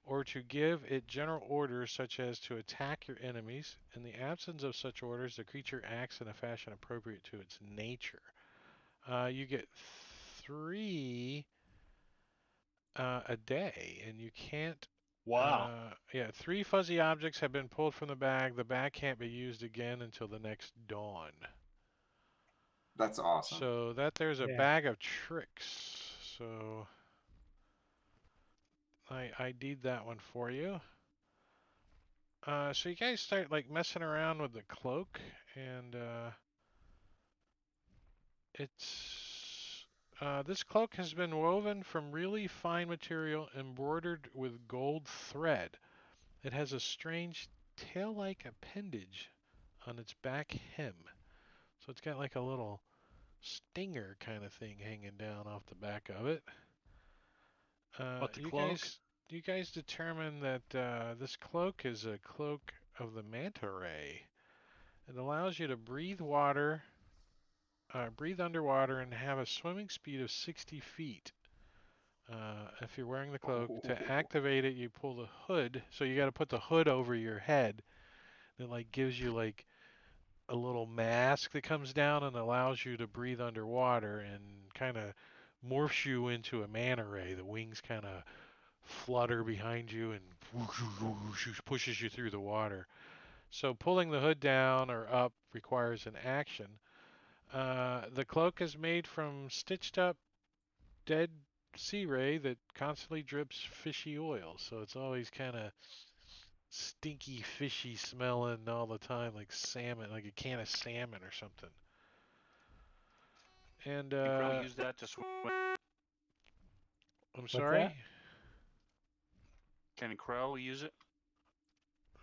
or to give it general orders such as to attack your enemies. In the absence of such orders, the creature acts in a fashion appropriate to its nature. You get 3 a day, and you can't. Wow. 3 fuzzy objects have been pulled from the bag. The bag can't be used again until the next dawn. That's awesome. So there's a Yeah. bag of tricks. So I ID'd that one for you. So you guys start like messing around with the cloak, and this cloak has been woven from really fine material embroidered with gold thread. It has a strange tail-like appendage on its back hem, so it's got like a little stinger kind of thing hanging down off the back of it. What, the cloak? You guys determine that this cloak is a cloak of the manta ray. It allows you to breathe underwater, and have a swimming speed of 60 feet. If you're wearing the cloak, to activate it, you pull the hood. So you got to put the hood over your head. It like gives you like a little mask that comes down and allows you to breathe underwater and kind of morphs you into a manta ray. The wings kind of flutter behind you and pushes you through the water. So pulling the hood down or up requires an action. The cloak is made from stitched up dead sea ray that constantly drips fishy oil. So it's always kind of stinky, fishy smelling all the time, like salmon, like a can of salmon or something. And Can Krell use that to swim? I'm sorry? that? Can Krell use it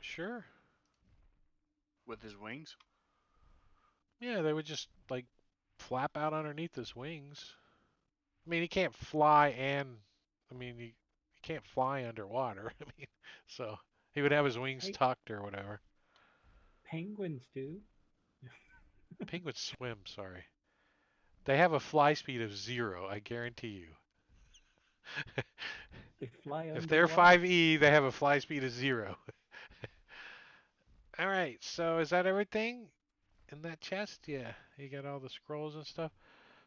Sure. with his wings? Yeah, they would just like flap out underneath his wings. I mean, he can't fly he can't fly underwater. I mean, so he would have his wings Hey. tucked or whatever. Penguins do. Penguins swim, sorry. They have a fly speed of 0, I guarantee you. They fly If they're underwater. 5E, they have a fly speed of 0. All right, so is that everything in that chest? Yeah, you got all the scrolls and stuff.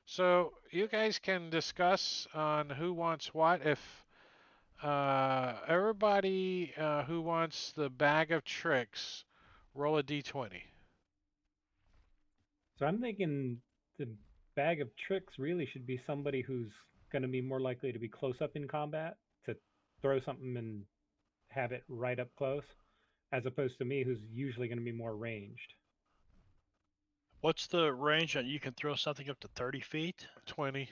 So you guys can discuss on who wants what. If everybody who wants the bag of tricks, roll a d20. So I'm thinking the bag of tricks really should be somebody who's going to be more likely to be close up in combat, to throw something and have it right up close, as opposed to me, who's usually going to be more ranged. What's the range on you can throw something up to 30 feet? 20.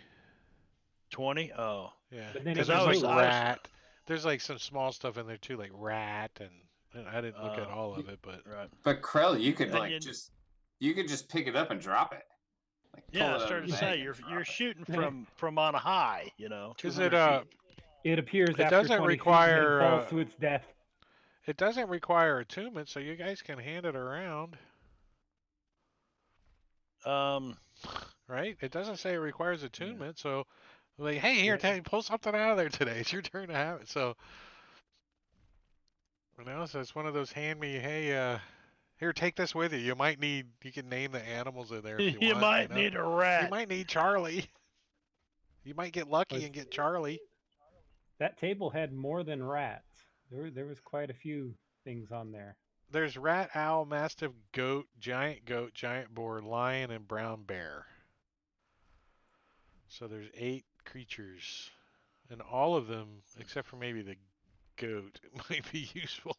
20? Oh. Yeah. But then Because it I there's like was- moves. I was- rat. There's like some small stuff in there too, like rat, and I didn't look at all of it, but Right. But Krell, you could And like you- you could just pick it up and drop it. Like pull Yeah, it I out of started the to bag say and you're drop it. shooting from on high, you know. is it 200 feet. It appears It after doesn't 20 feet and require, then falls to its death. it doesn't require attunement, so you guys can hand it around, right? It doesn't say it requires attunement, so like, hey, here, Yeah. pull something out of there today. It's your turn to have it. So, so it's one of those hand me, hey, here, take this with you. You might need, you can name the animals in there if you, you want. might know? need a rat. You might need Charlie. You might get lucky and get Charlie. That table had more than rats. There was quite a few things on there. There's rat, owl, mastiff, goat, giant boar, lion, and brown bear. So there's 8 creatures, and all of them, except for maybe the goat, might be useful.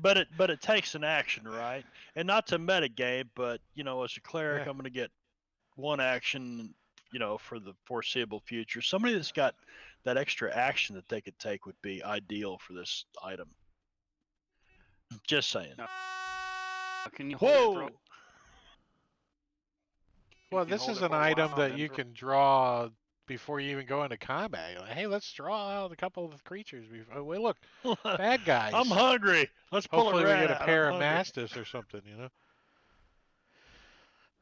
But it takes an action, right? And not to metagame, but you know, as a cleric, Yeah. I'm gonna get one action, you know, for the foreseeable future. Somebody that's got that extra action that they could take would be ideal for this item. Just saying. No. Can you hold it, Whoa! throw? Well, If you this hold is it an for a item while, that then you throw- can draw before you even go into combat. You're like, hey, let's draw out a couple of creatures. Before. Oh, wait, look, bad guys. I'm hungry. Let's pull Hopefully a we rat get a out. pair I'm of hungry. mastiffs or something,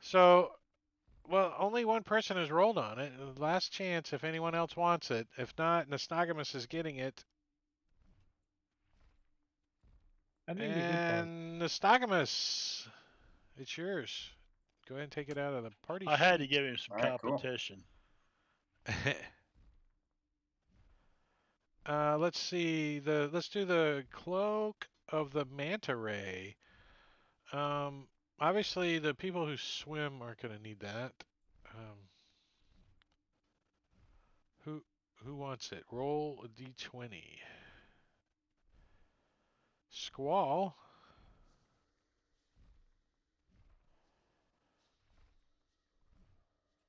So, well, only one person has rolled on it. Last chance if anyone else wants it. If not, Nostagamus is getting it. I think it'd be good for 'em. And Nostagamus, it's yours. Go ahead and take it out of the party I had to sheet. give him some All right, cool. competition. Let's see. Let's do the cloak of the manta ray. Obviously the people who swim aren't going to need that. Who wants it? Roll a d20. Squall.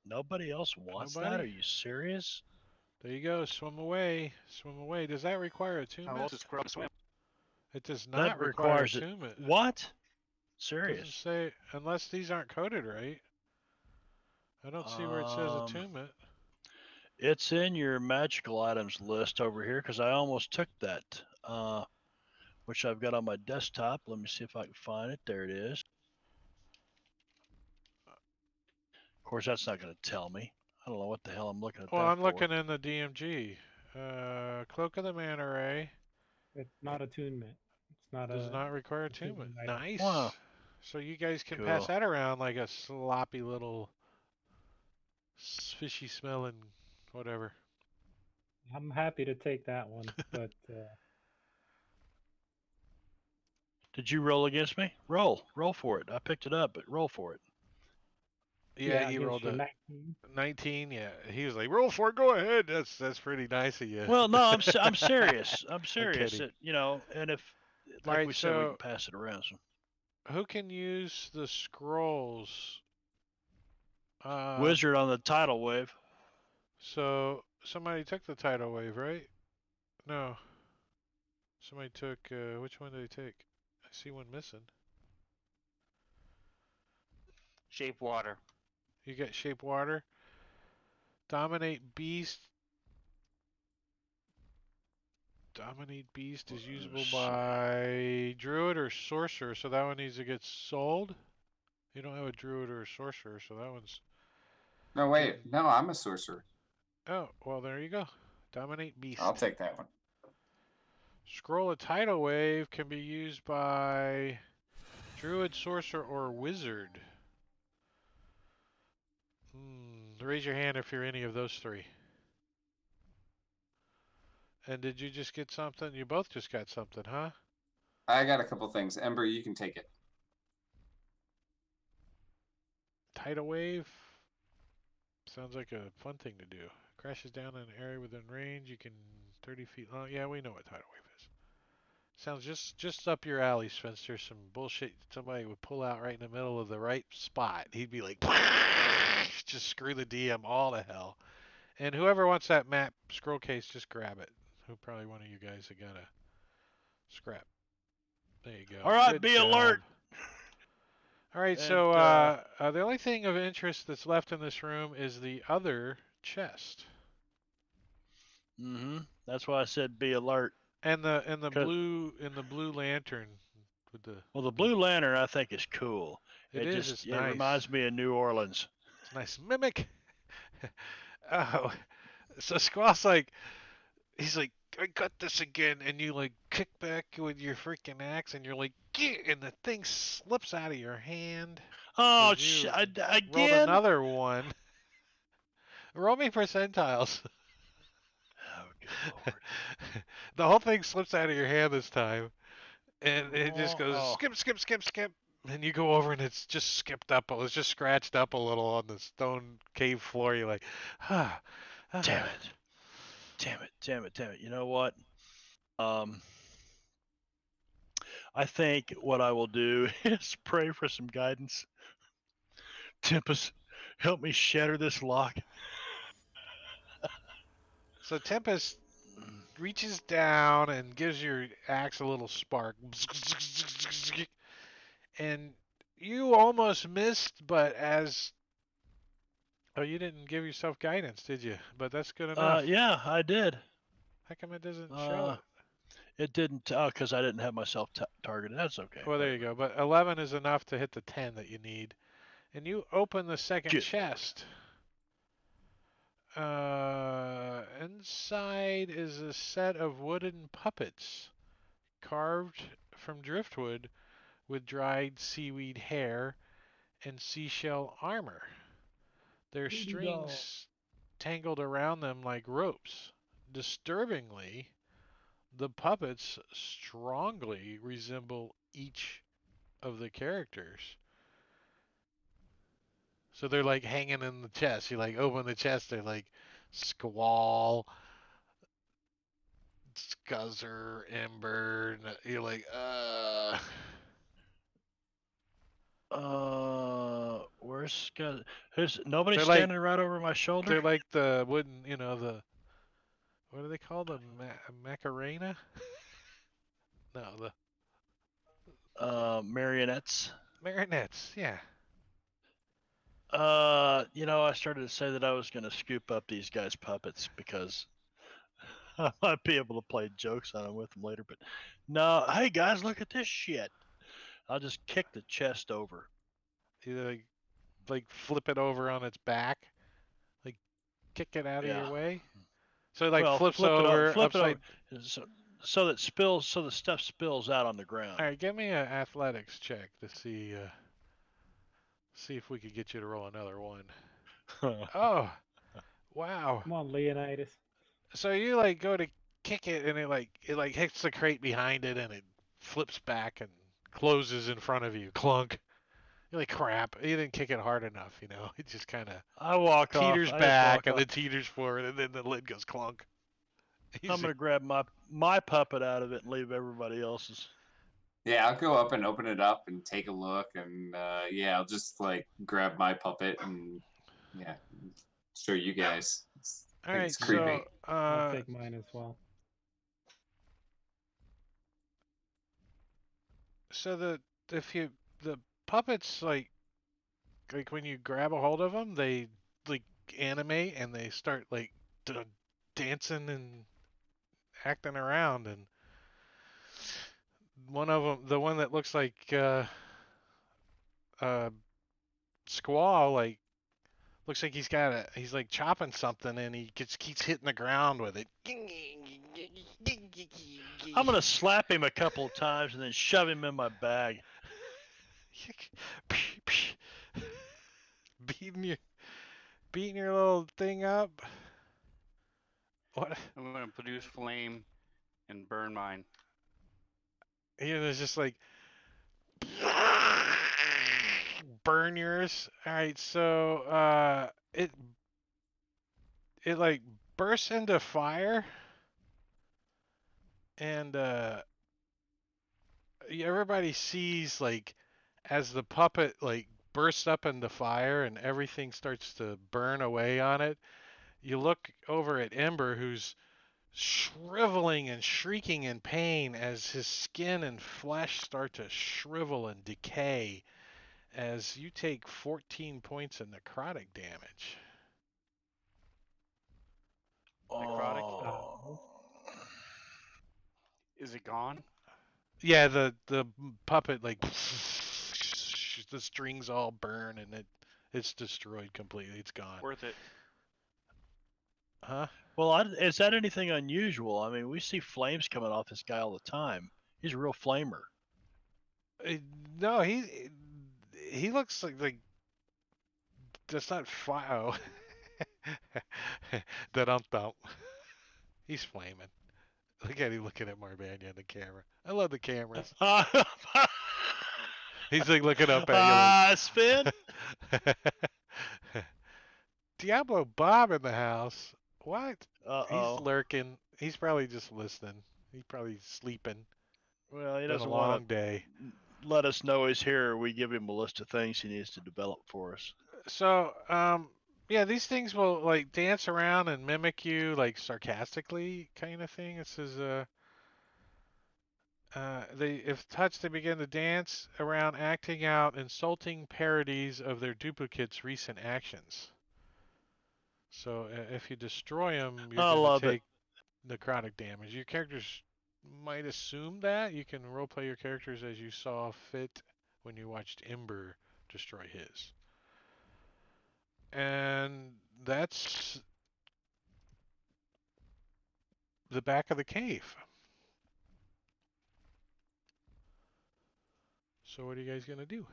Nobody else wants that? Nobody? Are you serious? There you go. Swim away. Swim away. Does that require How attunement? old is Crow to swim? It does not require requires it. attunement. What? Doesn't Serious? say unless these aren't coded right. I don't see where it says attunement. It's in your magical items list over here because I almost took that, which I've got on my desktop. Let me see if I can find it. There it is. Of course, that's not going to tell me. I don't know what the hell I'm looking at. Well, that I'm for. looking in the DMG. Cloak of the Manta Ray It's not attunement. It's not does a. not require attunement attunement. item. Nice. Wow. So you guys can pass Cool. that around like a sloppy little fishy smelling whatever. I'm happy to take that one, but Did you roll against me? Roll for it. I picked it up, but roll for it. Yeah, he against rolled your a 19. 19. Yeah, he was like, "Roll for it. Go ahead." That's pretty nice of you. Well, no, I'm serious. I'm serious. kidding. You know, and if, like Alright, we said, we so- can pass it around. So. Who can use the scrolls? Wizard on the tidal wave. So somebody took the tidal wave, right? No. Somebody took. Which one did they take? I see one missing. Shape water. You got shape water. Dominate beast. Dominate beast is usable Let's see. by druid or sorcerer, so that one needs to get sold. You don't have a druid or a sorcerer, so that one's No, wait. No, I'm a sorcerer. Oh, well, there you go. Dominate beast. I'll take that one. Scroll a tidal wave can be used by druid, sorcerer, or wizard. Raise your hand if you're any of those three. And did you just get something? You both just got something, huh? I got a couple things. Ember, you can take it. Tidal wave. Sounds like a fun thing to do. Crashes down in an area within range. You can 30 feet long. Yeah, we know what tidal wave is. Sounds just up your alley, Spencer. Some bullshit somebody would pull out right in the middle of the right spot. He'd be like, just screw the DM all to hell. And whoever wants that map scroll case, just grab it. Who probably one of you guys that got a scrap. There you go. All right, Good be job. alert. All right, And, so the only thing of interest that's left in this room is the other chest. That's why I said be alert. And the 'Cause- blue lantern with the Well, the Blue Lantern I think is cool. it's It nice. reminds me of New Orleans. It's nice. Mimic. Oh, so Squall's like, he's like, I got this again, and you like kick back with your freaking axe, and you're like, "Gah," and the thing slips out of your hand. Oh, As you Rolled again? another one. Roll me percentiles. Oh, good lord. The whole thing slips out of your hand this time, and it just goes Oh. skip, skip, skip, skip. And you go over, and it's just skipped up. It's just scratched up a little on the stone cave floor. You're like, ah. Damn it. Damn it, damn it, damn it. You know what? I think what I will do is pray for some guidance. Tempest, help me shatter this lock. So Tempest reaches down and gives your axe a little spark. And you almost missed, but as... Oh, you didn't give yourself guidance, did you? But that's good enough. Yeah, I did. How come it doesn't show it? It didn't, because I didn't have myself targeted. That's okay. Well, there you go. But 11 is enough to hit the 10 that you need. And you open the second Good. chest. Inside is a set of wooden puppets carved from driftwood with dried seaweed hair and seashell armor. Their strings tangled around them like ropes. Disturbingly, the puppets strongly resemble each of the characters. So they're like hanging in the chest. You like open the chest, they're like Squall, Scuzzer, Ember. You're like, Where's Scott? Who's nobody They're like- standing right over my shoulder? They're like the wooden, the what do they call them? Macarena? No, the Marionettes. marionettes. Yeah. I started to say that I was gonna scoop up these guys' puppets because I might be able to play jokes on them with them later. But no, hey guys, look at this shit. I'll just kick the chest over. Either like flip it over on its back, like kick it out of Yeah. your way. So it like Well, flips flip it over flip it upside. over, so the stuff spills out on the ground. All right, give me an athletics check to see if we could get you to roll another one. Oh, wow. Come on, Leonidas. So you like go to kick it, and it like hits the crate behind it, and it flips back and closes in front of you. Clunk. You're like, crap. You didn't kick it hard enough, It just kind of I walk off. teeters I just back, walk and off. then teeters forward, and then the lid goes clunk. I'm gonna grab my puppet out of it and leave everybody else's. Yeah, I'll go up and open it up and take a look, and I'll just like grab my puppet and show you guys. All think right, it's creepy. so I'll take mine as well. so the puppets like when you grab a hold of them, they like animate and they start like dancing and acting around, and one of them, the one that looks like Squall, like looks like he's like chopping something and he keeps hitting the ground with it. I'm gonna slap him a couple of times and then shove him in my bag. beating your little thing up. What? I'm going to produce flame and burn mine. It's just like burn yours. All right, so it like bursts into fire, and everybody sees like as the puppet like bursts up into fire and everything starts to burn away on it. You look over at Ember, who's shriveling and shrieking in pain as his skin and flesh start to shrivel and decay as you take 14 points of necrotic damage. Necrotic? Oh. Is it gone? Yeah, the puppet like the strings all burn and it's destroyed completely. It's gone. Worth it. Huh? Well, is that anything unusual? I mean, we see flames coming off this guy all the time. He's a real flamer. No, he looks like that's not fire. That He's flaming. Look at him looking at Marbania in the camera. I love the cameras. He's like looking up at Spin. you. Diablo Bob in the house. What? Uh-oh. He's lurking. He's probably just listening. He's probably sleeping. Well, he Been a doesn't long want day. to let us know he's here. Or we give him a list of things he needs to develop for us. So, yeah, these things will like dance around and mimic you, like sarcastically, kind of thing. It says, if touched, they begin to dance around, acting out insulting parodies of their duplicates' recent actions. So, if you destroy them, you're I going love to it. take necrotic damage. Your characters might assume that. You can roleplay your characters as you saw fit when you watched Ember destroy his. And that's the back of the cave. So what are you guys going to do?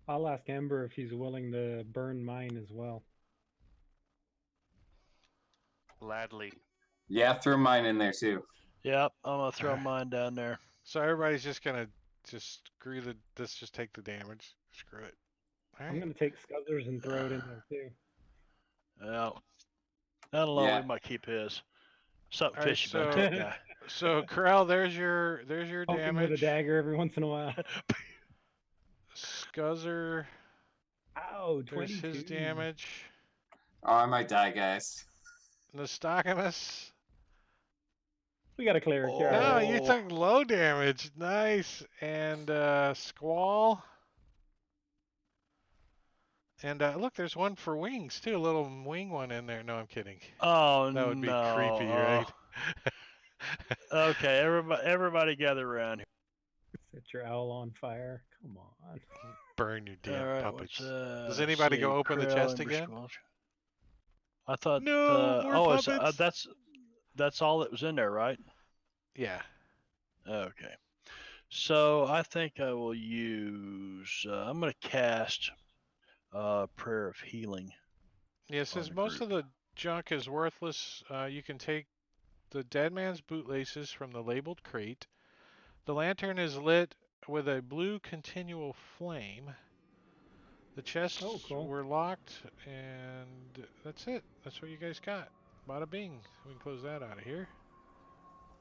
I'll ask Ember if he's willing to burn mine as well. Gladly. Yeah, throw mine in there too. Yep, I'm gonna throw mine down there. So everybody's just going to screw let's just take the damage. Screw it. All I'm right. going to take Scuzzers and throw it in there too. Well, that alone Yeah. we might keep his. Something All right, fishy about so- that guy. So Corral, there's your Poke him with a damage. dagger every once in a while. Scuzzer, Ow, there's 22. his damage. Oh, I might die, guys. Nostocamus. We got a cleric here. No, Oh. you took low damage. Nice. And Squall. And look, there's one for wings too. A little wing one in there. No, I'm kidding. Oh That would be no. creepy, right? Okay, everybody gather around here. Set your owl on fire. Come on. Burn your damn All right, puppets. Does anybody go open the chest again? I thought. No, more oh, it's, puppets. that's all that was in there, right? Yeah. Okay. So I think I will use. I'm going to cast Prayer of Healing. Yeah, since the most group. of the junk is worthless, you can take the dead man's bootlaces from the labeled crate. The lantern is lit with a blue continual flame. The chests cool. were locked, and that's it. That's what you guys got. Bada bing. We can close that out of here.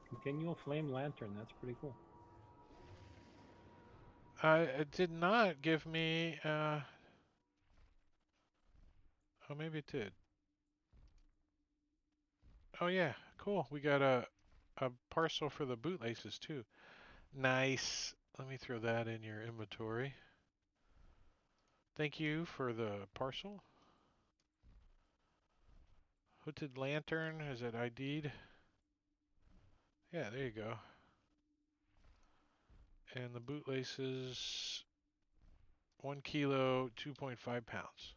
Continual flame lantern. That's pretty cool. It did not give me. Oh, maybe it did. Oh yeah, cool. We got a parcel for the bootlaces too. Nice. Let me throw that in your inventory. Thank you for the parcel. Hooded lantern, is it ID'd? Yeah, there you go. And the bootlaces 1 kilo, 2.5 pounds.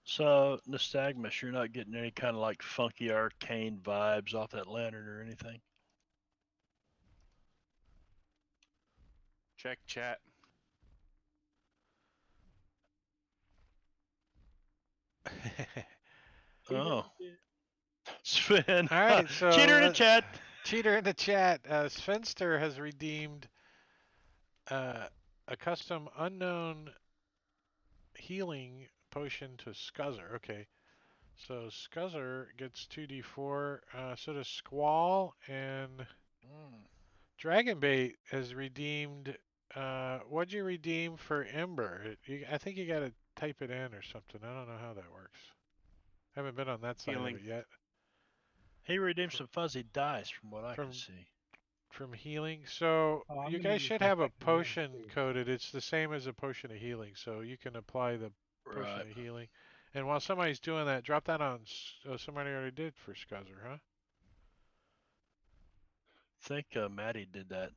So, Nystagmus, you're not getting any kind of like funky arcane vibes off that lantern or anything? Check chat. Oh. Sven. All right, so Cheater in the chat. Cheater in the chat. Svenster has redeemed a custom unknown healing potion to Scuzzer. Okay, so Scuzzer gets 2d4. So does Squall, and Dragonbait has redeemed. What'd you redeem for Ember? I think you gotta type it in or something. I don't know how that works. Haven't been on that side Healing. of it yet. He redeemed some fuzzy dice from what I From- can see. From healing. So Oh, I'm you gonna guys use should my have a second hand, potion too. coded. It's the same as a potion of healing, so you can apply the potion Right. of healing. And while somebody's doing that, drop that on. Oh, somebody already did for Scuzzer, huh? I think Maddie did that.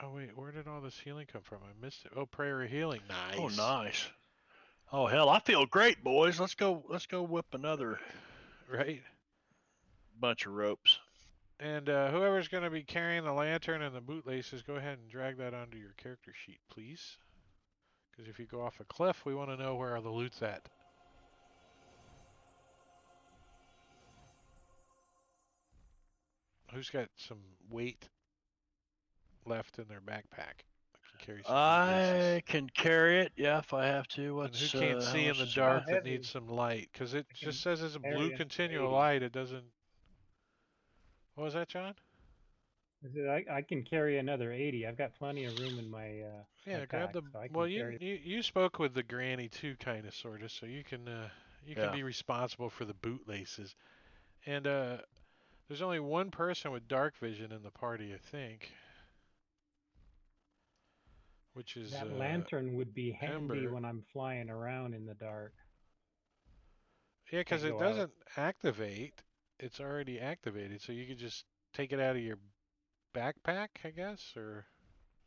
Oh wait, where did all this healing come from? I missed it. Oh, prayer of healing. Nice. Oh, nice. Oh hell, I feel great, boys. Let's go whip another Right. bunch of ropes. And whoever's going to be carrying the lantern and the bootlaces, go ahead and drag that onto your character sheet, please. Because if you go off a cliff, we want to know where the loot's at. Who's got some weight left in their backpack? I can carry some bootlaces. I can carry it, yeah, if I have to. And What's who can't how see in much the is it dark weigh? that heavy? needs some light? Because it I can just says it's a carry blue up to continual 80. light. It doesn't. What was that, John? I said I can carry another 80. I've got plenty of room in my Yeah, my grab pack, the. so I can Well, carry. you spoke with the granny too, kind of, sort of, so you can Yeah. be responsible for the bootlaces. And there's only one person with dark vision in the party, I think. Which is That lantern would be handy Ember. when I'm flying around in the dark. Yeah, because Can't it go out. doesn't activate. It's already activated, so you could just take it out of your backpack, I guess, or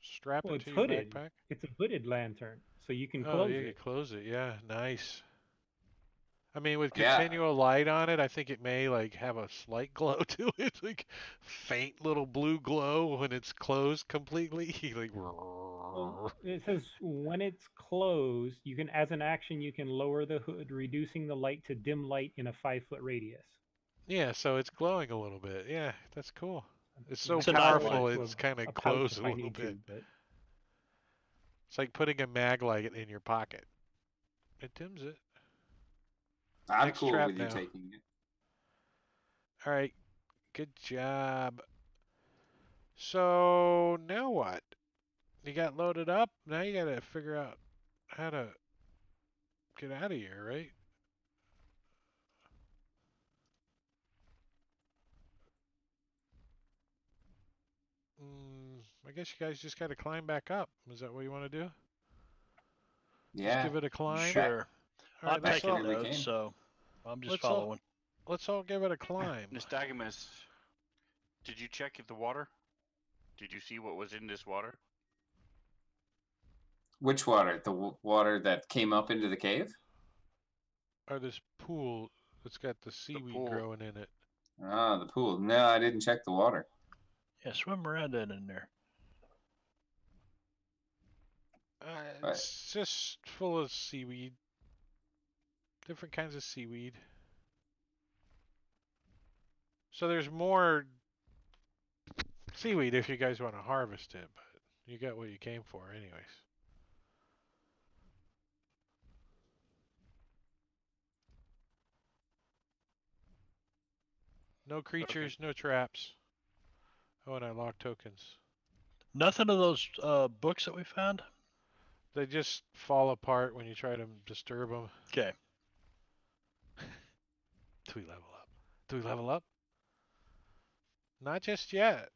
strap Well, it it's to your hooded. backpack. It's a hooded lantern, so you can Oh, close you it. could close it. Yeah, nice. I mean, with Yeah. continual light on it, I think it may like have a slight glow to it, like faint little blue glow when it's closed completely. Like, Well, it says when it's closed, you can, as an action, you can lower the hood, reducing the light to dim light in a 5-foot radius. yeah, so it's glowing a little bit. Yeah, that's cool. It's so It's a powerful, nightlight. it's kind of a pouch glows if a I little need bit. to, but It's like putting a mag light in your pocket. It dims it. I'm Next cool trap with you now. taking it. All right, good job. So now what? You got loaded up. Now you got to figure out how to get out of here, right? I guess you guys just got to climb back up. Is that what you want to do? Just Yeah. give it a climb. Sure. All right, I'm let's taking all, we notes, can. so I'm just Let's all- following. let's all give it a climb. Nystagmus, did you check if the water? Did you see what was in this water? Which water? The water that came up into the cave? Or this pool that's got the seaweed pool. growing in it. Ah, the pool. No, I didn't check the water. Yeah, swim around in there. Right. It's just full of seaweed. Different kinds of seaweed. So there's more seaweed if you guys want to harvest it, but you got what you came for anyways. No creatures, no traps. Oh, and I locked tokens. Nothing of those books that we found? They just fall apart when you try to disturb them. Okay. Do we level up? Do we level up? Not just yet.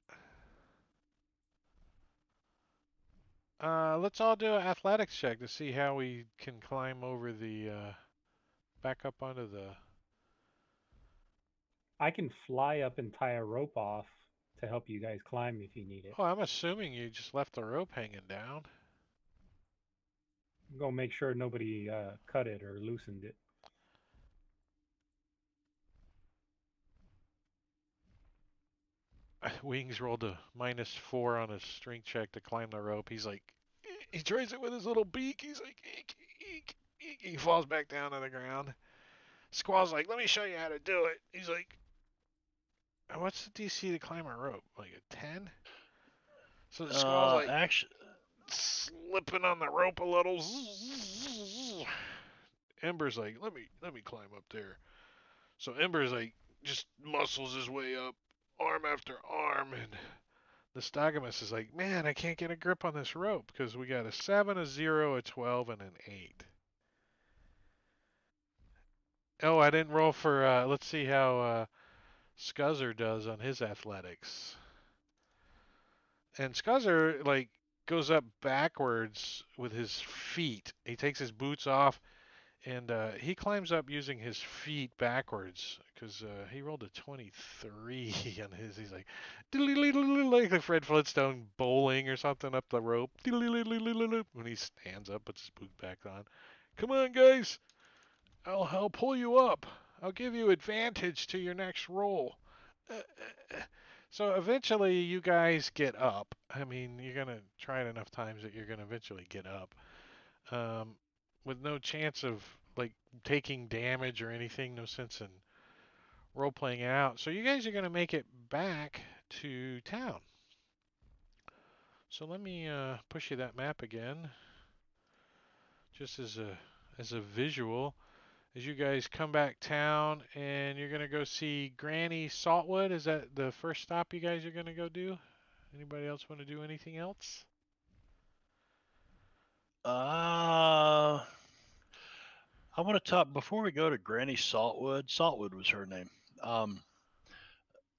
Let's all do an athletics check to see how we can climb over the, back up onto the... I can fly up and tie a rope off to help you guys climb if you need it. Oh, I'm assuming you just left the rope hanging down. Go make sure nobody cut it or loosened it. Wings rolled a -4 on his strength check to climb the rope. He's like, he tries it with his little beak. He's like, eek, eek, eek. He falls back down to the ground. Squall's like, let me show you how to do it. He's like, what's the DC to climb a rope? Like a 10? So the Squall's like Actually, slipping on the rope a little. Ember's like, let me climb up there. So Ember's like, just muscles his way up, arm after arm, and the Stogamus is like, man, I can't get a grip on this rope because we got a 7, a 0, a 12, and an 8. Oh, I didn't roll for, let's see how Scuzzer does on his athletics. And Scuzzer, like, goes up backwards with his feet. He takes his boots off, and he climbs up using his feet backwards because he rolled a 23 on his. He's like, like Fred Flintstone bowling or something up the rope. When he stands up, puts his boot back on. Come on, guys. I'll pull you up. I'll give you advantage to your next roll. So eventually you guys get up. I mean, you're going to try it enough times that you're going to eventually get up. With no chance of like taking damage or anything, no sense in role playing it out. So you guys are going to make it back to town. So let me push you that map again, just as a visual. As you guys come back town, and you're gonna go see Granny Saltwood. Is that the first stop you guys are gonna go do? Anybody else want to do anything else? I want to talk before we go to Granny Saltwood. Saltwood was her name. I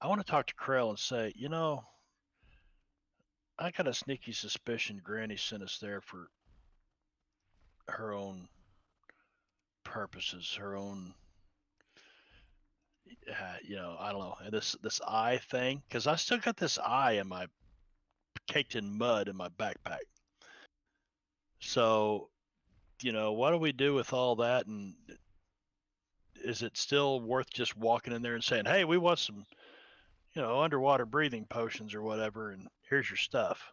want to talk to Krell and say, I got a sneaky suspicion Granny sent us there for her own purposes, her own, I don't know, this eye thing, because I still got this eye in my caked in mud in my backpack. So, what do we do with all that? And is it still worth just walking in there and saying, hey, we want some, underwater breathing potions or whatever, and here's your stuff?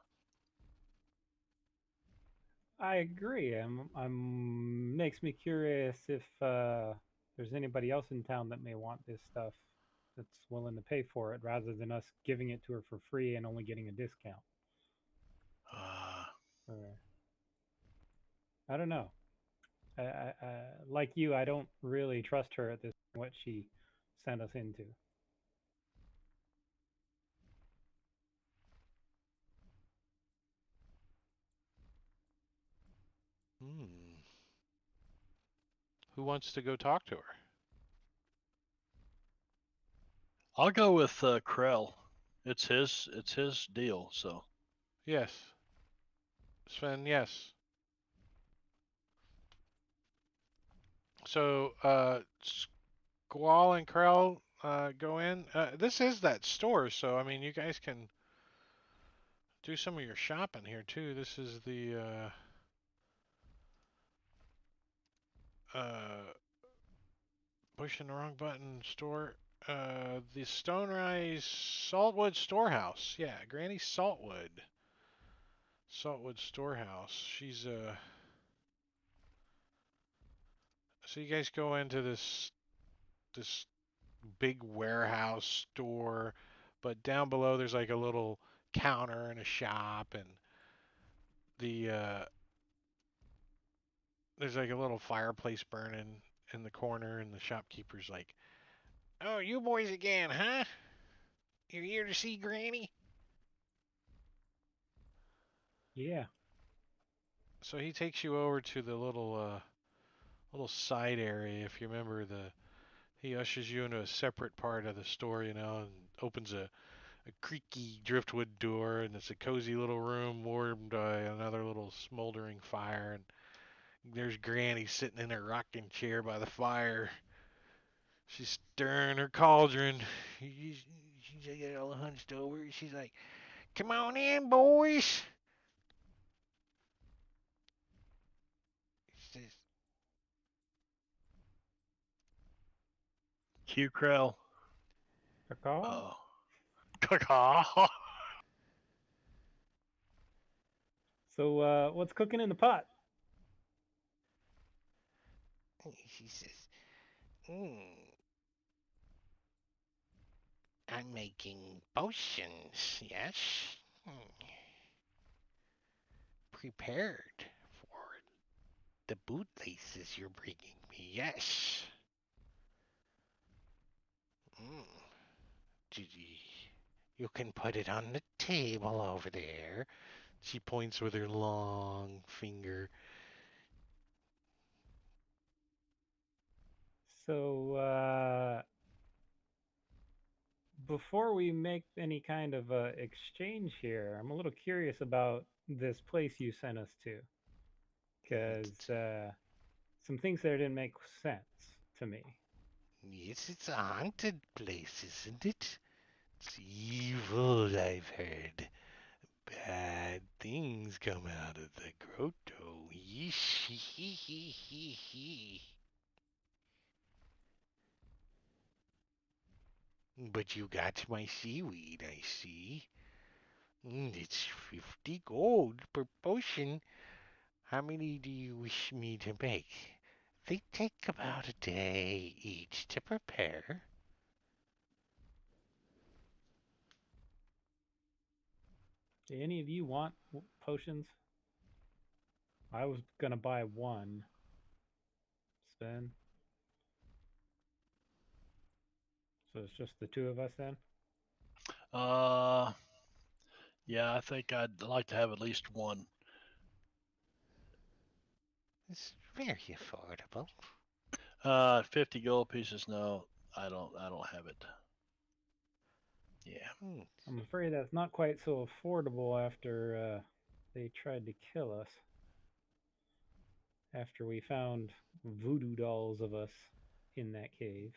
I agree. Makes me curious if there's anybody else in town that may want this stuff that's willing to pay for it, rather than us giving it to her for free and only getting a discount. Or, I don't know. I like you, I don't really trust her at this what she sent us into. Who wants to go talk to her? I'll go with Krell. It's his deal. So Yes. Sven, yes. So, Squall and Krell go in. This is that store, so I mean, you guys can do some of your shopping here too. This is the pushing the wrong button store. The Stonerise Saltwood Storehouse. Yeah, Granny Saltwood. Saltwood Storehouse. She's So you guys go into this big warehouse store, but down below there's like a little counter and a shop, and there's like a little fireplace burning in the corner, and the shopkeeper's like, "Oh, you boys again, huh? You're here to see Granny?" Yeah. So he takes you over to the little side area. If you remember, he ushers you into a separate part of the store, and opens a creaky driftwood door, and it's a cozy little room warmed by another little smoldering fire, and there's Granny sitting in her rocking chair by the fire. She's stirring her cauldron. She's all hunched over. She's like, "Come on in, boys." She says, Q Krell. Caw? Oh. Caw. So, what's cooking in the pot? she says, I'm making potions, yes. Prepared for the bootlaces you're bringing me, yes. You can put it on the table over there. She points with her long finger. So, before we make any kind of exchange here, I'm a little curious about this place you sent us to. Because some things there didn't make sense to me. Yes, it's a haunted place, isn't it? It's evil, I've heard. Bad things come out of the grotto. Yeesh, hee hee hee hee. But you got my seaweed, I see. It's 50 gold per potion. How many do you wish me to make? They take about a day each to prepare. Do any of you want potions? I was gonna buy one. Sven. So it's just the two of us then? Yeah, I think I'd like to have at least one. It's very affordable. 50 gold pieces. No, I don't have it. Yeah. I'm afraid that's not quite so affordable after they tried to kill us. After we found voodoo dolls of us in that cave.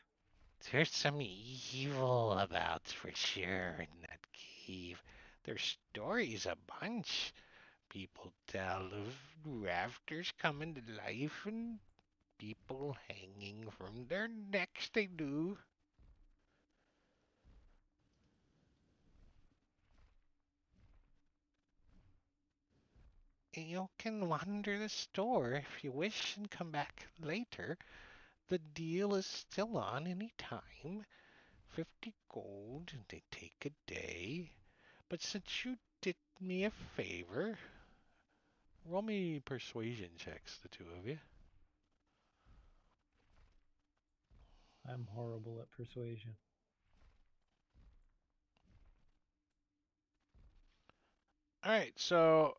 There's some evil about for sure in that cave. There's stories a bunch. People tell of rafters coming to life and people hanging from their necks, they do. You can wander the store if you wish and come back later. The deal is still on any time. 50 gold, and they take a day. But since you did me a favor, roll me persuasion checks, the two of you. I'm horrible at persuasion. Alright, so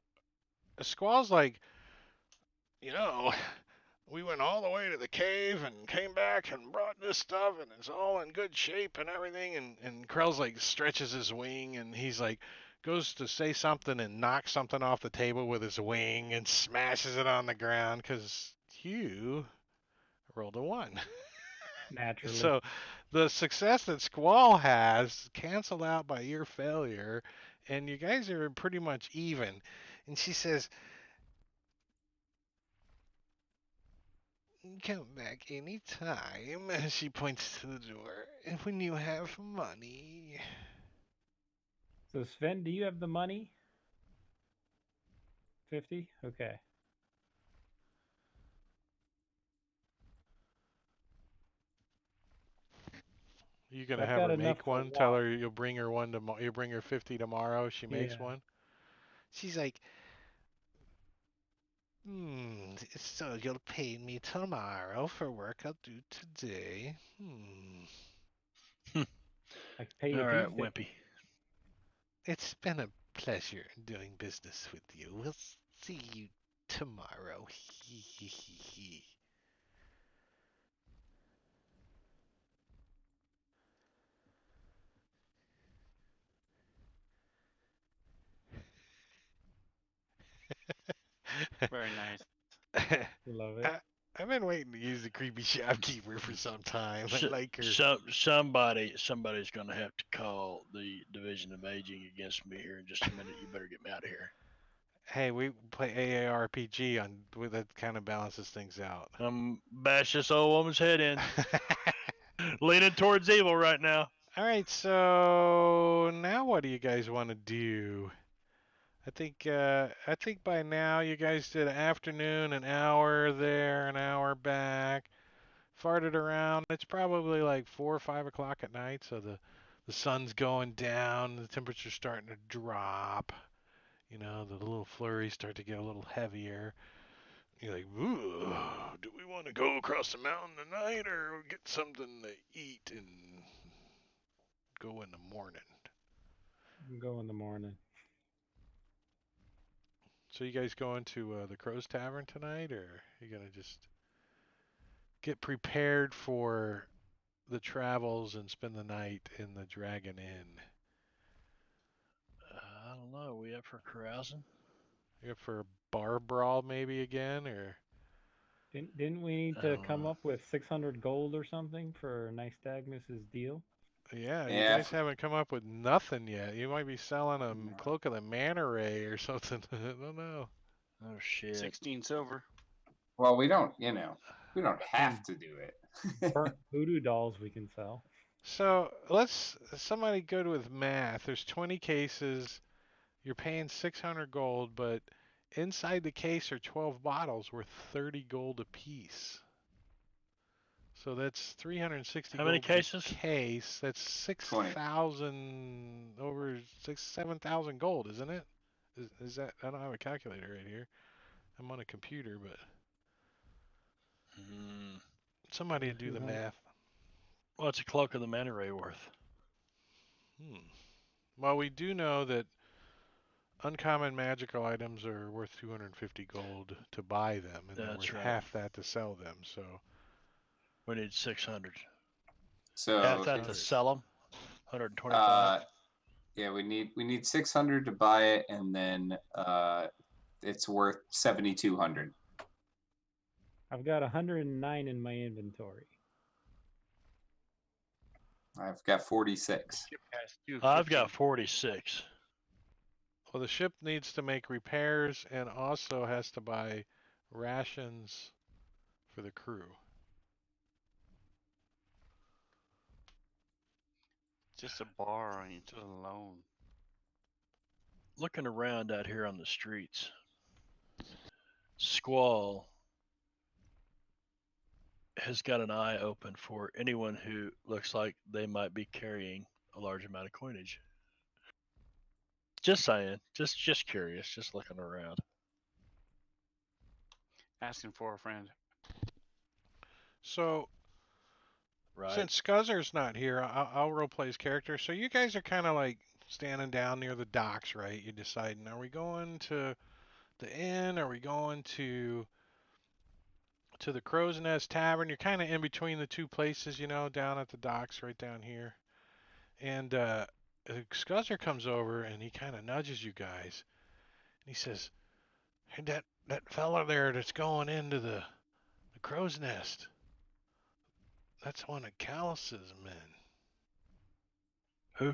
Squall's like, you know, we went all the way to the cave and came back and brought this stuff and it's all in good shape and everything. And Krell's like stretches his wing and he's like, goes to say something and knocks something off the table with his wing and smashes it on the ground because you rolled a 1. Naturally. So the success that Squall has canceled out by your failure, and you guys are pretty much even. And she says, come back anytime. She points to the door. And when you have money. So Sven, do you have the money? 50? Okay. You gonna I've have got her enough make for one? Tell one. her you'll bring her one tomorrow. You bring her 50 tomorrow. She makes Yeah. one. She's like, so you'll pay me tomorrow for work I'll do today. I can pay you All right, Tuesday. Wimpy. It's been a pleasure doing business with you. We'll see you tomorrow. Hee hee hee hee. Very nice. Love it. I've been waiting to use the creepy shopkeeper for some time. I So, like her. somebody's going to have to call the Division of Aging against me here in just a minute. You better get me out of here. Hey, we play AARPG on that kind of balances things out. Bash this old woman's head in. Leaning towards evil right now. All right, so now what do you guys want to do? I think by now you guys did afternoon, an hour there, an hour back, farted around. It's probably like 4 or 5 o'clock at night, so the sun's going down, the temperature's starting to drop. You know, the little flurries start to get a little heavier. You're like, ooh, do we want to go across the mountain tonight or get something to eat and go in the morning? Go in the morning. So you guys going to the Crow's Tavern tonight, or you gonna just get prepared for the travels and spend the night in the Dragon Inn? I don't know. We up for carousing? You up for a bar brawl maybe again, or Didn't we need to come up with 600 gold or something for Nystagmus's deal? yeah, you Yeah. guys haven't come up with nothing yet. You might be selling a Cloak of the Manta Ray or something. I don't know. Oh shit. 16 silver. Well, we don't have to do it. Burnt voodoo dolls we can sell. So somebody go with math. There's 20 cases. You're paying 600 gold, but inside the case are 12 bottles worth 30 gold apiece. So that's 360 How gold many per cases? case. That's 6,000 over 7,000 gold, isn't it? Is that? I don't have a calculator right here. I'm on a computer, but somebody do the 200. math. What's a Cloak of the Manta Ray worth? Well, we do know that uncommon magical items are worth 250 gold to buy them, and they're That's worth right. half that to sell them. So We need 600. So Half that to sell them. 125. yeah, we need 600 to buy it, and then it's worth 7,200. I've got 109 in my inventory. I've got 46. I've got 46. well, the ship needs to make repairs and also has to buy rations for the crew. Just a bar on you alone. Looking around out here on the streets, Squall has got an eye open for anyone who looks like they might be carrying a large amount of coinage. Just saying, just curious, just looking around. Asking for a friend. So Right. since Scuzzer's not here, I'll roleplay his character. So you guys are kind of like standing down near the docks, right? You're deciding, are we going to the inn? Are we going to the Crow's Nest Tavern? You're kind of in between the two places, you know, down at the docks right down here. And Scuzzer comes over and he kind of nudges you guys. And he says, hey, that fella there that's going into the Crow's Nest, that's one of Callus's men. Who?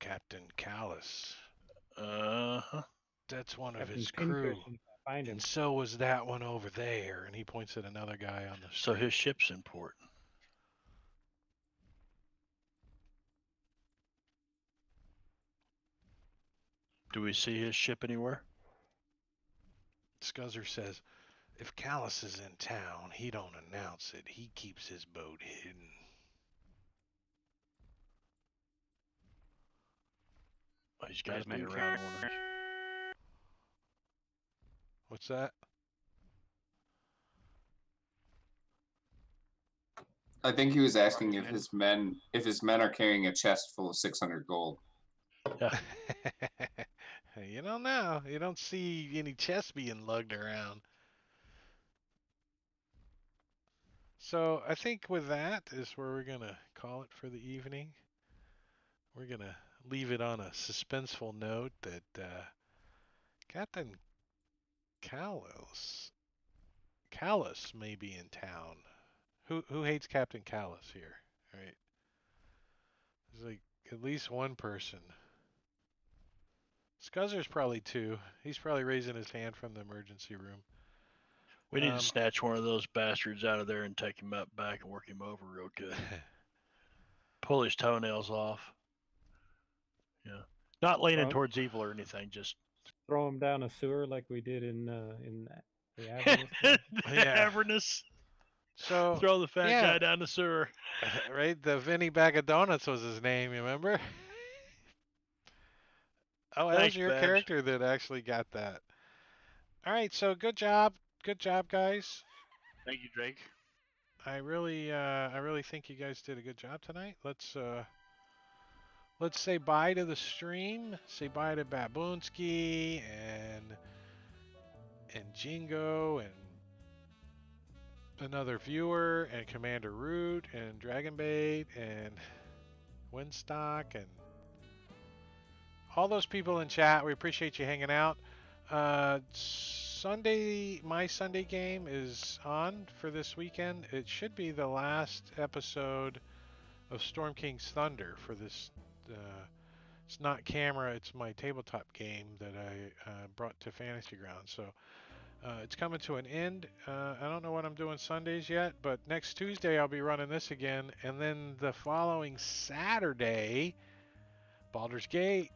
Captain Callus. Uh-huh. That's one of Captain his crew. Pincushion, find him. And so was that one over there. And he points at another guy on the street. So his ship's in port. Do we see his ship anywhere? Scuzzer says, if Callus is in town, he don't announce it. He keeps his boat hidden. Oh, he's got to be Desmond around Carey. Orange. What's that? I think he was asking if his men are carrying a chest full of 600 gold. Yeah. You don't know. You don't see any chests being lugged around. So I think with that is where we're going to call it for the evening. We're going to leave it on a suspenseful note that Captain Callus Callus may be in town. Who hates Captain Callus here? Right? There's like at least one person. Scuzzer's probably two. He's probably raising his hand from the emergency room. We need to snatch one of those bastards out of there and take him up back and work him over real good. Pull his toenails off. Yeah. Not leaning Well- towards evil or anything, just Throw him down a sewer like we did in the Avernus. game. Yeah. Avernus. So Throw the fat yeah. guy down the sewer. right, the Vinny Bag of Donuts was his name. You remember? Oh, that Thanks, was your Babs. character that actually got that. All right, so good job, guys. Thank you, Drake. I really think you guys did a good job tonight. Let's say bye to the stream. Say bye to Baboonsky and Jingo and another viewer and Commander Root and Dragonbait and Winstock and all those people in chat. We appreciate you hanging out. Sunday, my Sunday game is on for this weekend. It should be the last episode of Storm King's Thunder for this. It's not camera, it's my tabletop game that I brought to Fantasy Ground. So it's coming to an end. I don't know what I'm doing Sundays yet, but next Tuesday I'll be running this again. And then the following Saturday, Baldur's Gate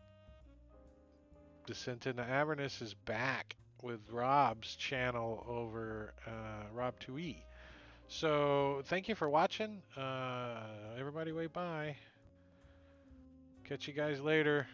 Descent into Avernus is back with Rob's channel over Rob2E. So thank you for watching. Everybody wave bye. Catch you guys later.